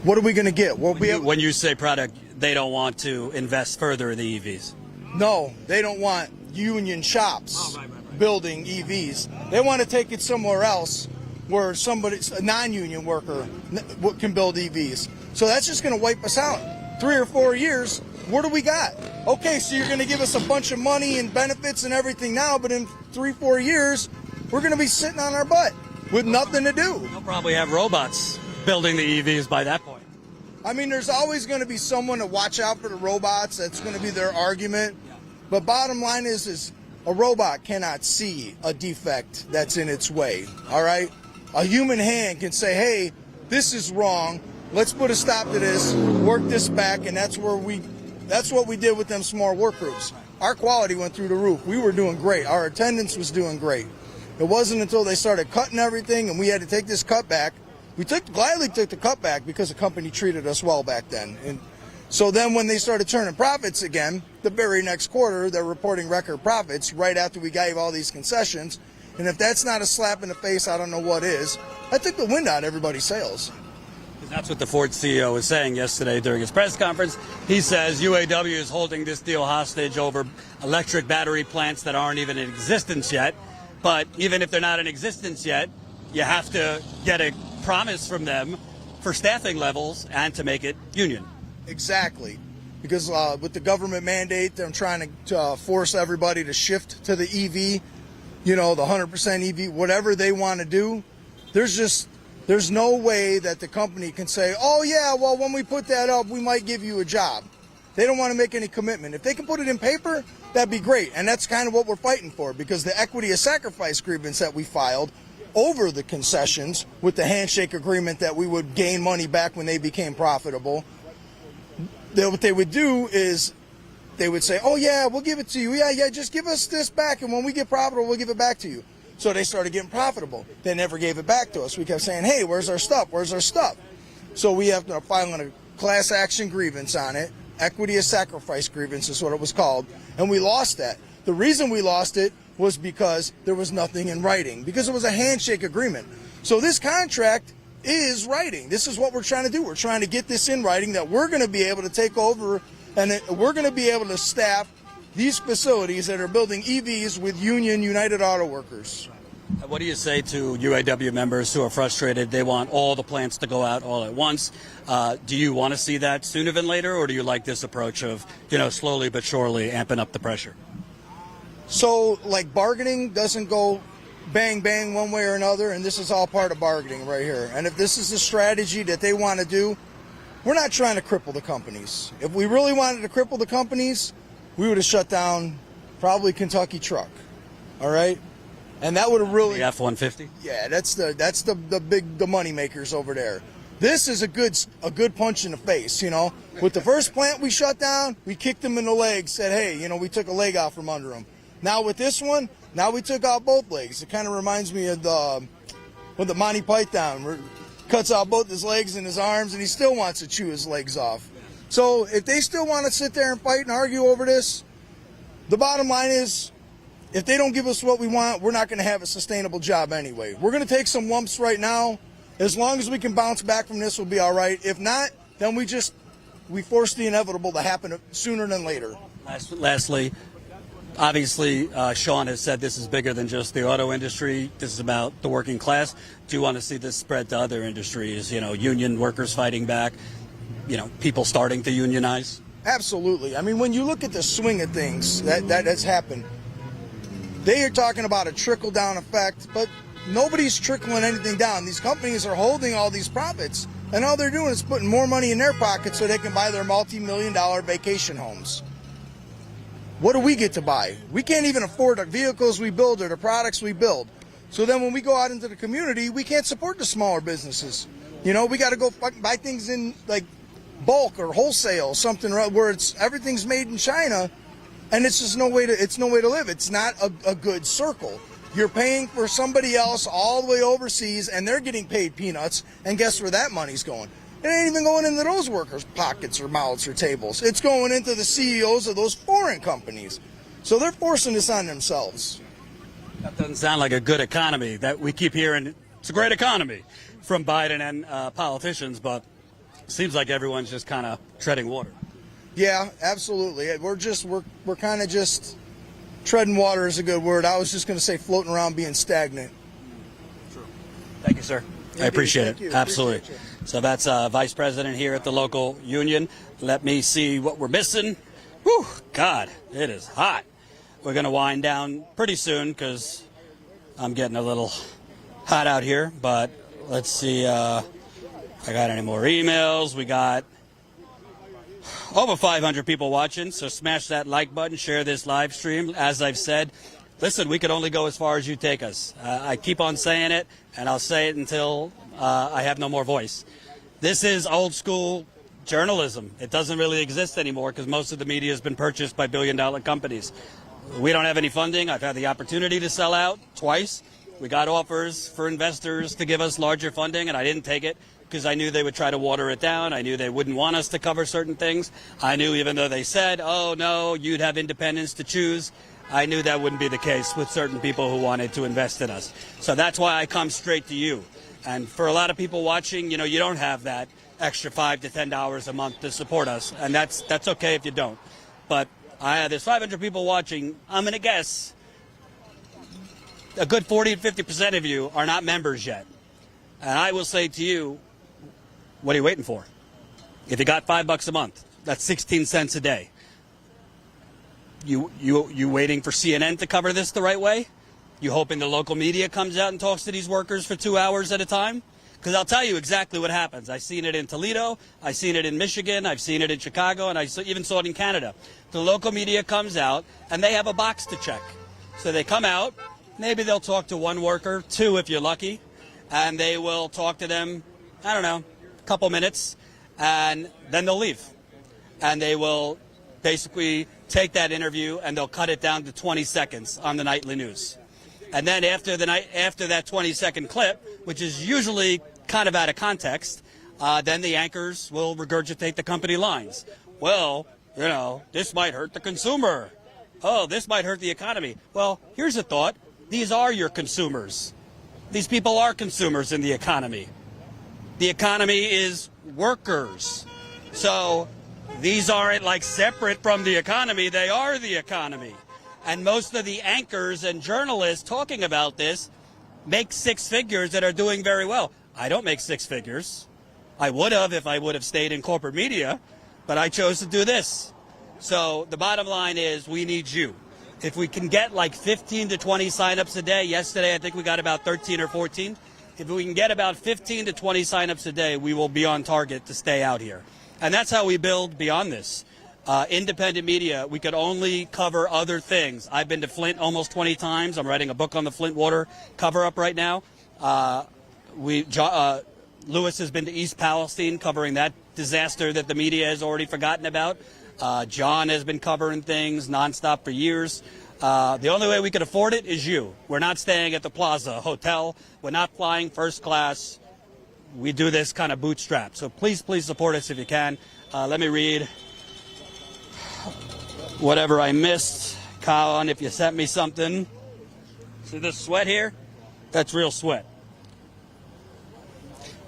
what are we going to get? When you say product, they don't want to invest further in the EVs? No, they don't want union shops building EVs. They want to take it somewhere else where a non-union worker can build EVs. So that's just going to wipe us out. 3 or 4 years, what do we got? Okay, so you're going to give us a bunch of money and benefits and everything now, but in 3-4 years, we're going to be sitting on our butt with nothing to do. They'll probably have robots building the EVs by that point. I mean, there's always going to be someone to watch out for the robots. That's going to be their argument. But bottom line is a robot cannot see a defect that's in its way, all right? A human hand can say, hey, this is wrong. Let's put a stop to this, work this back, and that's what we did with them small work groups. Our quality went through the roof. We were doing great. Our attendance was doing great. It wasn't until they started cutting everything and we had to take this cut back. We gladly took the cut back because the company treated us well back then. And so then when they started turning profits again, the very next quarter, they're reporting record profits right after we gave all these concessions. And if that's not a slap in the face, I don't know what is. I took the wind out of everybody's sails. That's what the Ford CEO was saying yesterday during his press conference. He says UAW is holding this deal hostage over electric battery plants that aren't even in existence yet. But even if they're not in existence yet, you have to get a promise from them for staffing levels and to make it union. Exactly. Because with the government mandate, they're trying to force everybody to shift to the EV, the 100% EV, whatever they want to do. There's no way that the company can say, oh, yeah, well, when we put that up, we might give you a job. They don't want to make any commitment. If they can put it in paper, that'd be great. And that's kind of what we're fighting for, because the equity of sacrifice grievance that we filed over the concessions with the handshake agreement that we would gain money back when they became profitable, what they would do is they would say, oh, yeah, we'll give it to you. Yeah, just give us this back, and when we get profitable, we'll give it back to you. So they started getting profitable. They never gave it back to us. We kept saying, hey, where's our stuff? Where's our stuff? So we have to file a class action grievance on it. Equity of sacrifice grievance is what it was called. And we lost that. The reason we lost it was because there was nothing in writing, because it was a handshake agreement. So this contract is writing. This is what we're trying to do. We're trying to get this in writing that we're going to be able to take over and we're going to be able to staff these facilities that are building EVs with United Auto Workers. What do you say to UAW members who are frustrated? They want all the plants to go out all at once. Do you want to see that sooner than later, or do you like this approach of, slowly but surely amping up the pressure? So, bargaining doesn't go bang, bang one way or another, and this is all part of bargaining right here. And if this is the strategy that they want to do, we're not trying to cripple the companies. If we really wanted to cripple the companies, we would have shut down probably Kentucky Truck, all right? And that would have really... The F-150? Yeah, that's the money makers over there. This is a good punch in the face, you know. With the first plant we shut down, we kicked them in the legs, said, hey, you know, we took a leg out from under them. Now with this one, now we took out both legs. It kind of reminds me of the Monty Python, cuts out both his legs and his arms, and he still wants to chew his legs off. So if they still want to sit there and fight and argue over this, the bottom line is, if they don't give us what we want, we're not going to have a sustainable job anyway. We're going to take some lumps right now. As long as we can bounce back from this, we'll be all right. If not, then we force the inevitable to happen sooner than later. Lastly, obviously, Shawn has said this is bigger than just the auto industry. This is about the working class. Do you want to see this spread to other industries? You know, union workers fighting back, you know, people starting to unionize? Absolutely. I mean, when you look at the swing of things that has happened, they are talking about a trickle-down effect, but nobody's trickling anything down. These companies are holding all these profits, and all they're doing is putting more money in their pockets so they can buy their multi-million-dollar vacation homes. What do we get to buy? We can't even afford the vehicles we build or the products we build. So then when we go out into the community, we can't support the smaller businesses. You know, we got to go buy things in like bulk or wholesale, something where everything's made in China, and it's just no way to live. It's not a good circle. You're paying for somebody else all the way overseas, and they're getting paid peanuts, and guess where that money's going? It ain't even going into those workers' pockets or mouths or tables. It's going into the CEOs of those foreign companies. So they're forcing this on themselves. That doesn't sound like a good economy. That we keep hearing it's a great economy from Biden and politicians, but it seems like everyone's just kind of treading water. Yeah, absolutely. We're kind of just treading water is a good word. I was just going to say floating around being stagnant. True. Thank you, sir. I appreciate it. Absolutely. Appreciate you. So that's Vice President here at the local union. Let me see what we're missing. Whew, God, it is hot. We're going to wind down pretty soon because I'm getting a little hot out here. But let's see if I got any more emails. We got over 500 people watching, so smash that like button, share this live stream. As I've said, listen, we could only go as far as you take us. I keep on saying it, and I'll say it until I have no more voice. This is old school journalism. It doesn't really exist anymore because most of the media has been purchased by billion-dollar companies. We don't have any funding. I've had the opportunity to sell out twice. We got offers for investors to give us larger funding, and I didn't take it because I knew they would try to water it down. I knew they wouldn't want us to cover certain things. I knew even though they said, oh, no, you'd have independence to choose, I knew that wouldn't be the case with certain people who wanted to invest in us. So that's why I come straight to you. And for a lot of people watching, you know, you don't have that extra $5 to $10 a month to support us, and that's okay if you don't. But there's 500 people watching. I'm going to guess a good 40 to 50% of you are not members yet. And I will say to you, what are you waiting for? If you got $5 a month, that's 16 cents a day. You waiting for CNN to cover this the right way? You hoping the local media comes out and talks to these workers for 2 hours at a time? Because I'll tell you exactly what happens. I've seen it in Toledo, I've seen it in Michigan, I've seen it in Chicago, and I even saw it in Canada. The local media comes out, and they have a box to check. So they come out, maybe they'll talk to one worker, two if you're lucky, and they will talk to them, I don't know, a couple minutes, and then they'll leave. And they will basically take that interview, and they'll cut it down to 20 seconds on the nightly news. And then after that 20-second clip, which is usually kind of out of context, then the anchors will regurgitate the company lines. Well, you know, this might hurt the consumer. Oh, this might hurt the economy. Well, here's a thought. These are your consumers. These people are consumers in the economy. The economy is workers. So these aren't like separate from the economy. They are the economy. And most of the anchors and journalists talking about this make six figures that are doing very well. I don't make six figures. I would have if I would have stayed in corporate media, but I chose to do this. So the bottom line is we need you. If we can get like 15 to 20 signups a day, yesterday I think we got about 13 or 14. If we can get about 15 to 20 signups a day, we will be on target to stay out here. And that's how we build beyond this. Independent media, we could only cover other things. I've been to Flint almost 20 times. I'm writing a book on the Flint water cover-up right now. Lewis has been to East Palestine covering that disaster that the media has already forgotten about. John has been covering things nonstop for years. The only way we could afford it is you. We're not staying at the Plaza Hotel. We're not flying first class. We do this kind of bootstrap. So please, please support us if you can. Let me read whatever I missed. Colin, if you sent me something. See this sweat here? That's real sweat.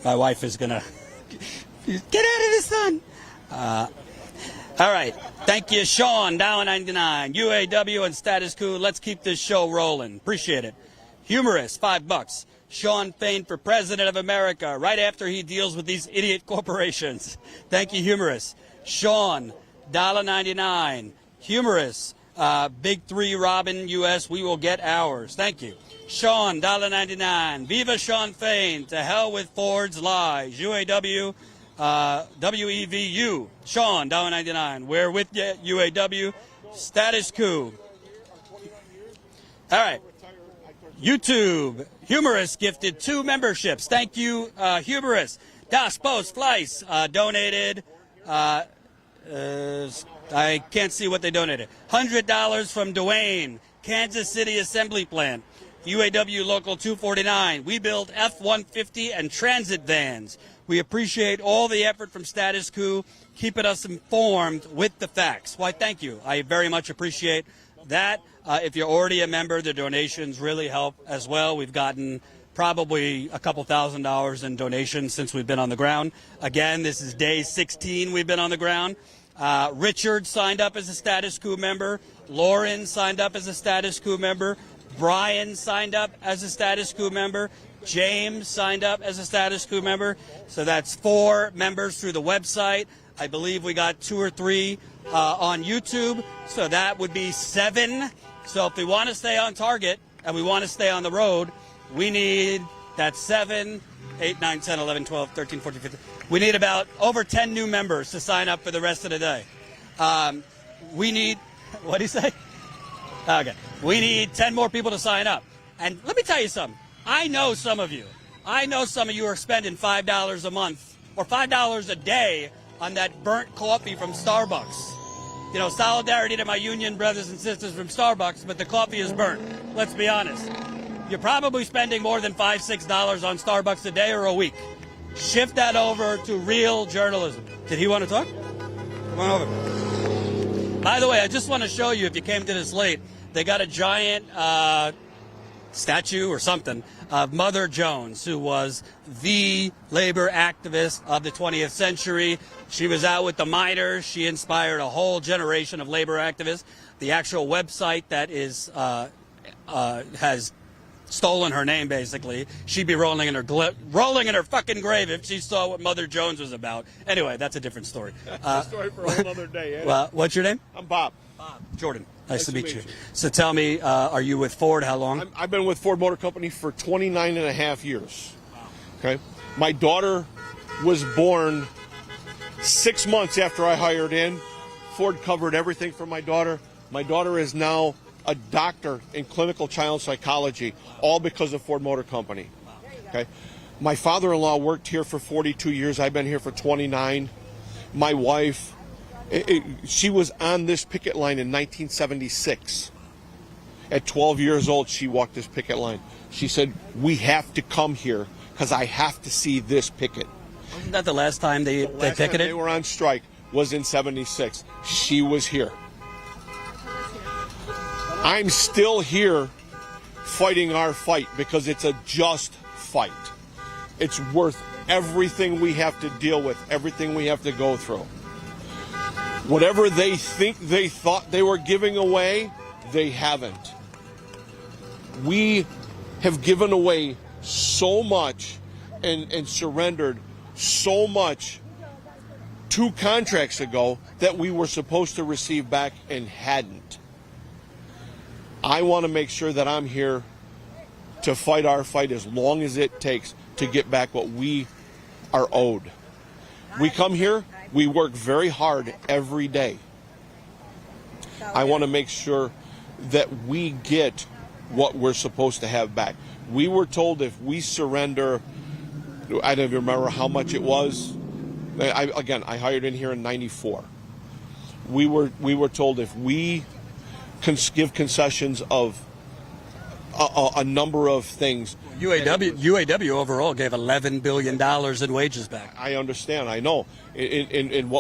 My wife is going to get out of the sun. All right. Thank you, Shawn, $1.99. UAW and Status Coup. Let's keep this show rolling. Appreciate it. Humorous, $5. Shawn Fain for President of America right after he deals with these idiot corporations. Thank you, Humorous. Shawn, $1.99. Humorous. Big 3 Robin US, we will get ours. Thank you. Shawn, $1.99. Viva Shawn Fain. To hell with Ford's lies. UAW, WEVU. Shawn, $1.99. We're with you, UAW. Status Coup. All right. YouTube. Humorous gifted 2 memberships. Thank you, Humorous. Das Post Fleiss donated. I can't see what they donated. $100 from Dwayne, Kansas City Assembly Plant. UAW Local 249. We build F-150 and transit vans. We appreciate all the effort from Status Coup, keeping us informed with the facts. Why, thank you. I very much appreciate that. If you're already a member, the donations really help as well. We've gotten probably a couple $1,000s in donations since we've been on the ground. Again, this is day 16 we've been on the ground. Richard signed up as a Status Coup member. Lauren signed up as a Status Coup member. Brian signed up as a Status Coup member. James signed up as a Status Coup member. So that's 4 members through the website. I believe we got 2 or 3 on YouTube. So that would be 7. So if we want to stay on target and we want to stay on the road, we need that 7, 8, 9, 10, 11, 12, 13, 14, 15. We need about over 10 new members to sign up for the rest of the day. We need, what do you say? Okay. We need 10 more people to sign up. And let me tell you something. I know some of you. I know some of you are spending $5 a month or $5 a day on that burnt coffee from Starbucks. You know, solidarity to my union brothers and sisters from Starbucks, but the coffee is burnt. Let's be honest. You're probably spending more than $5, $6 on Starbucks a day or a week. Shift that over to real journalism. Did he want to talk? Come on over. By the way, I just want to show you, if you came to this late, they got a giant statue or something of Mother Jones, who was the labor activist of the 20th century. She was out with the miners. She inspired a whole generation of labor activists. The actual website that is has stolen her name, basically. She'd be rolling in her fucking grave if she saw what Mother Jones was about. Anyway, that's a different story. That's a story for a whole other day. Well, what's your name? I'm Bob. Jordan. Nice to meet you. So tell me, are you with Ford? How long? I've been with Ford Motor Company for 29 and a half years. Okay. My daughter was born 6 months after I hired in. Ford covered everything for my daughter. My daughter is now a doctor in clinical child psychology, all because of Ford Motor Company. Okay. My father-in-law worked here for 42 years. I've been here for 29. My wife, she was on this picket line in 1976. At 12 years old, she walked this picket line. She said, "We have to come here because I have to see this picket." Wasn't that the last time they picketed? Time they were on strike was in 76. She was here. I'm still here fighting our fight because it's a just fight. It's worth everything we have to deal with, everything we have to go through. Whatever they think they thought they were giving away, they haven't. We have given away so much and surrendered so much 2 contracts ago that we were supposed to receive back and hadn't. I want to make sure that I'm here to fight our fight as long as it takes to get back what we are owed. We come here, we work very hard every day. I want to make sure that we get what we're supposed to have back. We were told if we surrender I don't even remember how much it was. I hired in here in '94. We were told if we give concessions of a number of things. UAW overall gave $11 billion in wages back. I understand. I know. In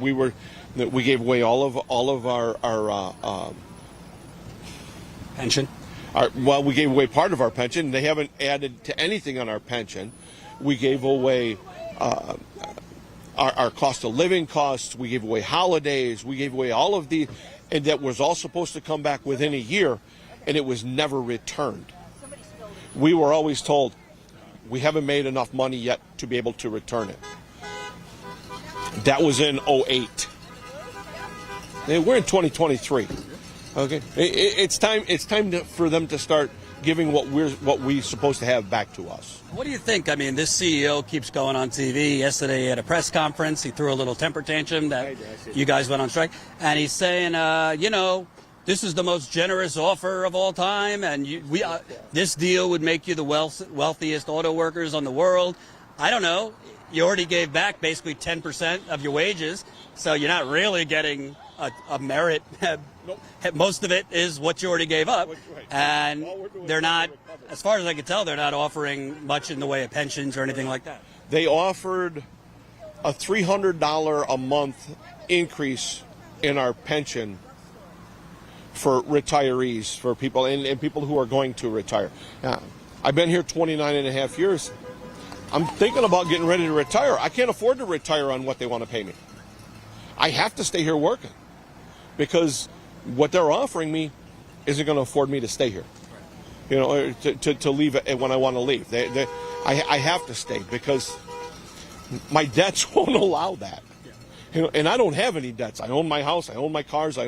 we gave away all of our Pension. We gave away part of our pension. They haven't added to anything on our pension. We gave away our cost of living costs. We gave away holidays. We gave away all of the, and that was all supposed to come back within a year, and it was never returned. We were always told we haven't made enough money yet to be able to return it. That was in 2008. We're in 2023. Okay, it's time for them to start giving what we're supposed to have back to us. What do you think? I mean, this CEO keeps going on TV. Yesterday at a press conference, he threw a little temper tantrum that you guys went on strike, and he's saying, this is the most generous offer of all time, and this deal would make you the wealthiest auto workers on the world. I don't know. You already gave back basically 10% of your wages, so you're not really getting a merit. Nope. Most of it is what you already gave up, and they're not, as far as I can tell, they're not offering much in the way of pensions or anything like that. They offered a $300 a month increase in our pension for retirees, for people and people who are going to retire. I've been here 29 and a half years. I'm thinking about getting ready to retire. I can't afford to retire on what they want to pay me. I have to stay here working because what they're offering me isn't going to afford me to stay here. To leave it when I want to leave. I have to stay because my debts won't allow that. And I don't have any debts. I own my house. I own my cars.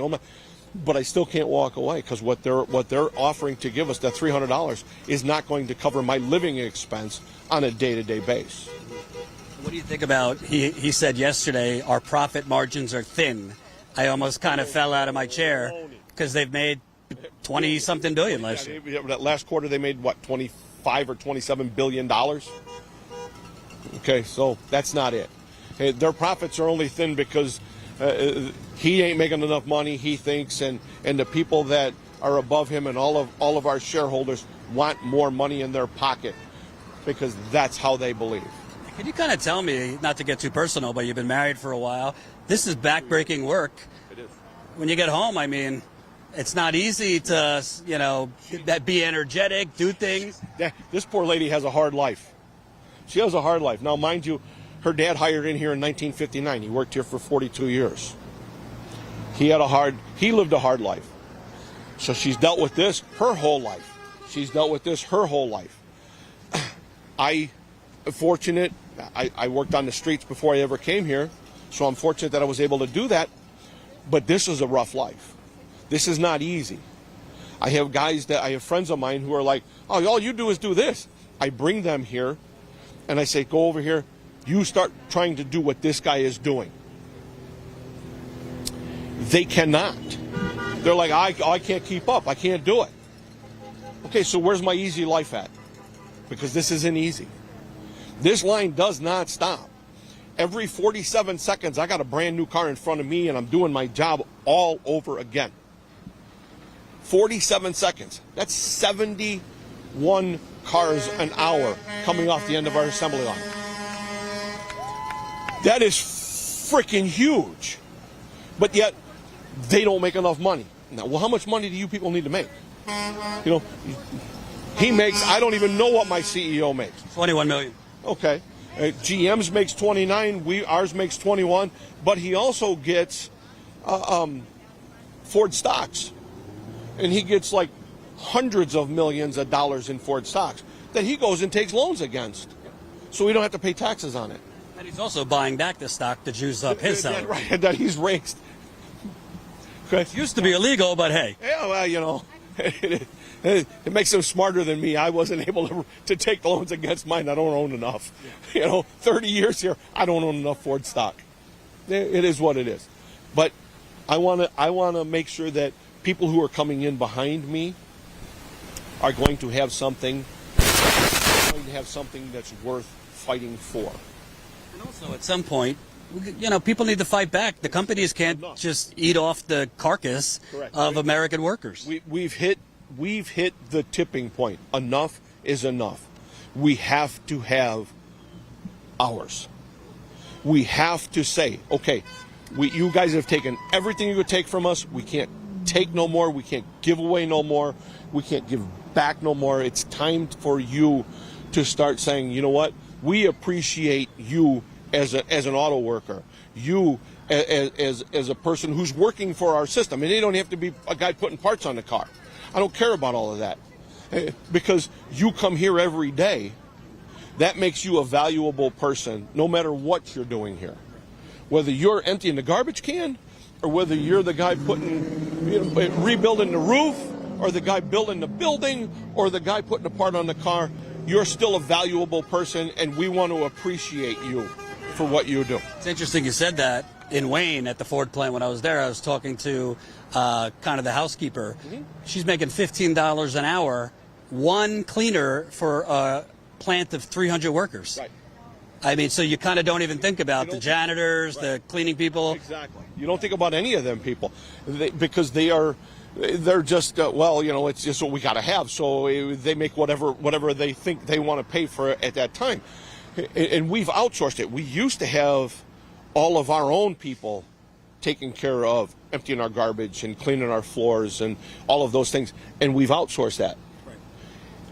But I still can't walk away because what they're offering to give us, that $300, is not going to cover my living expense on a day-to-day basis. What do you think about, he said yesterday, our profit margins are thin. I almost kind of fell out of my chair because they've made 20-something billion last year. Last quarter they made, what, 25 or $27 billion? Okay, so that's not it. Their profits are only thin because he ain't making enough money, he thinks, and the people that are above him and all of our shareholders want more money in their pocket because that's how they believe. Can you kind of tell me, not to get too personal, but you've been married for a while, this is backbreaking work. It is. When you get home, I mean, it's not easy to, be energetic, do things. This poor lady has a hard life. She has a hard life. Now, mind you, her dad hired in here in 1959. He worked here for 42 years. He lived a hard life. So she's dealt with this her whole life. She's dealt with this her whole life. I worked on the streets before I ever came here, so I'm fortunate that I was able to do that. But this is a rough life. This is not easy. I have friends of mine who are like, oh, all you do is do this. I bring them here, and I say, go over here. You start trying to do what this guy is doing. They cannot. They're like, I can't keep up. I can't do it. Okay, so where's my easy life at? Because this isn't easy. This line does not stop. Every 47 seconds, I got a brand new car in front of me, and I'm doing my job all over again. 47 seconds. That's 71 cars an hour coming off the end of our assembly line. That is freaking huge. But yet, they don't make enough money. Now, well, how much money do you people need to make? He makes, I don't even know what my CEO makes. 21 million. Okay. GM's makes 29, ours makes 21, but he also gets Ford stocks. And he gets like hundreds of millions of dollars in Ford stocks that he goes and takes loans against. So we don't have to pay taxes on it. And he's also buying back the stock to juice up his salary. Right, that he's raised. Okay. It used to be illegal, but hey. Yeah, well, it makes him smarter than me. I wasn't able to take the loans against mine. I don't own enough. Yeah. 30 years here, I don't own enough Ford stock. It is what it is. But I want to make sure that people who are coming in behind me are going to have something going to have something that's worth fighting for. And also, at some point, people need to fight back. The companies can't just eat off the carcass of American workers. We've hit the tipping point. Enough is enough. We have to have ours. We have to say, okay, you guys have taken everything you could take from us. We can't take no more. We can't give away no more. We can't give back no more. It's time for you to start saying, you know what? We appreciate you as an auto worker. You as a person who's working for our system. And they don't have to be a guy putting parts on the car. I don't care about all of that. Because you come here every day, that makes you a valuable person no matter what you're doing here. Whether you're emptying the garbage can, or whether you're the guy rebuilding the roof, or the guy building the building, or the guy putting a part on the car, you're still a valuable person, and we want to appreciate you for what you do. It's interesting you said that. In Wayne at the Ford plant when I was there, I was talking to kind of the housekeeper. She's making $15 an hour, one cleaner for a plant of 300 workers. Right. I mean, so you kind of don't even think about the janitors, the cleaning people. Exactly. You don't think about any of them people because they're just, it's just what we got to have. So they make whatever they think they want to pay for at that time. And we've outsourced it. We used to have all of our own people taking care of emptying our garbage and cleaning our floors and all of those things. And we've outsourced that. Right.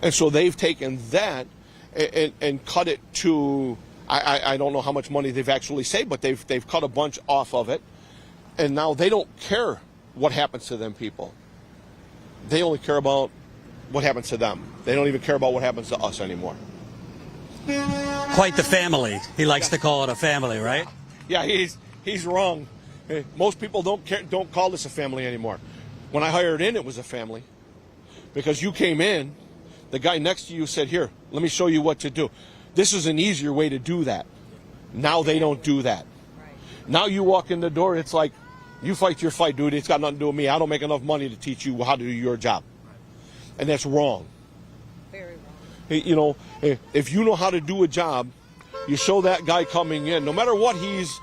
And so they've taken that and cut it to, I don't know how much money they've actually saved, but they've cut a bunch off of it. And now they don't care what happens to them people. They only care about what happens to them. They don't even care about what happens to us anymore. Quite the family. He likes to call it a family, right? Yeah, he's wrong. Most people don't call this a family anymore. When I hired in, it was a family. Because you came in, the guy next to you said, here, let me show you what to do. This is an easier way to do that. Now they don't do that. Now you walk in the door, it's like, you fight your fight, dude. It's got nothing to do with me. I don't make enough money to teach you how to do your job. And that's wrong. Very wrong. If you know how to do a job, you show that guy coming in, no matter what he is,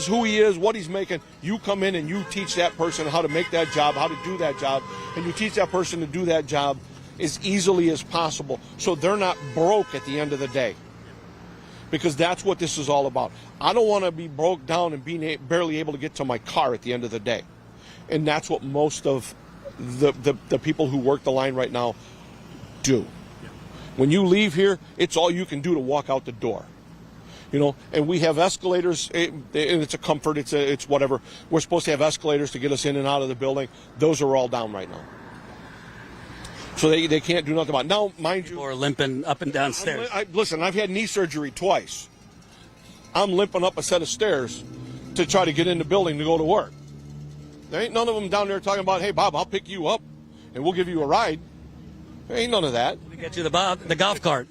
who he is, what he's making, you come in and you teach that person how to make that job, how to do that job, and you teach that person to do that job as easily as possible so they're not broke at the end of the day. Because that's what this is all about. I don't want to be broke down and being barely able to get to my car at the end of the day. And that's what most of the people who work the line right now do. When you leave here, it's all you can do to walk out the door. And we have escalators, and it's a comfort, it's whatever. We're supposed to have escalators to get us in and out of the building. Those are all down right now. So they can't do nothing about it. Now, mind you... People are limping up and down stairs. Listen, I've had knee surgery twice. I'm limping up a set of stairs to try to get in the building to go to work. There ain't none of them down there talking about, hey, Bob, I'll pick you up and we'll give you a ride. There ain't none of that. We get you the golf cart.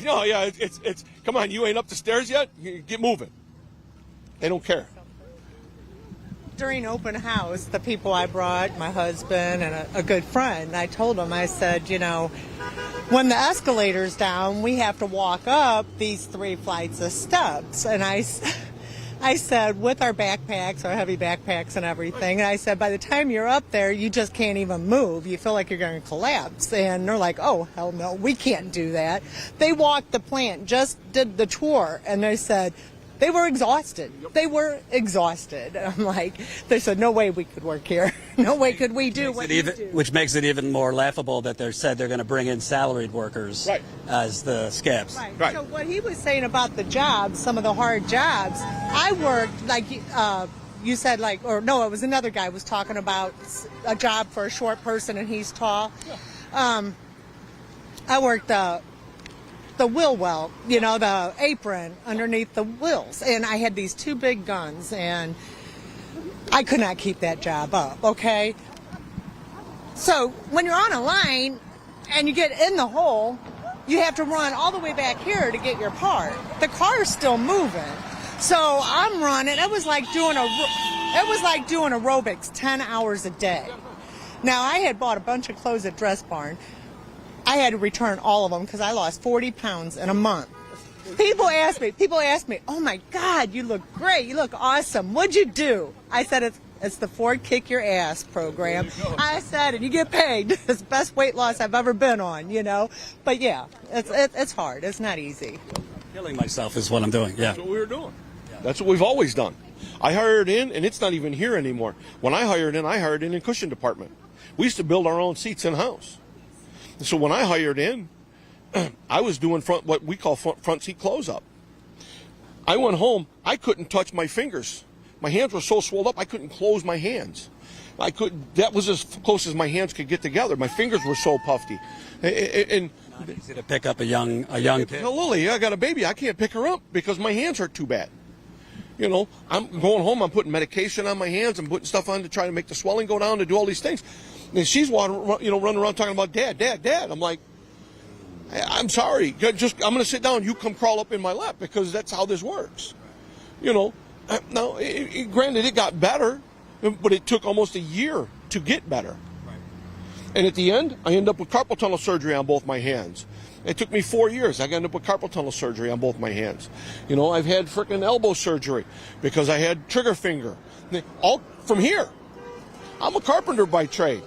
No, yeah, it's come on, you ain't up the stairs yet? Get moving. They don't care. During open house, the people I brought, my husband and a good friend, I told them, I said, when the escalator's down, we have to walk up these 3 flights of steps. And I said, with our backpacks, our heavy backpacks and everything, and I said, by the time you're up there, you just can't even move. You feel like you're going to collapse. And they're like, oh, hell no, we can't do that. They walked the plant, just did the tour, and they said, they were exhausted. They were exhausted. I'm like, they said, no way we could work here. No way could we do what you do. Which makes it even more laughable that they said they're going to bring in salaried workers as the scabs. Right. So what he was saying about the jobs, some of the hard jobs, I worked, like you said, it was another guy was talking about a job for a short person and he's tall. Yeah. I worked the wheel well, the apron underneath the wheels. And I had these 2 big guns, and I could not keep that job up, okay? So when you're on a line and you get in the hole, you have to run all the way back here to get your part. The car's still moving. So I'm running. It was like doing aerobics 10 hours a day. Now, I had bought a bunch of clothes at Dress Barn. I had to return all of them because I lost 40 pounds in a month. People ask me, oh my God, you look great, you look awesome. What'd you do? I said, it's the Ford Kick Your Ass program. I said, and you get paid. It's the best weight loss I've ever been on, you know. But yeah, it's hard. It's not easy. Killing myself is what I'm doing. Yeah. That's what we were doing. That's what we've always done. I hired in, and it's not even here anymore. When I hired in cushion department. We used to build our own seats in-house. So when I hired in, I was doing what we call front seat close-up. I went home, I couldn't touch my fingers. My hands were so swelled up, I couldn't close my hands. That was as close as my hands could get together. My fingers were so puffy. And not easy to pick up a young kid. Lily, I got a baby, I can't pick her up because my hands hurt too bad. You know, I'm going home, I'm putting medication on my hands, I'm putting stuff on to try to make the swelling go down, to do all these things. And she's running around talking about dad. I'm like, I'm sorry, I'm going to sit down, you come crawl up in my lap because that's how this works. You know, now, granted, it got better, but it took almost a year to get better. Right. And at the end, I ended up with carpal tunnel surgery on both my hands. It took me 4 years. I ended up with carpal tunnel surgery on both my hands. You know, I've had frickin' elbow surgery because I had trigger finger. All from here. I'm a carpenter by trade.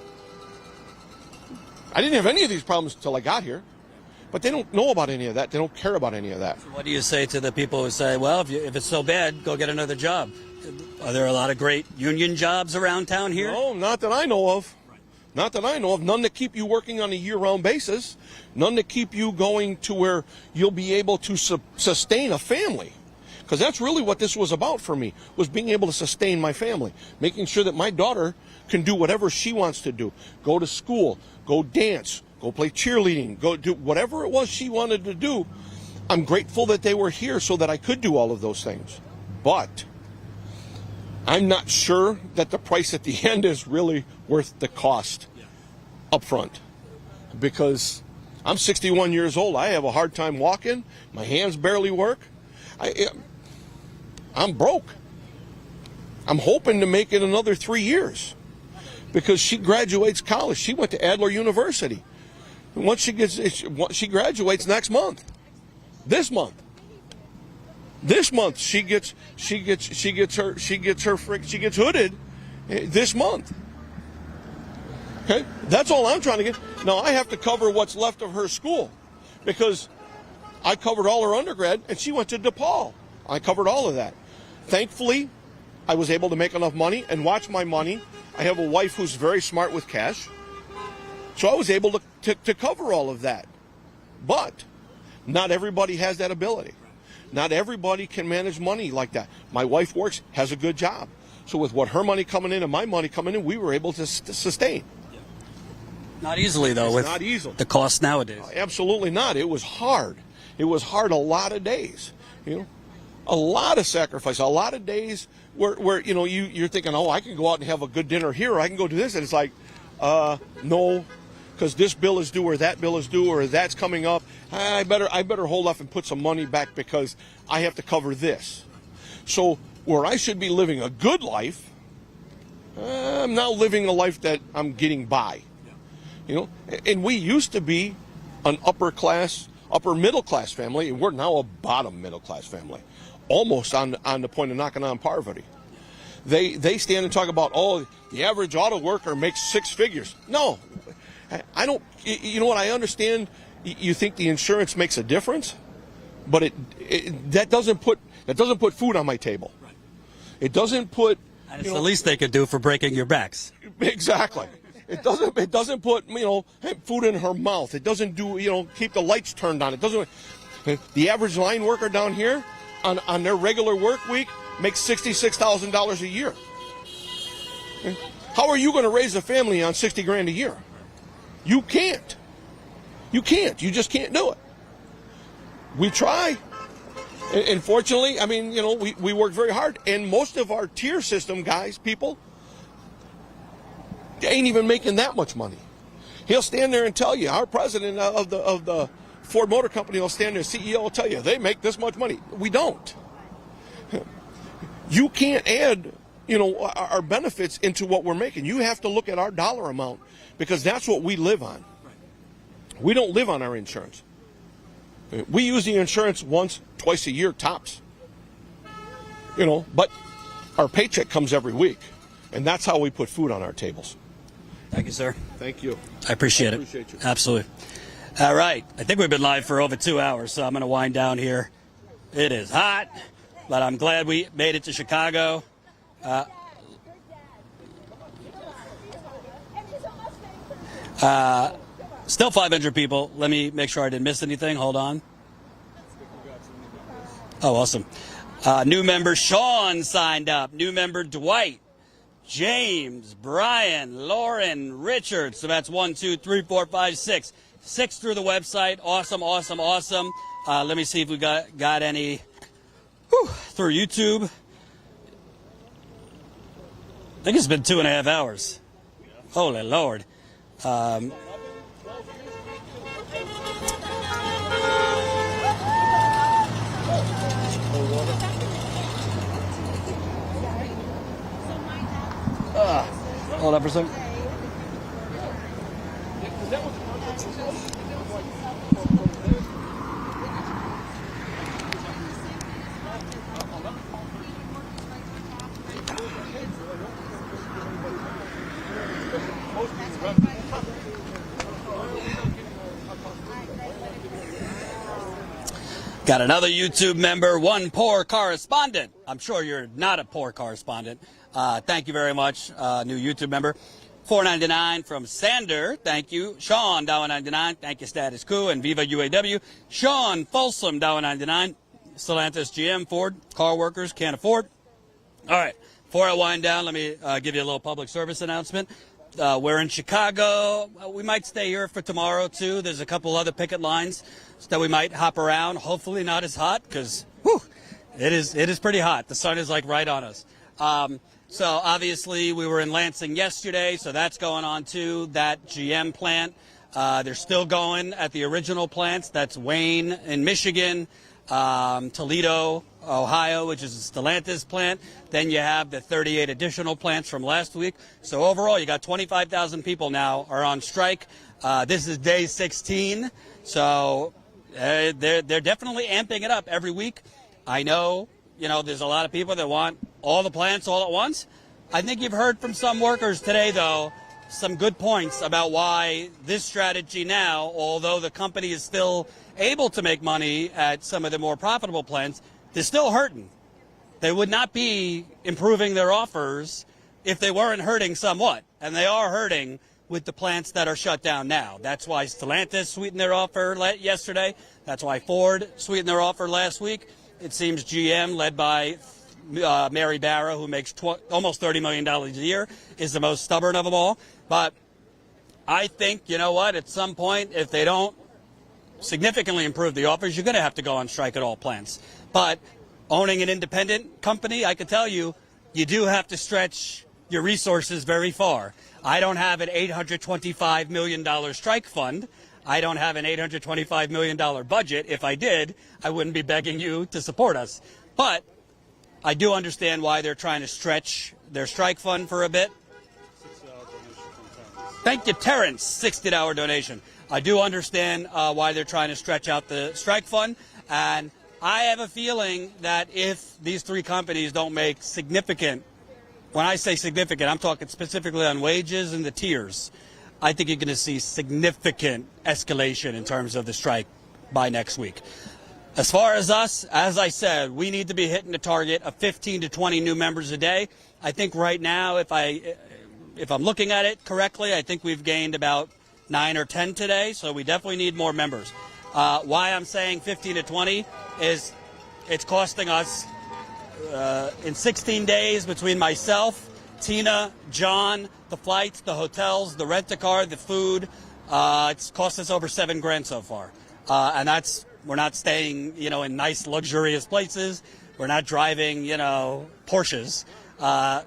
I didn't have any of these problems until I got here. But they don't know about any of that. They don't care about any of that. So what do you say to the people who say, well, if it's so bad, go get another job? Are there a lot of great union jobs around town here? No, not that I know of. Not that I know of. None that keep you working on a year-round basis. None that keep you going to where you'll be able to sustain a family. Because that's really what this was about for me, was being able to sustain my family. Making sure that my daughter can do whatever she wants to do. Go to school, go dance, go play cheerleading, go do whatever it was she wanted to do. I'm grateful that they were here so that I could do all of those things. But I'm not sure that the price at the end is really worth the cost up front. Because I'm 61 years old. I have a hard time walking. My hands barely work. I'm broke. I'm hoping to make it another 3 years. Because she graduates college. She went to Adler University. And once she graduates next month. This month she gets hooded this month. Okay? That's all I'm trying to get. Now I have to cover what's left of her school because I covered all her undergrad and she went to DePaul. I covered all of that. Thankfully, I was able to make enough money and watch my money. I have a wife who's very smart with cash. So I was able to cover all of that. But not everybody has that ability. Not everybody can manage money like that. My wife works, has a good job. So with what her money coming in and my money coming in, we were able to sustain. Not easily, though, with not easily. The cost nowadays. Absolutely not. It was hard. It was hard a lot of days. You know, a lot of sacrifice, a lot of days where you know, you're thinking, oh, I can go out and have a good dinner here, or I can go do this. And it's like, no, because this bill is due or that bill is due or that's coming up. I better hold off and put some money back because I have to cover this. So where I should be living a good life, I'm now living a life that I'm getting by. You know, and we used to be an upper middle class family, and we're now a bottom middle class family, almost on the point of knocking on poverty. They stand and talk about, oh, the average auto worker makes 6 figures. No, I don't. You know what? I understand. You think the insurance makes a difference, but that doesn't put food on my table. It doesn't put. And it's the least they could do for breaking your backs. Exactly. It doesn't put food in her mouth. It doesn't do keep the lights turned on. It doesn't. The average line worker down here on their regular work week makes $66,000 a year. How are you going to raise a family on $60,000 a year? You can't. You can't. You just can't do it. We try. And fortunately, I mean, we work very hard. And most of our tier system guys, people, ain't even making that much money. He'll stand there and tell you, our president of the Ford Motor Company will stand there, CEO will tell you, they make this much money. We don't. You can't add, our benefits into what we're making. You have to look at our dollar amount because that's what we live on. We don't live on our insurance. We use the insurance once, twice a year tops. You know, but our paycheck comes every week, and that's how we put food on our tables. Thank you, sir. Thank you. I appreciate it. Appreciate you. Absolutely. All right. I think we've been live for over 2 hours, so I'm going to wind down here. It is hot, but I'm glad we made it to Chicago. Still 500 people. Let me make sure I didn't miss anything. Hold on. Oh, awesome. New member Shawn signed up. New member Dwight, James, Brian, Lauren, Richard. So that's 1, 2, 3, 4, 5, 6. 6 through the website. Awesome, awesome, awesome. Let me see if we got any through YouTube. I think it's been 2.5 hours. Holy Lord. Hold on for a second. Got another YouTube member, one poor correspondent. I'm sure you're not a poor correspondent. Thank you very much, new YouTube member. $4.99 from Sander. Thank you. Sean, $1.99. Thank you, Status Coup and Viva UAW. Sean Folsom, $1.99. Stellantis, GM, Ford, car workers, can't afford. All right. Before I wind down, let me give you a little public service announcement. We're in Chicago. We might stay here for tomorrow, too. There's a couple other picket lines that we might hop around. Hopefully not as hot because, it is pretty hot. The sun is like right on us. So obviously we were in Lansing yesterday, so that's going on too. That GM plant, they're still going at the original plants. That's Wayne in Michigan, Toledo, Ohio, which is a Stellantis plant. Then you have the 38 additional plants from last week. So overall, you got 25,000 people now are on strike. This is day 16, so they're definitely amping it up every week. I know, there's a lot of people that want all the plants all at once. I think you've heard from some workers today, though, some good points about why this strategy now, although the company is still able to make money at some of the more profitable plants, they're still hurting. They would not be improving their offers if they weren't hurting somewhat. And they are hurting with the plants that are shut down now. That's why Stellantis sweetened their offer yesterday. That's why Ford sweetened their offer last week. It seems GM, led by Mary Barra, who makes almost $30 million a year, is the most stubborn of them all. But I think, at some point, if they don't significantly improve the offers, you're going to have to go on strike at all plants. But owning an independent company, I can tell you, you do have to stretch your resources very far. I don't have an $825 million strike fund. I don't have an $825 million budget. If I did, I wouldn't be begging you to support us. But I do understand why they're trying to stretch their strike fund for a bit. Thank you, Terrence, $60 donation. I do understand why they're trying to stretch out the strike fund. And I have a feeling that if these three companies don't make significant, when I say significant, I'm talking specifically on wages and the tiers, I think you're going to see significant escalation in terms of the strike by next week. As far as us, as I said, we need to be hitting the target of 15 to 20 new members a day. I think right now, if I'm looking at it correctly, I think we've gained about 9 or 10 today, so we definitely need more members. Why I'm saying 15 to 20 is it's costing us in 16 days between myself, Tina, John, the flights, the hotels, the rent-a-car, the food. It's cost us over $7,000 so far. And we're not staying, in nice, luxurious places. We're not driving, Porsches.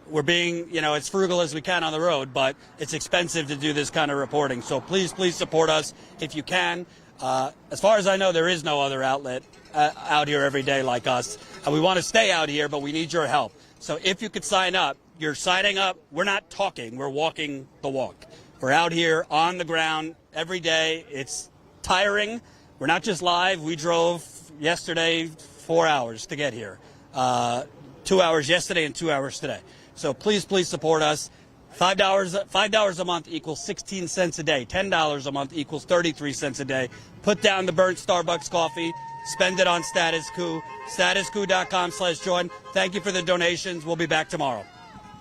We're being, as frugal as we can on the road, but it's expensive to do this kind of reporting. So please support us if you can. As far as I know, there is no other outlet out here every day like us. And we want to stay out here, but we need your help. So if you could sign up, you're signing up. We're not talking. We're walking the walk. We're out here on the ground every day. It's tiring. We're not just live. We drove yesterday 4 hours to get here. 2 hours yesterday and 2 hours today. So please support us. $5 a month equals 16 cents a day. $10 a month equals 33 cents a day. Put down the burnt Starbucks coffee. Spend it on Status Coup. StatusCoup.com/join. Thank you for the donations. We'll be back tomorrow.